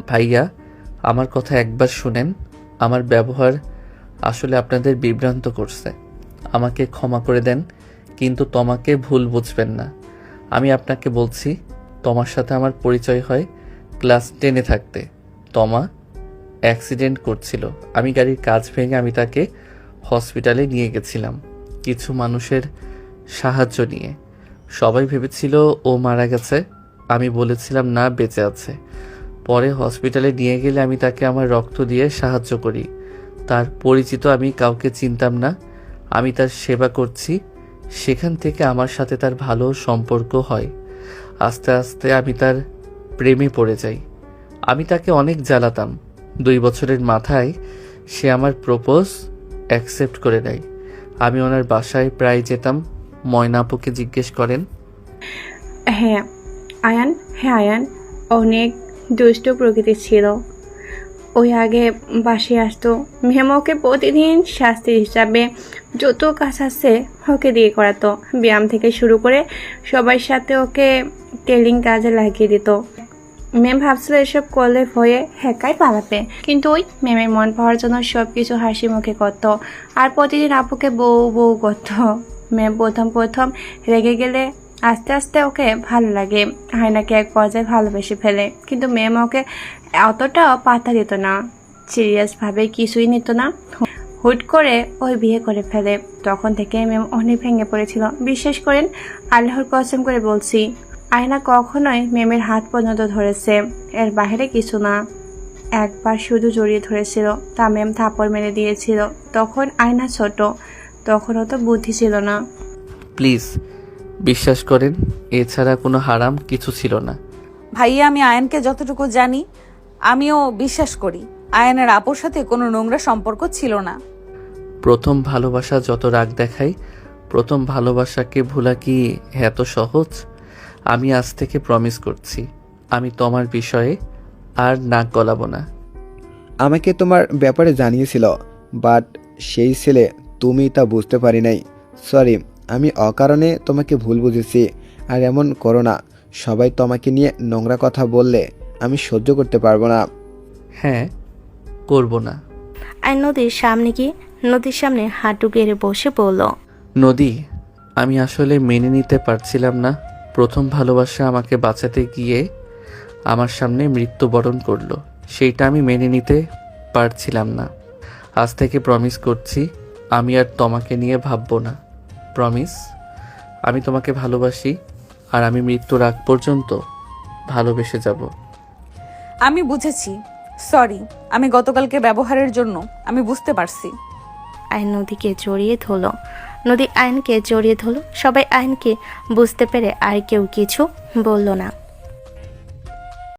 ভাইয়া আমার কথা একবার শুনেন। আমার ব্যবহার আসলে আপনাদের বিভ্রান্ত করছে। আমাকে ক্ষমা করে দেন, কিন্তু তোমাকে ভুল বুঝবেন না। আমি আপনাকে বলছি, তোমার সাথে আমার পরিচয় হয় ক্লাস 10-এ থাকতে। তমা অ্যাক্সিডেন্ট করছিল, আমি গাড়ির কাঁচ ভেঙে আমি তাকে হসপিটালে নিয়ে গেছিলাম কিছু মানুষের সাহায্য নিয়ে। সবাই ভেবেছিল ও মারা গেছে, আমি বলেছিলাম না, বেঁচে আছে। পরে হসপিটালে নিয়ে গেলে আমি তাকে আমার রক্ত দিয়ে সাহায্য করি। তার পরিচিত আমি কাউকে চিনতাম না, আমি তার সেবা করছি। সেখান থেকে আমার সাথে তার ভালো সম্পর্ক হয়। আস্তে আস্তে আমি তার প্রেমে পড়ে যাই। আমি তাকে অনেক জ্বালাতাম। 2 বছরের মাথায় সে আমার প্রপোজ অ্যাকসেপ্ট করে নেয়। আমি ওনার বাসায় প্রায় যেতাম। ময়না আপুকে জিজ্ঞেস করেন। হ্যাঁ আয়ান অনেক দুষ্ট প্রকৃতির ছিল। ওই আগে বাসে আসতো, মেম ওকে প্রতিদিন শাস্তি হিসাবে যত কাজ আছে ওকে দিয়ে করাতো। ব্যায়াম থেকে শুরু করে সবার সাথে ওকে টেলিং কাজে লাগিয়ে দিত। ম্যাম ভাবছিল এসব করলে ভয়ে একাই পালাবে, কিন্তু ওই ম্যামের মন পাওয়ার জন্য সব কিছু হাসি মুখে করত আর প্রতিদিন আপুকে বউ করত। ম্যাম প্রথম রেগে গেলে আস্তে আস্তে ওকে ভালো লাগে। হায়নাকে এক পর্যায়ে ভালোবেসে ফেলে, কিন্তু ম্যাম ওকে অতটাও পাত্তা দিত না, সিরিয়াসভাবে কিছুই নিত না। হুট করে ওই বিয়ে করে ফেলে। তখন থেকে ম্যাম অনেক ভেঙে পড়েছিল। বিশ্বাস করেন, আল্লাহর কসম করে বলছি, আয়না কখনোই ম্যামের হাত পর্যন্ত ধরেছে, এর বাইরে কিছু না। একবার শুধু জড়িয়ে ধরেছিল, তা ম্যাম থাপড় মেরে দিয়েছিল। তখন আয়না ছোট, তখন অত বুদ্ধি ছিল না। প্লিজ বিশ্বাস করেন, এছাড়া কোনো হারাম কিছু ছিল না। ভাইয়া, আমি আয়ানকে যতটুকু জানি, আমিও বিশ্বাস করি আয়ানের আপুর সাথে কোনো নোংরা সম্পর্ক ছিল না। প্রথম ভালোবাসা যত রাগ দেখায়, প্রথম ভালোবাসাকে ভোলা কি এত সহজ? আমি আজ থেকে প্রমিস করছি, আমি তোমার বিষয়ে আর নাক গলাবো না। আমাকে তোমার ব্যাপারে জানিয়েছিল, বাট সেই ছেলে তুমি তা বুঝতে পারি নাই। সরি, আমি অকারণে তোমাকে ভুল বুঝেছি। আর এমন করো না। সবাই তোমাকে নিয়ে নোংরা কথা বললে আমি সহ্য করতে পারবো না। হ্যাঁ, করব না। আর নদীর সামনে গিয়ে নদীর সামনে হাঁটু গেড়ে বসে বলল, নদী, আমি আসলে মেনে নিতে পারছিলাম না প্রথম ভালোবাসা আমাকে বাঁচাতে গিয়ে আমার সামনে মৃত্যুবরণ করলো। সেইটা আমি মেনে নিতে পারছিলাম না। আজ থেকে প্রমিস করছি, আমি আর তোমাকে নিয়ে ভাববো না। প্রমিস, আমি তোমাকে ভালোবাসি, আর আমি মৃত্যুর আগ পর্যন্ত ভালোবেসে যাব। আমি বুঝেছি, সরি। আমি গতকালকে ব্যবহারের জন্য আমি বুঝতে পারছি। আইন নদীকে জড়িয়ে ধরল। নদী আইনকে জড়িয়ে ধরল। সবাই আইনকে বুঝতে পেরে আর কেউ কিছু বলল না।